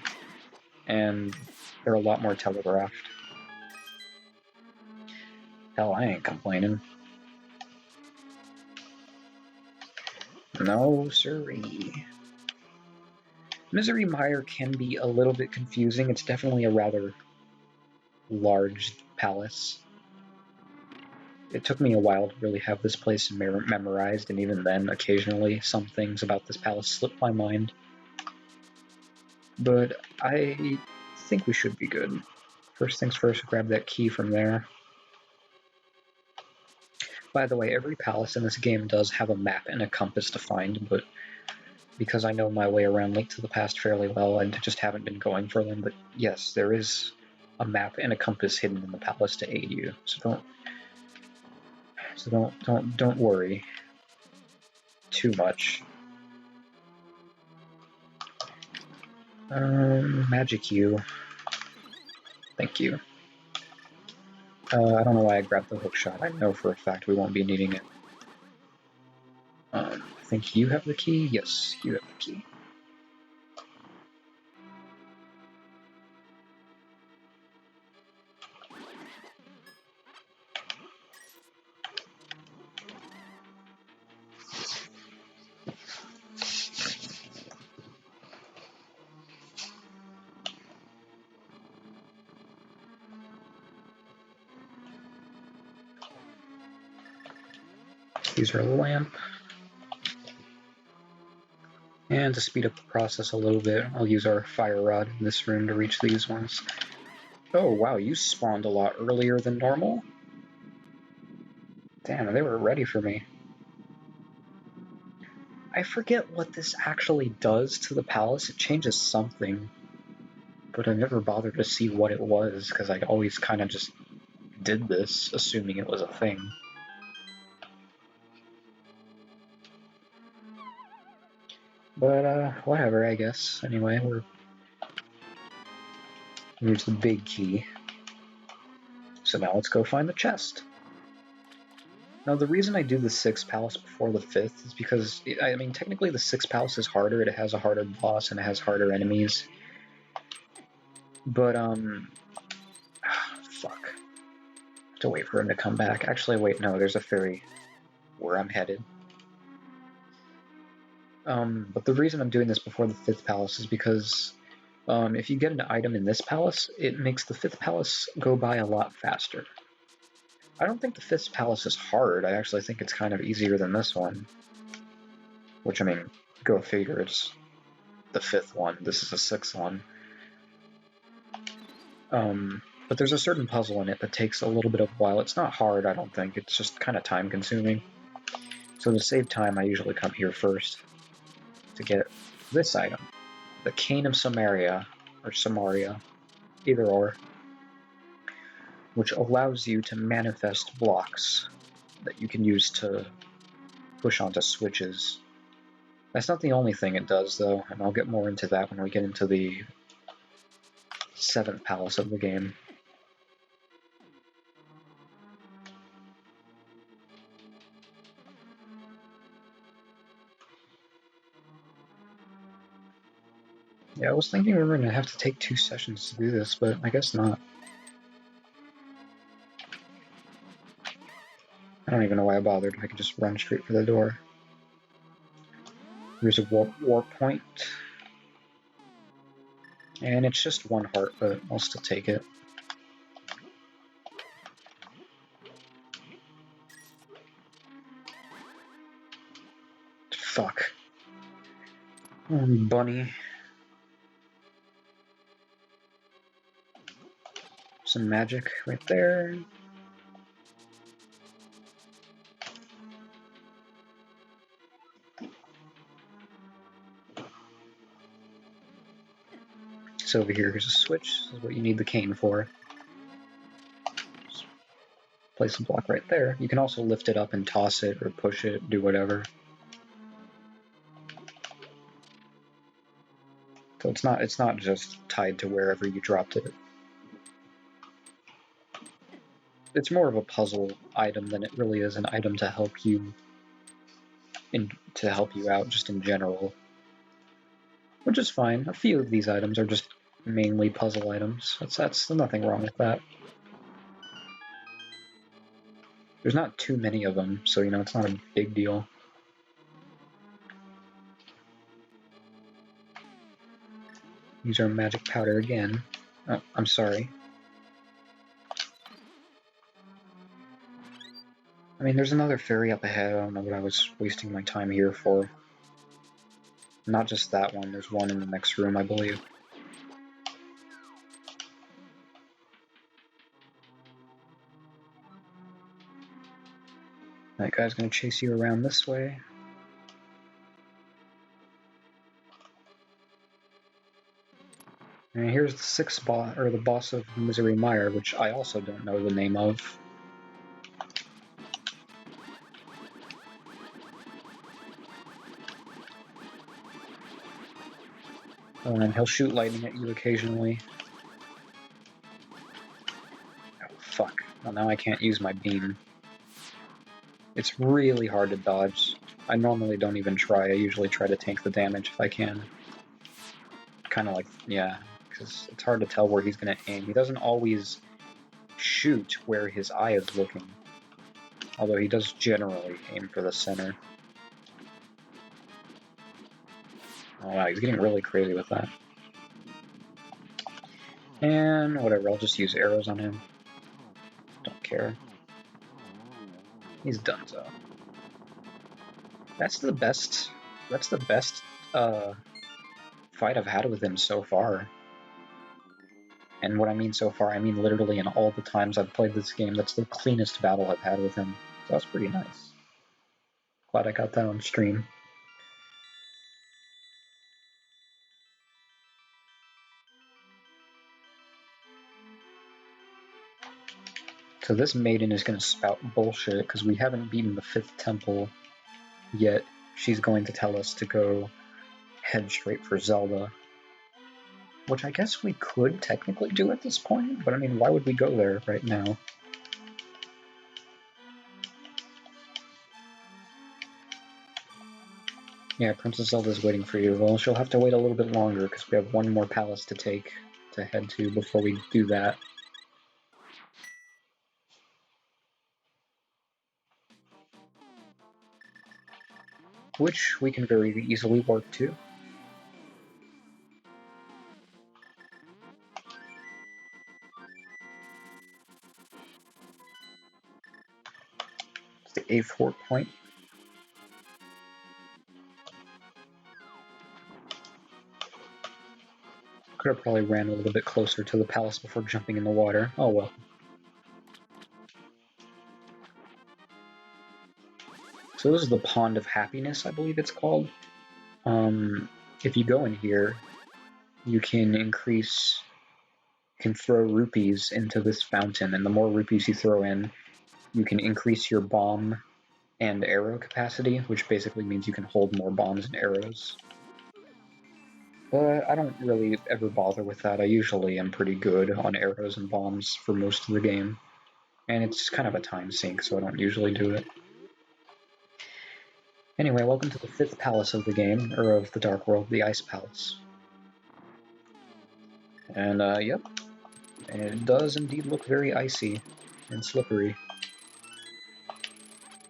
And they're a lot more telegraphed. Hell, I ain't complaining. No siree. Misery Mire can be a little bit confusing. It's definitely a rather large palace. It took me a while to really have this place memorized, and even then, occasionally, some things about this palace slip my mind. But I think we should be good. First things first, grab that key from there. By the way, every palace in this game does have a map and a compass to find, but because I know my way around Link to the Past fairly well, I just haven't been going for them. But yes, there is a map and a compass hidden in the palace to aid you, so don't worry too much. Magic U. Thank you. I don't know why I grabbed the hook shot. I know for a fact we won't be needing it. I think you have the key? Yes, you have the key. Use our lamp. And to speed up the process a little bit, I'll use our fire rod in this room to reach these ones. Oh wow, you spawned a lot earlier than normal? Damn, they were ready for me. I forget what this actually does to the palace. It changes something, but I never bothered to see what it was, because I always kind of just did this, assuming it was a thing. But, whatever, I guess. Anyway, here's the big key. So now let's go find the chest. Now, the reason I do the 6th palace before the 5th is because, I mean, technically the 6th palace is harder. It has a harder boss and it has harder enemies. But, fuck. I have to wait for him to come back. Actually, wait, no, there's a fairy where I'm headed. But the reason I'm doing this before the 5th palace is because if you get an item in this palace, it makes the 5th palace go by a lot faster. I don't think the 5th palace is hard. I actually think it's kind of easier than this one. Which, I mean, go figure, it's the 5th one. This is the 6th one. But there's a certain puzzle in it that takes a little bit of a while. It's not hard, I don't think. It's just kind of time-consuming. So to save time, I usually come here first to get this item. The Cane of Samaria, or Samaria, either or, which allows you to manifest blocks that you can use to push onto switches. That's not the only thing it does, though, and I'll get more into that when we get into the 7th palace of the game. Yeah, I was thinking we were going to have to take 2 sessions to do this, but I guess not. I don't even know why I bothered. I could just run straight for the door. Here's a warp point. And it's just 1 heart, but I'll still take it. Fuck. Bunny. Some magic right there. So over here, here's a switch. This is what you need the cane for. Just place a block right there. You can also lift it up and toss it, or push it, do whatever. So it's not just tied to wherever you dropped it. It's more of a puzzle item than it really is an item to help you out just in general. Which is fine. A few of these items are just mainly puzzle items. That's nothing wrong with that. There's not too many of them, so it's not a big deal. Use our magic powder again. Oh, I'm sorry. I mean, there's another fairy up ahead. I don't know what I was wasting my time here for. Not just that one, there's one in the next room, I believe. That guy's gonna chase you around this way. And here's the 6th boss, or the boss of Misery Mire, which I also don't know the name of. And he'll shoot lightning at you occasionally. Oh, fuck. Well, now I can't use my beam. It's really hard to dodge. I normally don't even try. I usually try to tank the damage if I can. Kind of like, yeah, because it's hard to tell where he's going to aim. He doesn't always shoot where his eye is looking. Although he does generally aim for the center. Oh wow, he's getting really crazy with that. And whatever, I'll just use arrows on him. Don't care. He's done so. That's the best fight I've had with him so far. And what I mean so far, I mean literally in all the times I've played this game, that's the cleanest battle I've had with him. So that's pretty nice. Glad I got that on stream. So this maiden is going to spout bullshit because we haven't beaten the 5th temple yet. She's going to tell us to go head straight for Zelda. Which I guess we could technically do at this point, but I mean, why would we go there right now? Yeah, Princess Zelda's waiting for you. Well, she'll have to wait a little bit longer because we have one more palace to head to before we do that. Which we can very easily work to. It's the A4 point. Could have probably ran a little bit closer to the palace before jumping in the water. Oh well. So this is the Pond of Happiness, I believe it's called. If you go in here, you can throw rupees into this fountain, and the more rupees you throw in, you can increase your bomb and arrow capacity, which basically means you can hold more bombs and arrows. But I don't really ever bother with that. I usually am pretty good on arrows and bombs for most of the game. And it's kind of a time sink, so I don't usually do it. Anyway, welcome to the 5th palace of the game, or of the Dark World, the Ice Palace. And, yep. And it does indeed look very icy and slippery.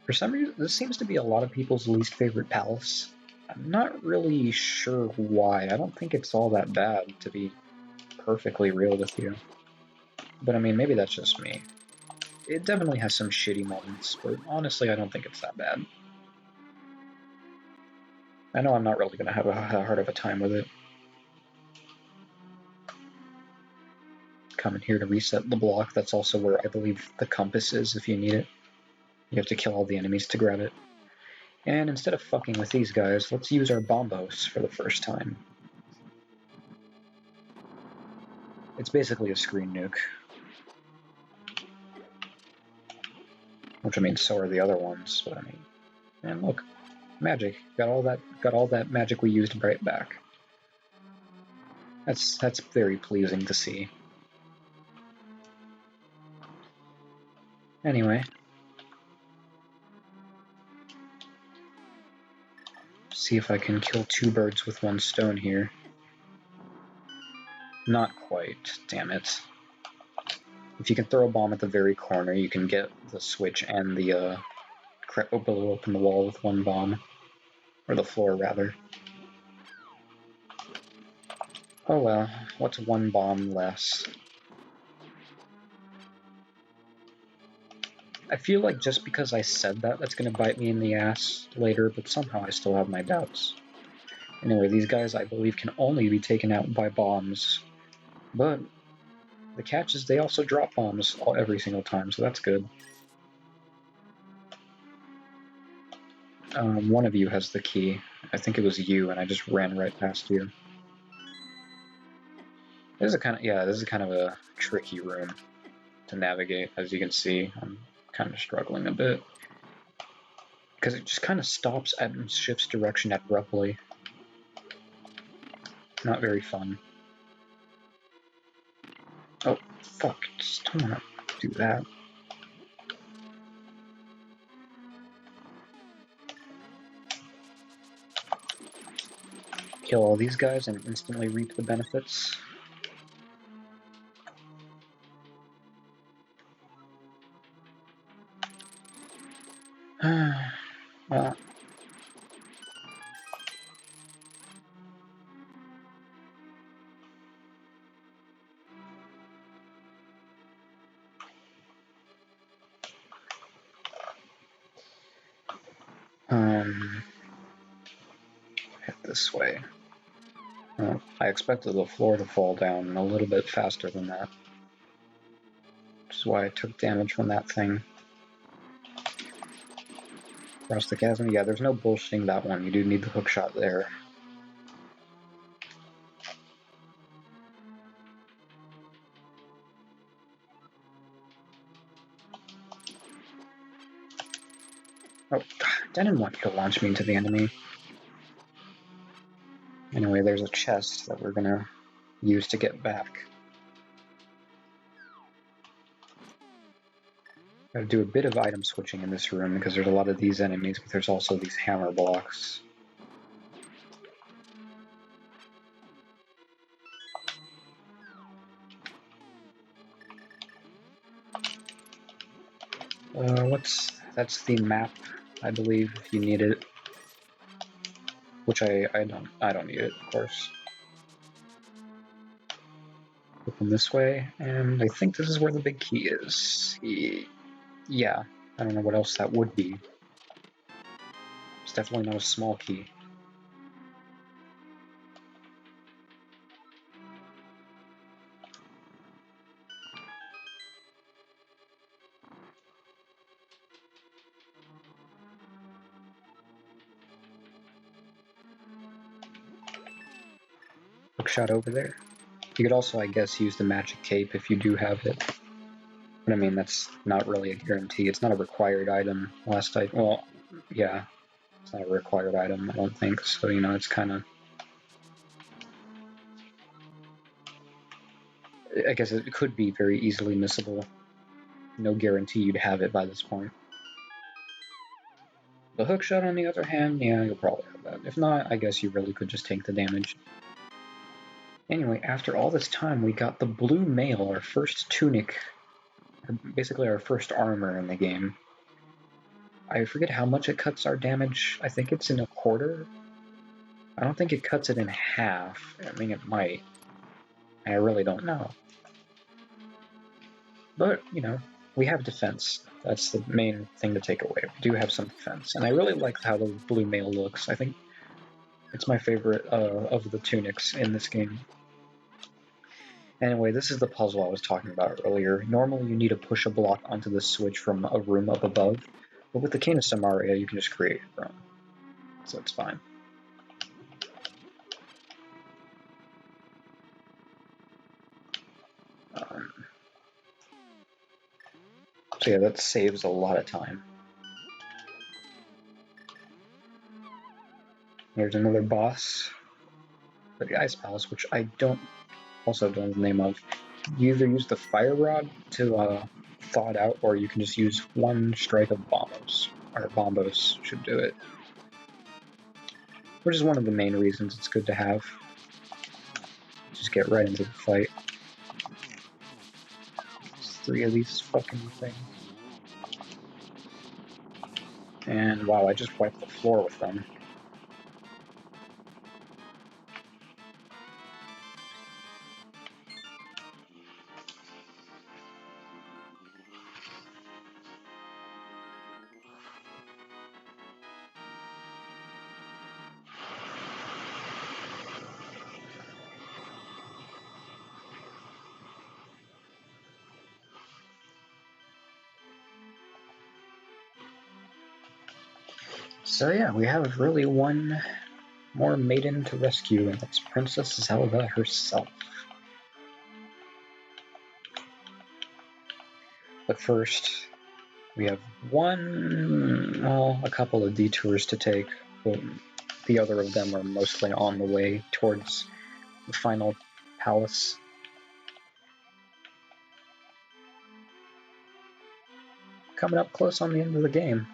For some reason, this seems to be a lot of people's least favorite palace. I'm not really sure why. I don't think it's all that bad, to be perfectly real with you. But I mean, maybe that's just me. It definitely has some shitty moments, but honestly, I don't think it's that bad. I know I'm not really going to have a hard of a time with it. Coming here to reset the block, that's also where I believe the compass is if you need it. You have to kill all the enemies to grab it. And instead of fucking with these guys, let's use our bombos for the first time. It's basically a screen nuke. Which, I mean, so are the other ones, but I mean... And look, magic. Got all that magic we used right back. That's very pleasing to see. Anyway. See if I can kill 2 birds with 1 stone here. Not quite, damn it. If you can throw a bomb at the very corner, you can get the switch and the open the wall with 1 bomb. Or the floor, rather. Oh well, what's 1 bomb less? I feel like just because I said that, that's going to bite me in the ass later, but somehow I still have my doubts. Anyway, these guys, I believe, can only be taken out by bombs. But the catch is they also drop bombs every single time, so that's good. One of you has the key. I think it was you, and I just ran right past you. This is kind of a tricky room to navigate, as you can see. I'm kind of struggling a bit. Because it just kind of stops and shifts direction abruptly. Not very fun. Oh, fuck. Just don't want to do that. Kill all these guys and instantly reap the benefits. Well, head this way. I expected the floor to fall down a little bit faster than that. Which is why I took damage from that thing. Across the chasm? Yeah, there's no bullshitting that one. You do need the hookshot there. Oh, God, I didn't want you to launch me into the enemy. Anyway, there's a chest that we're gonna use to get back. Gotta do a bit of item switching in this room because there's a lot of these enemies, but there's also these hammer blocks. That's the map, I believe, if you need it. Which I don't need it, of course. Open this way, and I think this is where the big key is. Yeah, I don't know what else that would be. It's definitely not a small key. Hookshot over there. You could also, I guess, use the magic cape if you do have it. But I mean, that's not really a guarantee. It's not a required item. Well, yeah, it's not a required item, I don't think. So, you know, it's kind of... I guess it could be very easily missable. No guarantee you'd have it by this point. The hookshot, on the other hand, yeah, you'll probably have that. If not, I guess you really could just take the damage. Anyway, after all this time, we got the blue mail, our first tunic, basically our first armor in the game. I forget how much it cuts our damage. I think it's in a quarter. I don't think it cuts it in half. I mean, it might. I really don't know. But, you know, we have defense. That's the main thing to take away. We do have some defense. And I really like how the blue mail looks. I think it's my favorite of the tunics in this game. Anyway, this is the puzzle I was talking about earlier. Normally you need to push a block onto the switch from a room up above, but with the Cane of Samaria you can just create your own. So it's fine. So yeah, that saves a lot of time. Here's another boss for the Ice Palace, which I also don't know the name of. You either use the Fire Rod to thaw it out, or you can just use one strike of bombos. Or bombos should do it. Which is one of the main reasons it's good to have. Just get right into the fight. There's 3 of these fucking things. And wow, I just wiped the floor with them. So yeah, we have really one more maiden to rescue, and that's Princess Zelda herself. But first, we have a couple of detours to take, but the other of them are mostly on the way towards the final palace. Coming up close on the end of the game.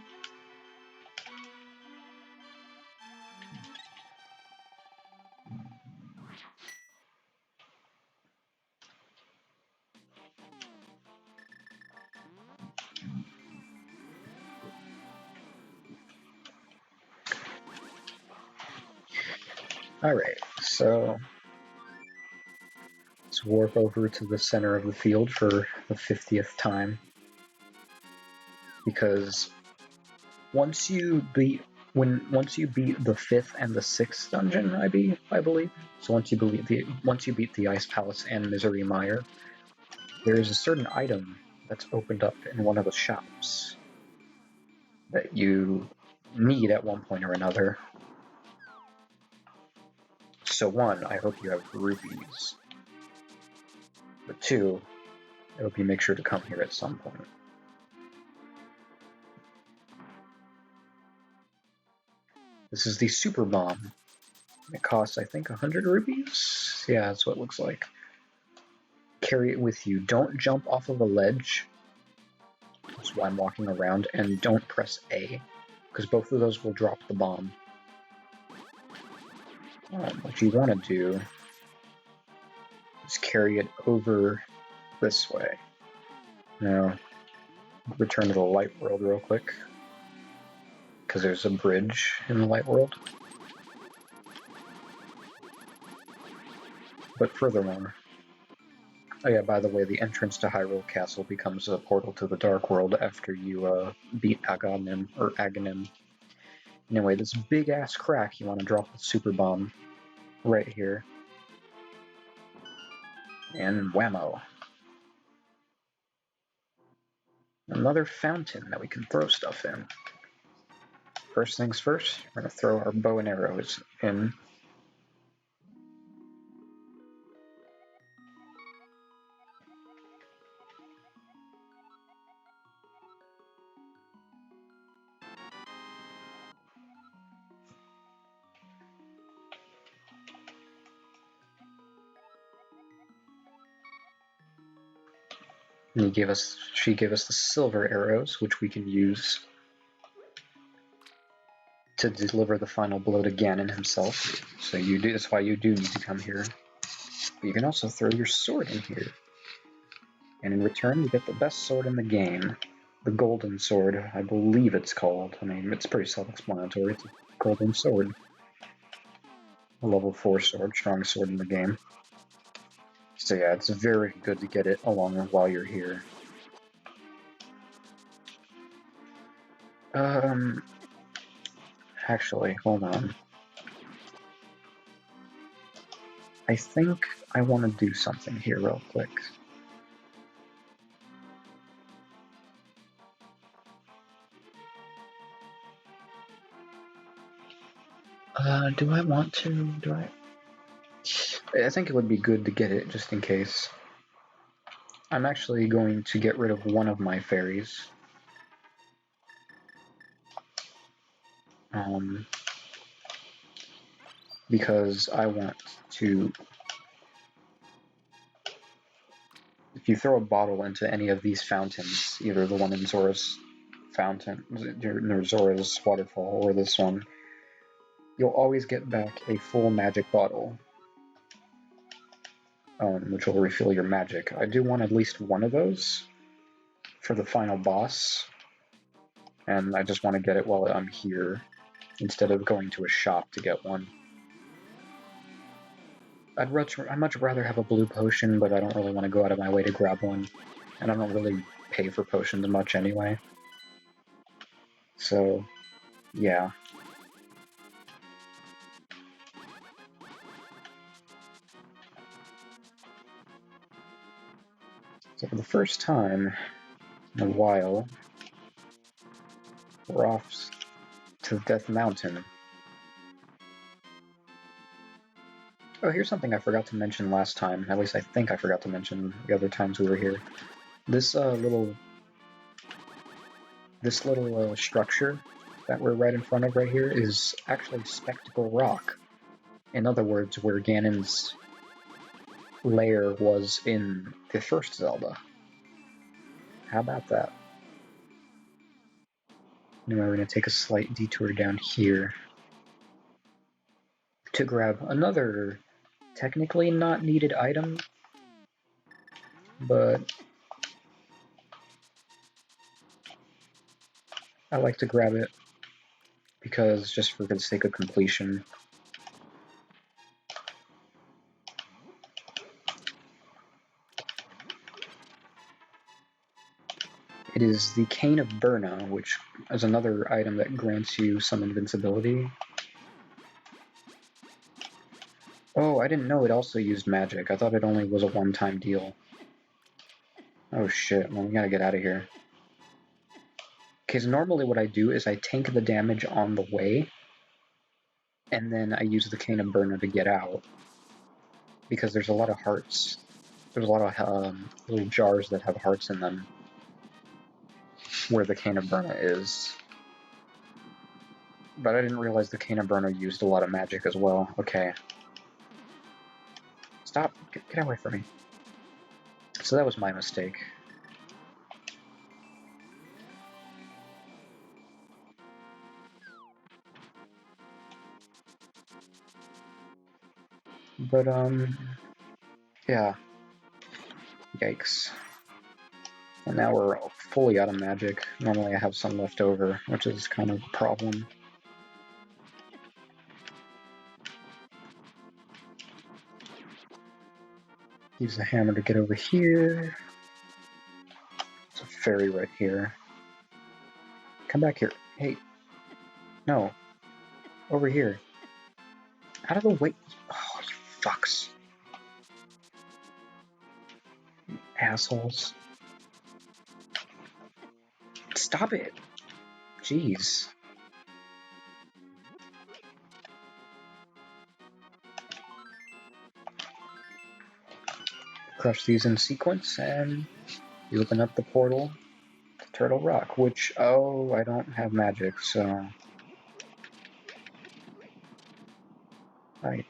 Alright, so let's warp over to the center of the field for the 50th time. Because once you beat the 5th and the 6th dungeon, I believe. So once you beat the Ice Palace and Misery Mire, there is a certain item that's opened up in one of the shops that you need at one point or another. So 1, I hope you have rupees. But 2, I hope you make sure to come here at some point. This is the Super Bomb. It costs, I think, 100 rupees? Yeah, that's what it looks like. Carry it with you. Don't jump off of a ledge. That's why I'm walking around. And don't press A, because both of those will drop the bomb. What you want to do is carry it over this way. Now, return to the light world real quick, because there's a bridge in the light world. But furthermore, oh yeah, by the way, the entrance to Hyrule Castle becomes a portal to the Dark World after you beat Aghanim. Anyway, this big-ass crack, you want to drop the Super Bomb right here. And whammo. Another fountain that we can throw stuff in. First things first, we're going to throw our bow and arrows in. And she gave us the silver arrows, which we can use to deliver the final blow to Ganon himself. So that's why you do need to come here. But you can also throw your sword in here. And in return, you get the best sword in the game. The Golden Sword, I believe it's called. I mean, it's pretty self-explanatory. It's a golden sword. A level 4 sword, strongest sword in the game. So yeah, it's very good to get it along while you're here. Actually, hold on. I think I want to do something here real quick. Do I want to? I think it would be good to get it just in case. I'm actually going to get rid of one of my fairies. Because I want to... If you throw a bottle into any of these fountains, either the one in Zora's fountain, or Zora's waterfall, or this one, you'll always get back a full magic bottle, which will refill your magic. I do want at least one of those for the final boss, and I just want to get it while I'm here, instead of going to a shop to get one. I'd much rather have a blue potion, but I don't really want to go out of my way to grab one, and I don't really pay for potions much anyway. So, yeah. So for the first time in a while, we're off to Death Mountain. Oh, here's something I forgot to mention last time. At least I think I forgot to mention the other times we were here. This little structure that we're right in front of right here is actually Spectacle Rock. In other words, where Ganon's lair was in the first Zelda. How about that? Anyway, we're going to take a slight detour down here to grab another technically not needed item, but I like to grab it because just for the sake of completion. It is the Cane of Burna, which is another item that grants you some invincibility. Oh, I didn't know it also used magic. I thought it only was a one-time deal. Oh shit, well we gotta get out of here. Okay, so normally what I do is I tank the damage on the way, and then I use the Cane of Burna to get out. Because there's a lot of hearts. There's a lot of little jars that have hearts in them, where the Cane of Burna is. But I didn't realize the Kana Burner used a lot of magic as well. Okay. Stop! Get away from me. So that was my mistake. But, yeah. Yikes. And now we're fully out of magic. Normally I have some left over, which is kind of a problem. Use the hammer to get over here. There's a fairy right here. Come back here. Hey. No. Over here. Out of the way. Oh, you fucks. Assholes. Stop it. Jeez. Crush these in sequence, and you open up the portal to Turtle Rock, which, oh, I don't have magic, so... Right.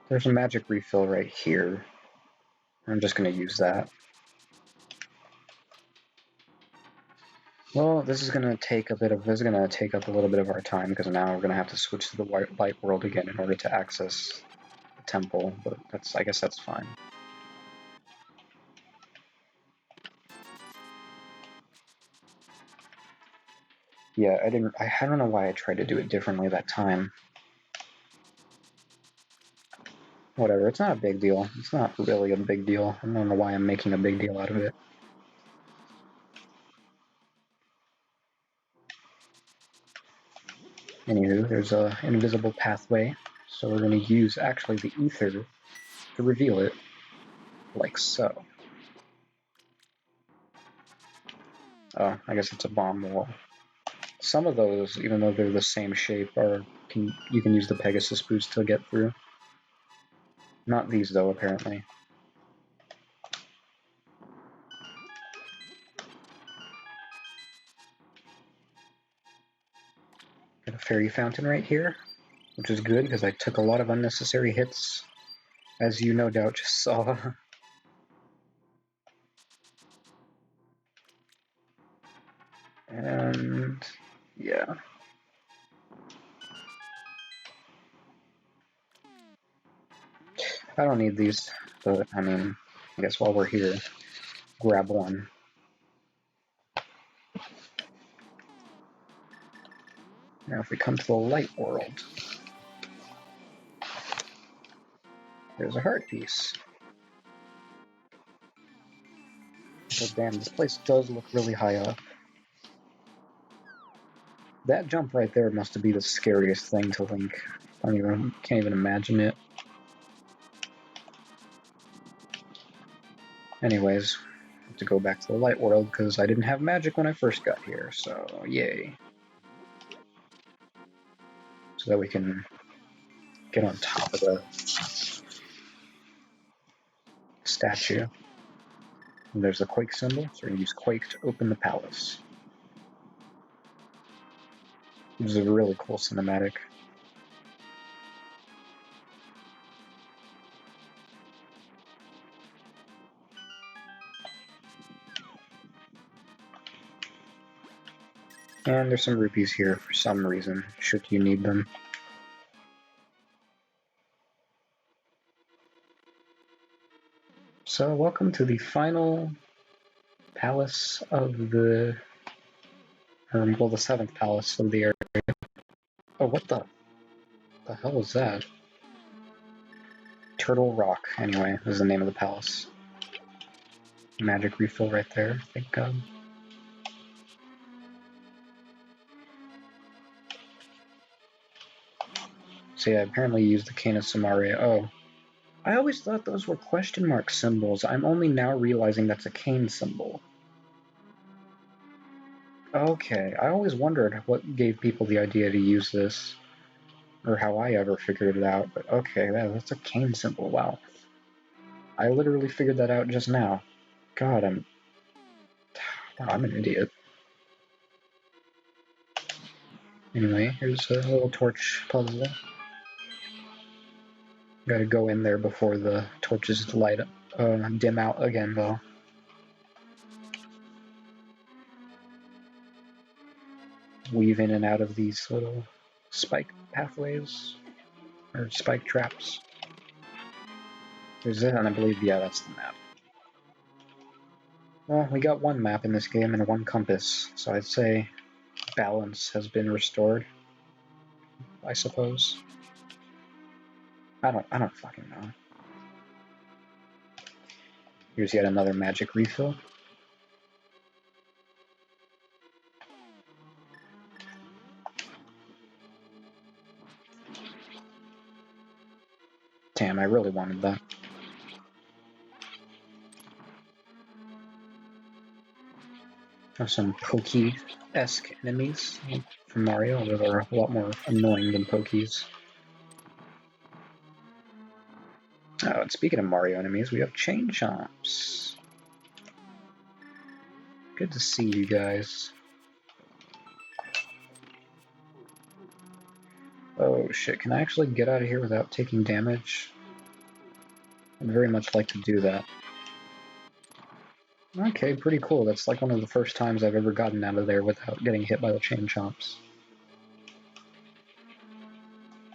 There's a magic refill right here. I'm just going to use that. Well, this is going to take up a little bit of our time, because now we're going to have to switch to the light world again in order to access the temple, but I guess that's fine. Yeah, I don't know why I tried to do it differently that time. Whatever, it's not a big deal. It's not really a big deal. I don't know why I'm making a big deal out of it. Anywho, there's an invisible pathway, so we're going to use actually the ether to reveal it, like so. Oh, I guess it's a bomb wall. Some of those, even though they're the same shape, you can use the Pegasus boost to get through. Not these though, apparently. Got a fairy fountain right here, which is good because I took a lot of unnecessary hits, as you no doubt just saw. And yeah. I don't need these, but I mean, I guess while we're here, grab one. Now if we come to the light world, there's a heart piece. Oh damn, this place does look really high up. That jump right there must be the scariest thing to Link. Can't even imagine it. Anyways, I have to go back to the light world because I didn't have magic when I first got here, so yay. So that we can get on top of the statue. And there's the Quake symbol, so we're going to use Quake to open the palace. This is a really cool cinematic. And there's some rupees here for some reason, should you need them. So welcome to the final palace of the... well, the 7th palace of the area. Oh, what the hell was that? Turtle Rock, anyway, is the name of the palace. Magic refill right there, thank God. So yeah, apparently used the Cane of Samaria. Oh. I always thought those were question mark symbols. I'm only now realizing that's a cane symbol. Okay, I always wondered what gave people the idea to use this, or how I ever figured it out, but okay, that's a cane symbol, wow. I literally figured that out just now. God, I'm an idiot. Anyway, here's a little torch puzzle. Gotta go in there before the torches dim out again, though. Weave in and out of these little spike pathways, or spike traps. There's it, and I believe, yeah, that's the map. Well, we got one map in this game and one compass, so I'd say balance has been restored, I suppose. I don't fucking know. Here's yet another magic refill. Damn, I really wanted that. Have some Pokey-esque enemies from Mario that are a lot more annoying than Pokeys. Oh, and speaking of Mario enemies, we have Chain Chomps. Good to see you guys. Oh shit, can I actually get out of here without taking damage? I'd very much like to do that. Okay, pretty cool. That's like one of the first times I've ever gotten out of there without getting hit by the Chain Chomps.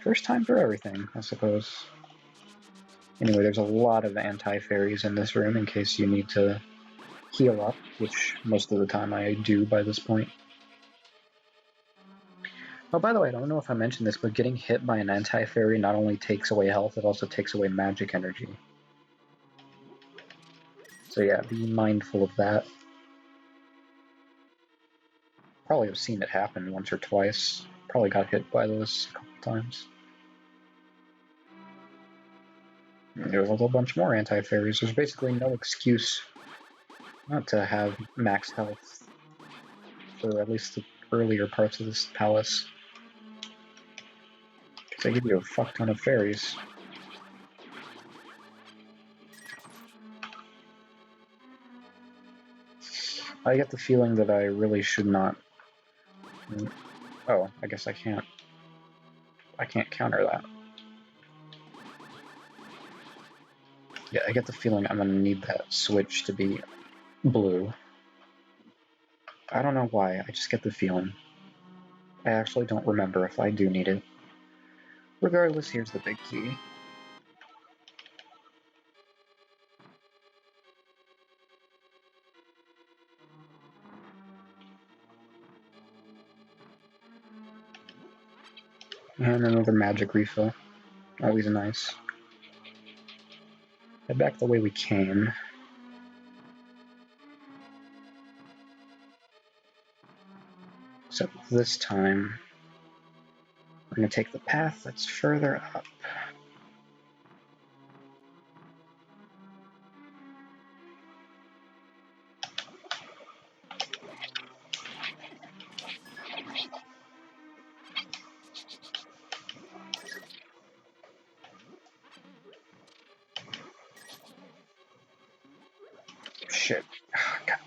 First time for everything, I suppose. Anyway, there's a lot of anti-fairies in this room in case you need to heal up, which most of the time I do by this point. Oh, by the way, I don't know if I mentioned this, but getting hit by an anti-fairy not only takes away health, it also takes away magic energy. So yeah, be mindful of that. Probably have seen it happen once or twice. Probably got hit by those a couple times. There's a whole bunch more anti-fairies. There's basically no excuse not to have max health for at least the earlier parts of this palace. Because they give you a fuck ton of fairies. I get the feeling that I really should not... Oh, I guess I can't counter that. Yeah, I get the feeling I'm gonna need that switch to be blue. I don't know why, I just get the feeling. I actually don't remember if I do need it. Regardless, here's the big key. And another magic refill. Always nice. Head back the way we came. Except this time, we're going to take the path that's further up. Shit. God.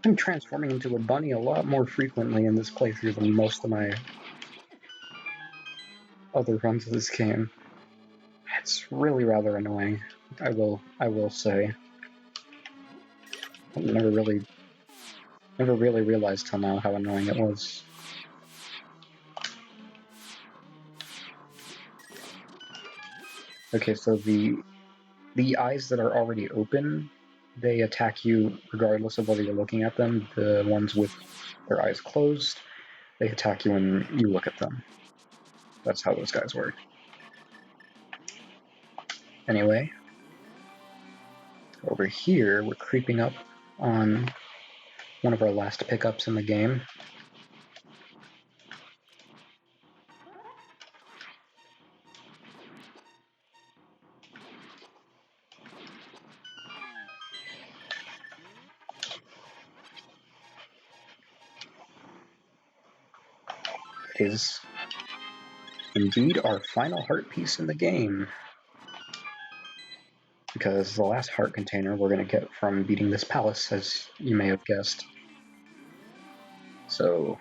I'm transforming into a bunny a lot more frequently in this playthrough than most of my other runs of this game. It's really rather annoying, I will say. I never really realized till now how annoying it was. Okay, so the eyes that are already open, they attack you regardless of whether you're looking at them. The ones with their eyes closed, they attack you when you look at them. That's how those guys work. Anyway, over here, we're creeping up on one of our last pickups in the game. It is indeed our final heart piece in the game. because the last heart container we're going to get from beating this palace, as you may have guessed. So,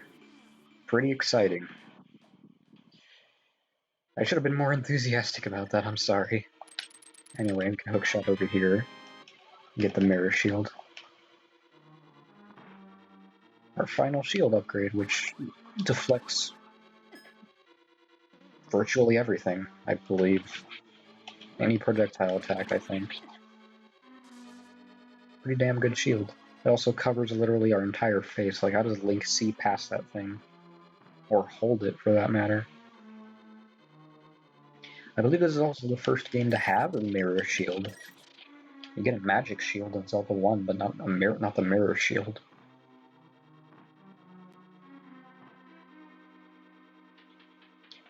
pretty exciting. I should have been more enthusiastic about that, I'm sorry. Anyway, we can hookshot over here, get the mirror shield. Our final shield upgrade, which deflects virtually everything, I believe. Any projectile attack, I think. Pretty damn good shield. It also covers literally our entire face. Like, how does Link see past that thing? Or hold it, for that matter. I believe this is also the first game to have a mirror shield. You get a magic shield in Zelda 1, but not the mirror shield.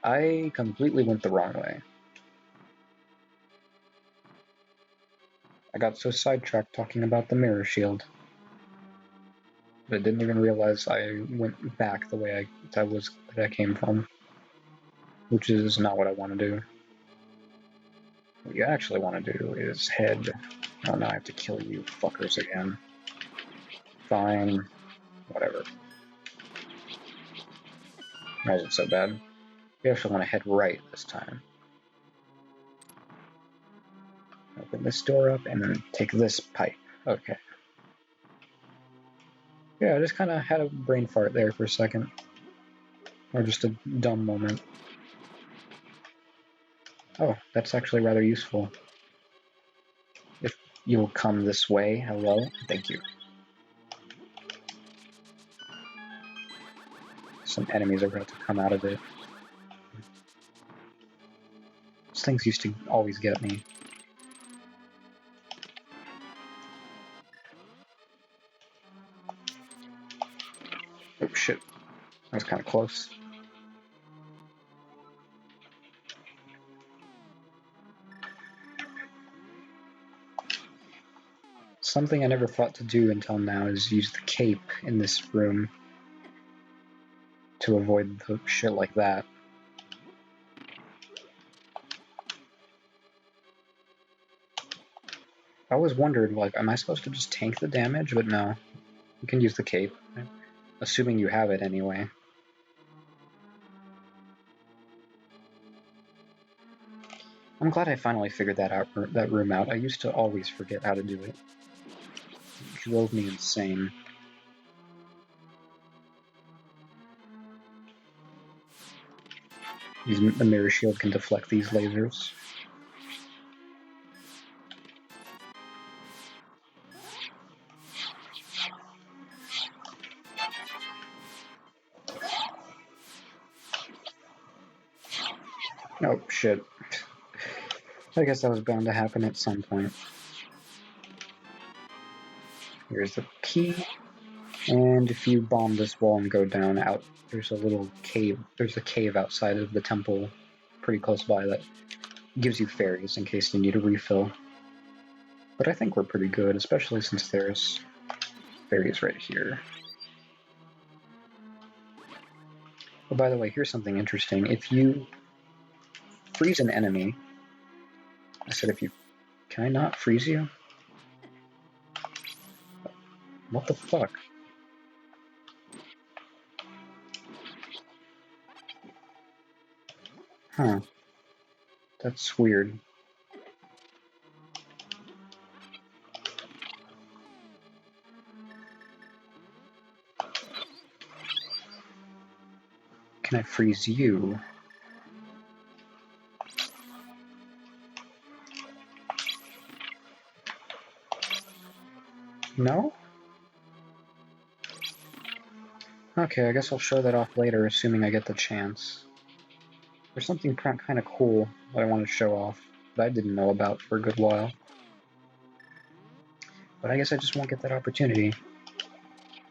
I completely went the wrong way. I got so sidetracked talking about the mirror shield. I didn't even realize I went back the way I came from. Which is not what I want to do. What you actually want to do is head... Oh, now I have to kill you fuckers again. Fine. Whatever. Why is it so bad? We actually want to head right this time. Open this door up and then take this pipe. Okay. Yeah, I just kind of had a brain fart there for a second. Or just a dumb moment. Oh, that's actually rather useful. If you'll come this way, hello? Thank you. Some enemies are about to come out of it. Those things used to always get me. Oh shit. That was kind of close. Something I never thought to do until now is use the cape in this room to avoid the shit like that. I always wondered, like, am I supposed to just tank the damage? But no. You can use the cape. Assuming you have it anyway. I'm glad I finally figured that room out. I used to always forget how to do it. It drove me insane. The mirror shield can deflect these lasers. Oh, shit. I guess that was bound to happen at some point. Here's the key. And if you bomb this wall and go down out, there's a little cave. There's a cave outside of the temple pretty close by that gives you fairies in case you need a refill. But I think we're pretty good, especially since there's fairies right here. Oh, by the way, here's something interesting. If you freeze an enemy... I said if you... Can I not freeze you? What the fuck? Huh. That's weird. Can I freeze you? No? Okay, I guess I'll show that off later, assuming I get the chance. There's something kind of cool that I want to show off that I didn't know about for a good while. But I guess I just won't get that opportunity.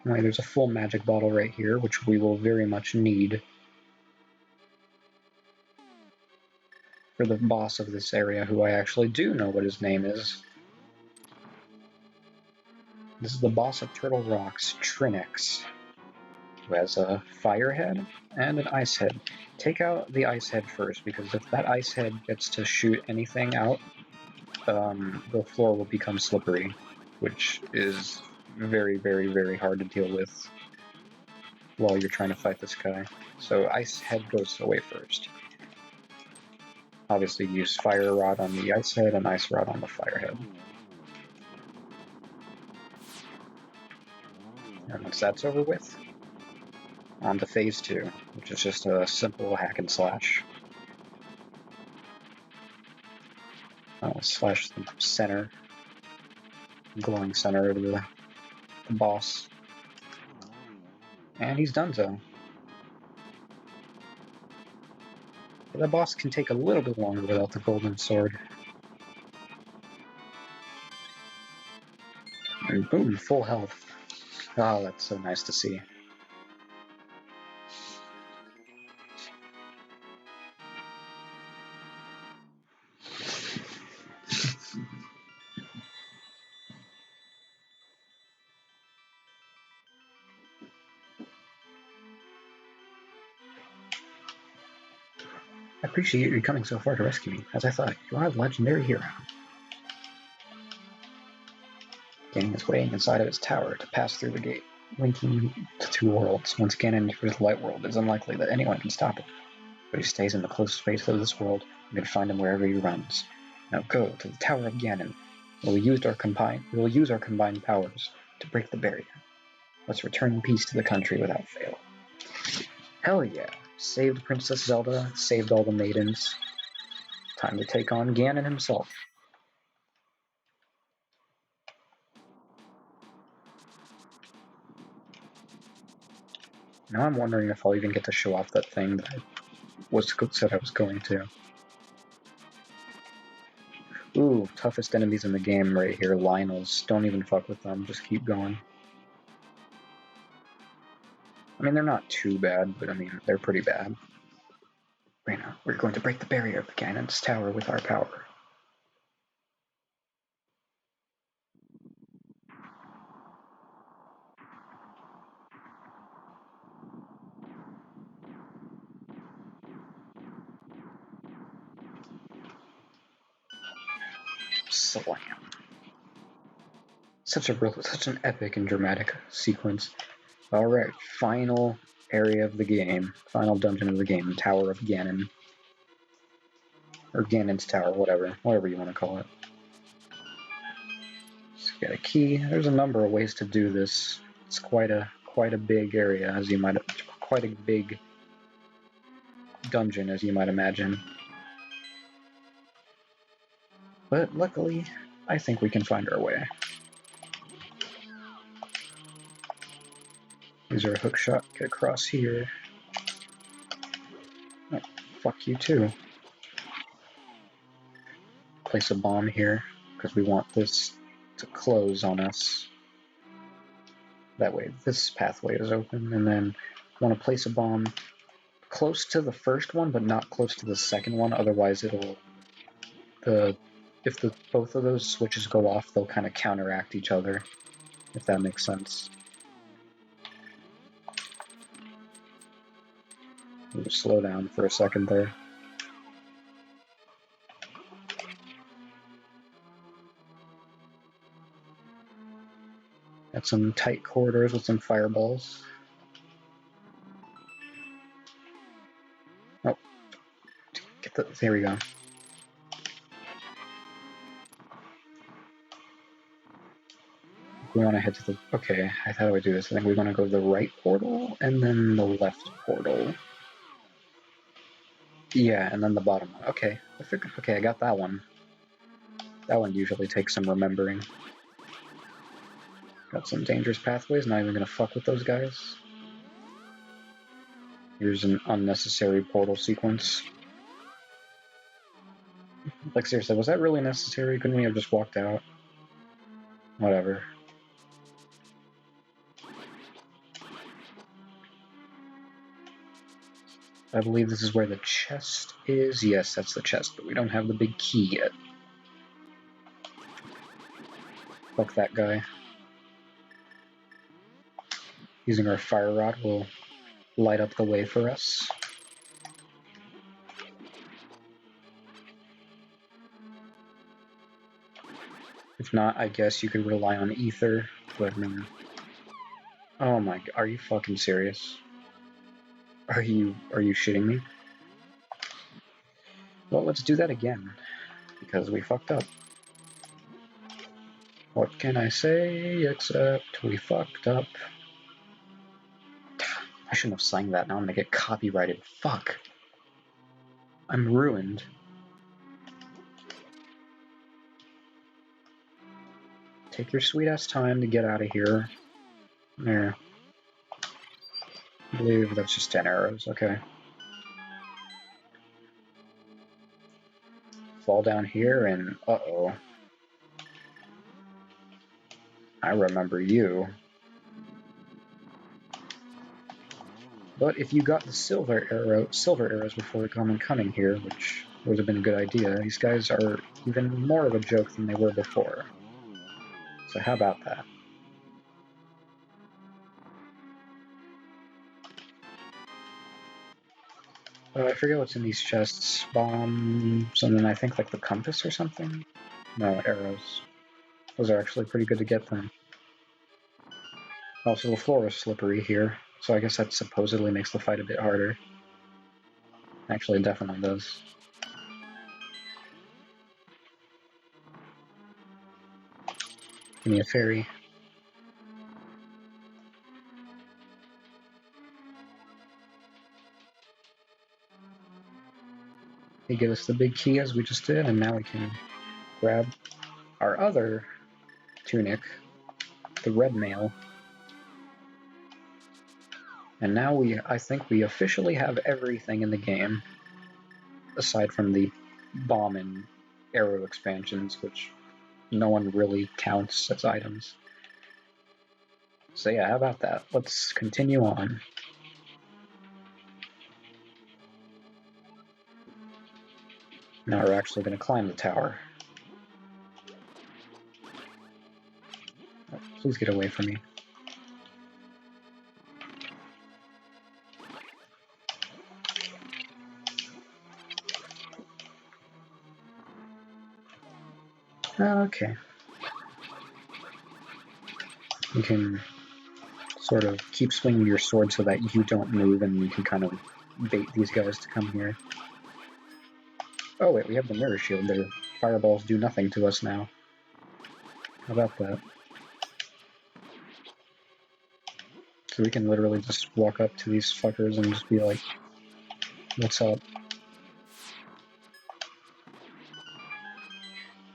Anyway, there's a full magic bottle right here, which we will very much need for the boss of this area, who I actually do know what his name is. This is the boss of Turtle Rocks, Trinix, who has a fire head and an ice head. Take out the ice head first, because if that ice head gets to shoot anything out, the floor will become slippery, which is very, very, very hard to deal with while you're trying to fight this guy. So Ice Head goes away first. Obviously use Fire Rod on the Ice Head and Ice Rod on the Fire Head. And once that's over with, on to Phase 2, which is just a simple hack and slash. I'll slash the center, glowing center of the boss. And he's done so. The boss can take a little bit longer without the golden sword. And boom, full health. Oh, that's so nice to see. I appreciate you coming so far to rescue me. As I thought, you are a legendary hero. Ganon is waiting inside of its tower to pass through the gate, linking the two worlds. Once Ganon enters the light world, it's unlikely that anyone can stop him. But he stays in the closest space of this world. You can find him wherever he runs. Now go to the Tower of Ganon. We will use our combined powers to break the barrier. Let's return peace to the country without fail. Hell yeah! Saved Princess Zelda, saved all the maidens. Time to take on Ganon himself. Now I'm wondering if I'll even get to show off that thing that I said I was going to. Ooh, toughest enemies in the game right here, Lionels. Don't even fuck with them, just keep going. I mean, they're not too bad, but I mean, they're pretty bad. Right now, we're going to break the barrier of Ganon's tower with our power. Slam. Such an epic and dramatic sequence. Alright, final area of the game. Final dungeon of the game, Tower of Ganon. Or Ganon's Tower, whatever you want to call it. Just get a key. There's a number of ways to do this. It's quite a big area, quite a big dungeon, as you might imagine. But luckily, I think we can find our way. Use our hook shot, get across here. Oh, fuck you too. Place a bomb here, because we want this to close on us. That way this pathway is open, and then I want to place a bomb close to the first one, but not close to the second one, otherwise if both of those switches go off, they'll kind of counteract each other, if that makes sense. We'll just slow down for a second there. Got some tight corridors with some fireballs. Oh, there we go. We want to head to the... Okay, how do I do this? I think we want to go to the right portal, and then the left portal. Yeah, and then the bottom one. Okay, I got that one. That one usually takes some remembering. Got some dangerous pathways, not even gonna fuck with those guys. Here's an unnecessary portal sequence. Like, seriously, was that really necessary? Couldn't we have just walked out? Whatever. I believe this is where the chest is. Yes, that's the chest, but we don't have the big key yet. Fuck that guy. Using our fire rod will light up the way for us. If not, I guess you could rely on ether, but man. Oh my god, are you fucking serious? Are you shitting me? Well, let's do that again, because we fucked up. What can I say except we fucked up? I shouldn't have sang that, now I'm gonna get copyrighted. Fuck. I'm ruined. Take your sweet ass time to get out of here. There. I believe that's just 10 arrows, okay. Fall down here and uh-oh. I remember you. But if you got the silver arrows before coming here, which would have been a good idea, these guys are even more of a joke than they were before. So how about that? I forget what's in these chests. Bombs, and then I think like the compass or something? No, arrows. Those are actually pretty good to get them. Also, the floor is slippery here, so I guess that supposedly makes the fight a bit harder. Actually, it definitely does. Give me a fairy. They give us the big key as we just did, and now we can grab our other tunic, the red mail. And now I think we officially have everything in the game, aside from the bomb and arrow expansions, which no one really counts as items. So yeah, how about that? Let's continue on. Now we're actually going to climb the tower. Oh, please get away from me. Okay. You can sort of keep swinging your sword so that you don't move, and you can kind of bait these guys to come here. Oh wait, we have the mirror shield. Their fireballs do nothing to us now. How about that? So we can literally just walk up to these fuckers and just be like, what's up?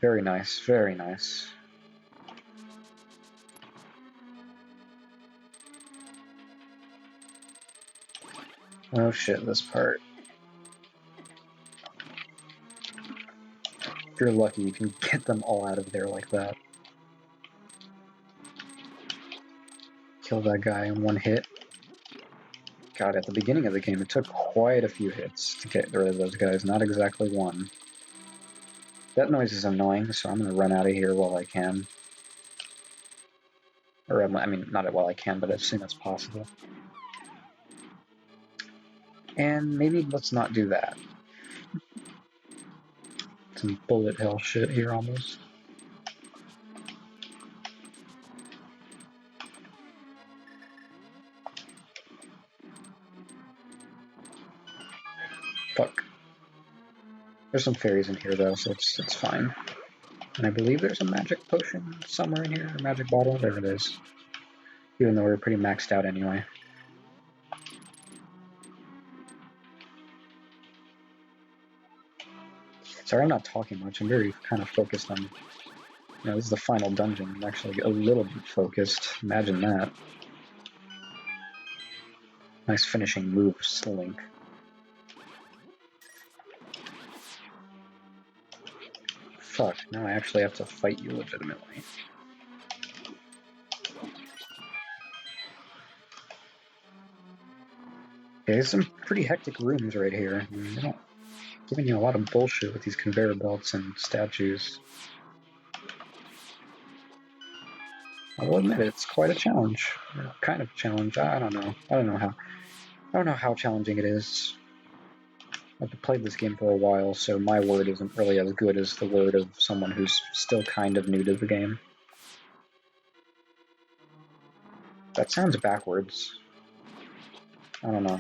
Very nice, very nice. Oh shit, this part. If you're lucky, you can get them all out of there like that. Kill that guy in one hit. God, at the beginning of the game, it took quite a few hits to get rid of those guys, not exactly one. That noise is annoying, so I'm gonna run out of here while I can. Or, I mean, not while I can, but as soon as possible. And maybe let's not do that. Some bullet hell shit here almost. Fuck. There's some fairies in here though, so it's fine. And I believe there's a magic potion somewhere in here, a magic bottle. There it is. Even though we're pretty maxed out anyway. Sorry, I'm not talking much. I'm very kind of focused on, this is the final dungeon. I'm actually a little bit focused. Imagine that. Nice finishing move, Link. Fuck, now I actually have to fight you legitimately. Yeah, there's some pretty hectic rooms right here. I mean, they're not giving you a lot of bullshit with these conveyor belts and statues. I will admit it's quite a challenge. Or kind of challenge. I don't know. I don't know how challenging it is. I've played this game for a while, so my word isn't really as good as the word of someone who's still kind of new to the game. That sounds backwards. I don't know.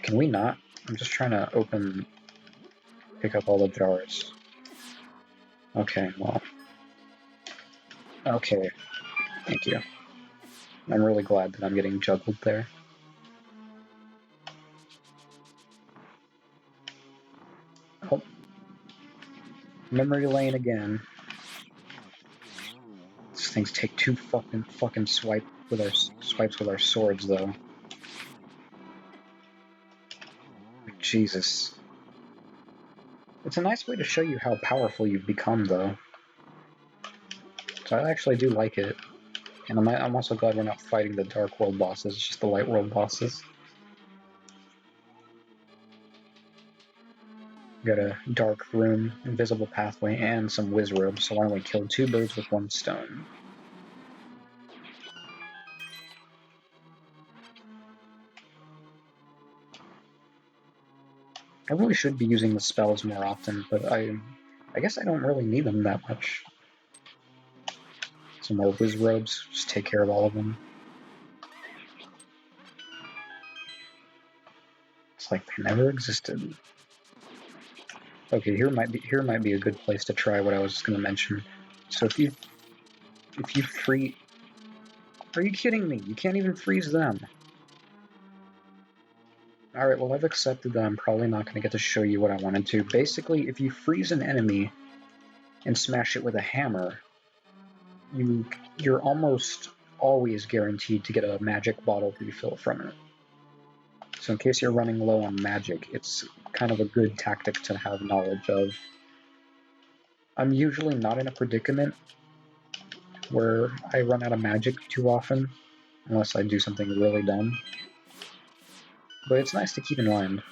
Can we not? I'm just trying to pick up all the jars. Okay, well. Okay, thank you. I'm really glad that I'm getting juggled there. Oh. Memory lane again. These things take two fucking swipes with our swords, though. Jesus. It's a nice way to show you how powerful you've become, though. So I actually do like it. And I'm also glad we're not fighting the Dark World bosses, it's just the Light World bosses. Got a dark room, invisible pathway, and some whiz robes, so why don't we kill two birds with one stone? I really should be using the spells more often, but I guess I don't really need them that much. Some more whiz robes, just take care of all of them. It's like they never existed. Okay, here might be a good place to try what I was going to mention. So if you freeze, are you kidding me? You can't even freeze them. All right, well I've accepted that I'm probably not going to get to show you what I wanted to. Basically, if you freeze an enemy and smash it with a hammer, you're almost always guaranteed to get a magic bottle refill from it. So in case you're running low on magic, it's kind of a good tactic to have knowledge of. I'm usually not in a predicament where I run out of magic too often, unless I do something really dumb. But it's nice to keep in mind.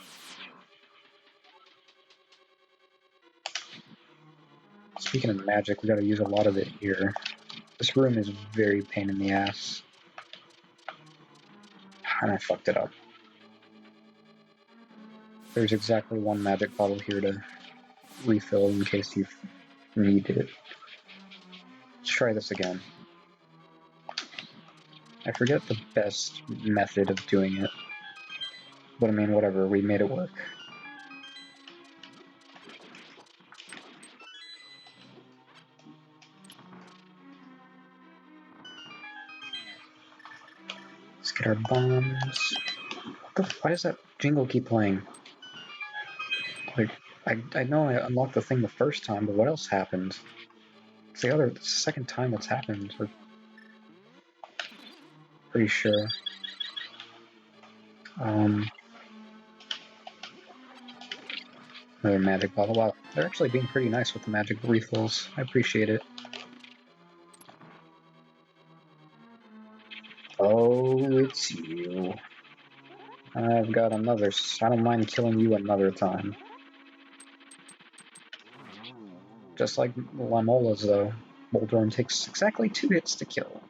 Speaking of magic, we gotta use a lot of it here. This room is very pain in the ass. And I fucked it up. There's exactly one magic bottle here to refill in case you need it. Let's try this again. I forget the best method of doing it. But I mean, whatever, we made it work. Let's get our bombs. Why does that jingle keep playing? Like, I know I unlocked the thing the first time, but what else happened? It's the second time it's happened. We're pretty sure. Another magic bottle. Wow, they're actually being pretty nice with the magic refills. I appreciate it. Oh, it's you. I've got another. I don't mind killing you another time. Just like Lamola's, though. Boldorn takes exactly 2 hits to kill.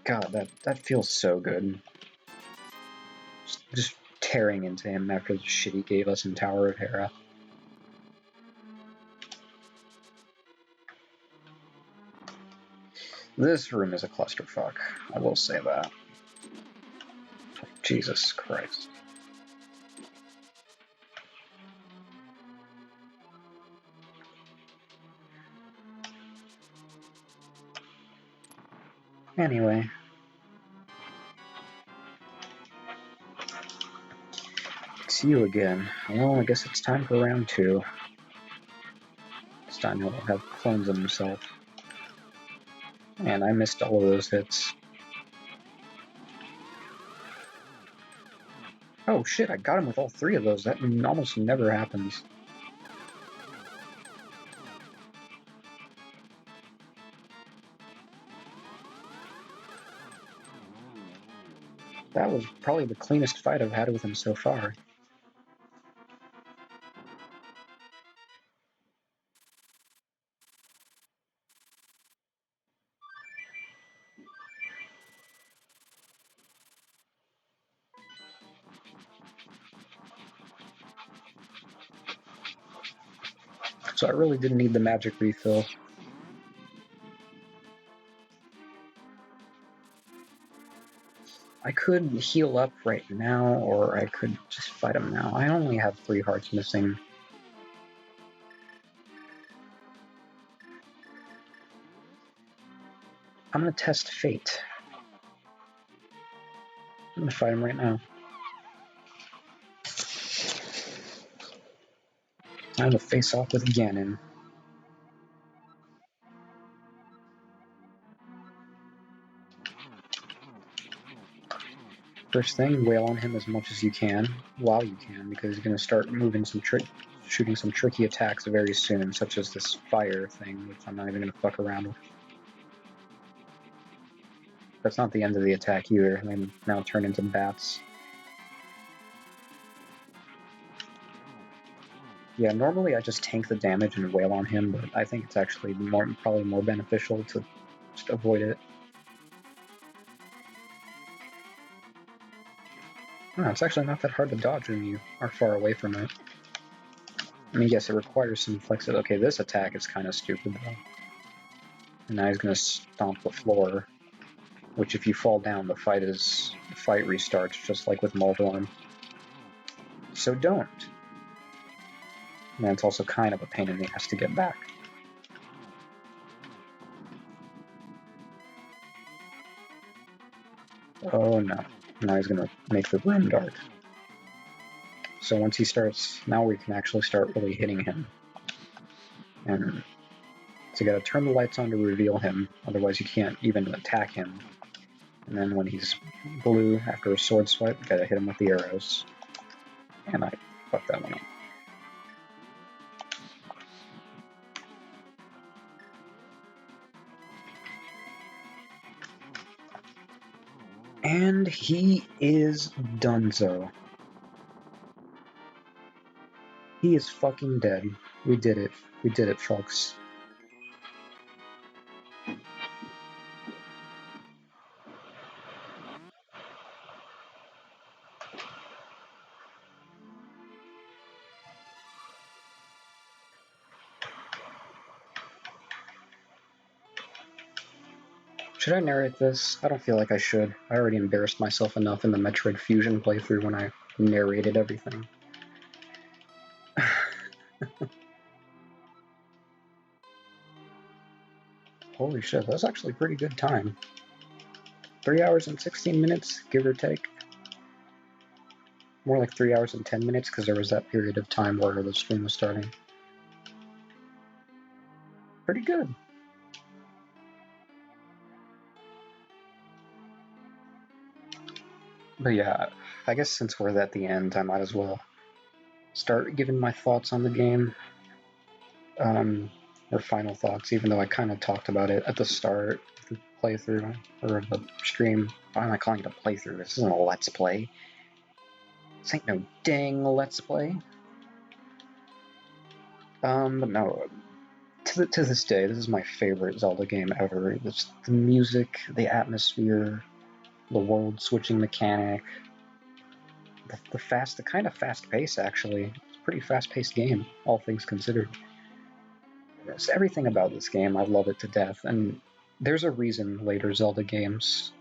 God, that feels so good. Just tearing into him after the shit he gave us in Tower of Hera. This room is a clusterfuck, I will say that. Jesus Christ. Anyway. It's you again. Well, I guess it's time for round 2. This time he'll have clones of himself. And I missed all of those hits. Oh shit, I got him with all 3 of those. That almost never happens. That was probably the cleanest fight I've had with him so far. So I really didn't need the magic refill. I could heal up right now, or I could just fight him now. I only have 3 hearts missing. I'm gonna test fate. I'm gonna fight him right now. Time to face off with Ganon. First thing, wail on him as much as you can, while you can, because he's gonna start moving some shooting some tricky attacks very soon, such as this fire thing, which I'm not even gonna fuck around with. That's not the end of the attack either. They now turn into bats. Yeah, normally I just tank the damage and wail on him, but I think it's actually probably more beneficial to just avoid it. Oh, it's actually not that hard to dodge when you are far away from it. I mean, yes, it requires some flexibility. Okay, this attack is kind of stupid, though. And now he's going to stomp the floor, which if you fall down, the fight restarts, just like with Moldorm. So don't. And it's also kind of a pain in the ass to get back. Oh no. Now he's going to make the room dark. So once he starts, now we can actually start really hitting him. And so you gotta turn the lights on to reveal him, otherwise you can't even attack him. And then when he's blue after a sword swipe, you gotta hit him with the arrows. And I fucked that one up. And he is donezo. He is fucking dead. We did it. We did it, folks. Should I narrate this? I don't feel like I should. I already embarrassed myself enough in the Metroid Fusion playthrough when I narrated everything. Holy shit, that's actually a pretty good time. 3 hours and 16 minutes, give or take. More like 3 hours and 10 minutes, because there was that period of time where the stream was starting. Pretty good. But yeah, I guess since we're at the end, I might as well start giving my thoughts on the game. Or final thoughts, even though I kind of talked about it at the start of the playthrough, or the stream. Why am I calling it a playthrough? This isn't a Let's Play. This ain't no dang Let's Play. But no, to this day, this is my favorite Zelda game ever. It's the music, the atmosphere, the world-switching mechanic, the kind of fast pace, actually. It's a pretty fast-paced game, all things considered. It's everything about this game, I love it to death, and there's a reason later Zelda games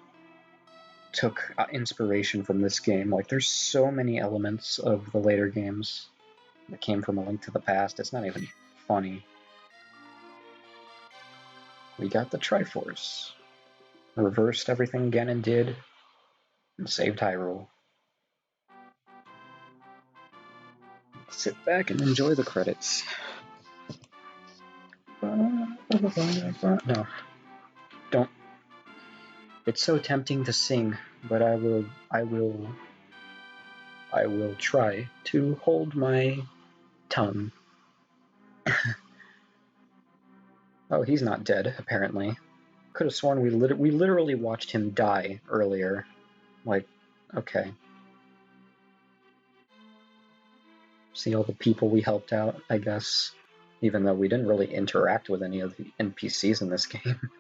took inspiration from this game. Like, there's so many elements of the later games that came from A Link to the Past, it's not even funny. We got the Triforce. Reversed everything Ganon did, and saved Hyrule. Sit back and enjoy the credits. No. Don't. It's so tempting to sing, but I will try to hold my tongue. Oh, he's not dead, apparently. Could have sworn we literally watched him die earlier. Like, okay. See all the people we helped out, I guess. Even though we didn't really interact with any of the NPCs in this game.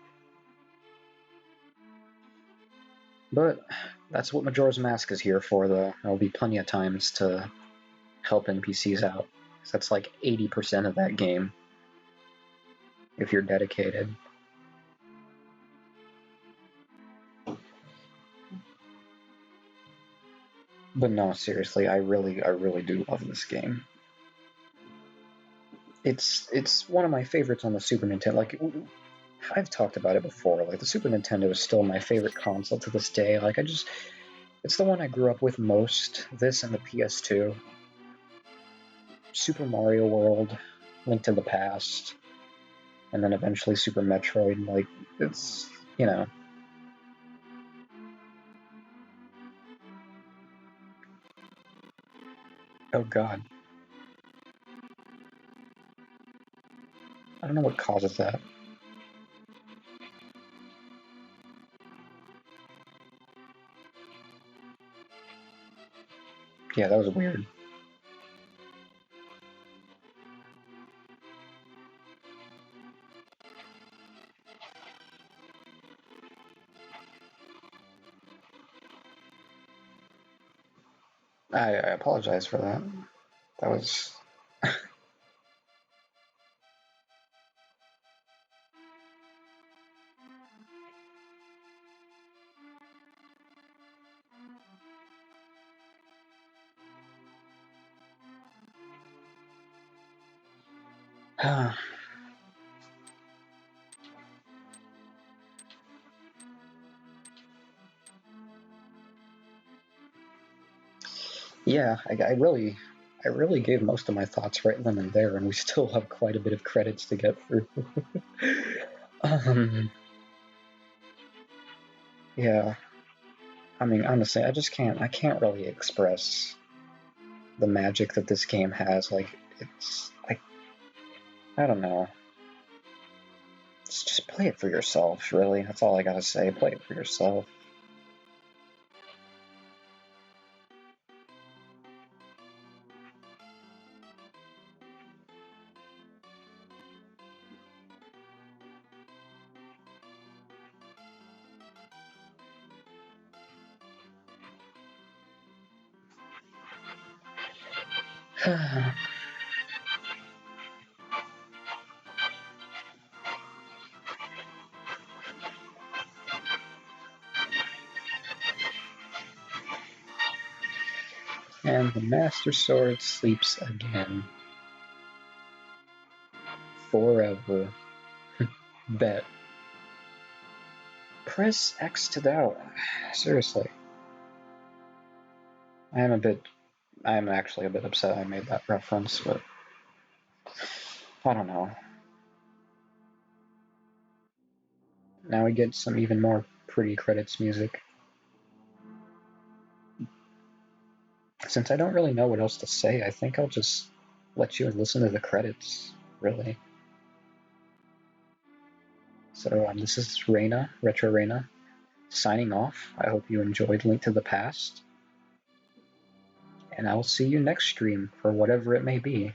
But that's what Majora's Mask is here for, though. There'll be plenty of times to help NPCs out. That's like 80% of that game. if you're dedicated. But no, seriously, I really do love this game. It's one of my favorites on the Super Nintendo. Like, I've talked about it before. Like, the Super Nintendo is still my favorite console to this day. Like, it's the one I grew up with most. This and the PS2. Super Mario World, Link to the Past, and then eventually Super Metroid. Like, it's, you know. Oh god. I don't know what causes that. Yeah, that was weird. I apologize for that. That was. Yeah, I really gave most of my thoughts right then and there, and we still have quite a bit of credits to get through. um, yeah, I mean, honestly, I can't really express the magic that this game has. Like, it's like, I don't know. Just play it for yourself, really. That's all I gotta say. Play it for yourself. And the Master Sword sleeps again. Forever. Bet. Press X to doubt. Seriously. I am actually a bit upset I made that reference, but I don't know. Now we get some even more pretty credits music. Since I don't really know what else to say, I think I'll just let you listen to the credits, really. So this is Reina, Retro Reina, signing off. I hope you enjoyed Link to the Past, and I'll see you next stream for whatever it may be.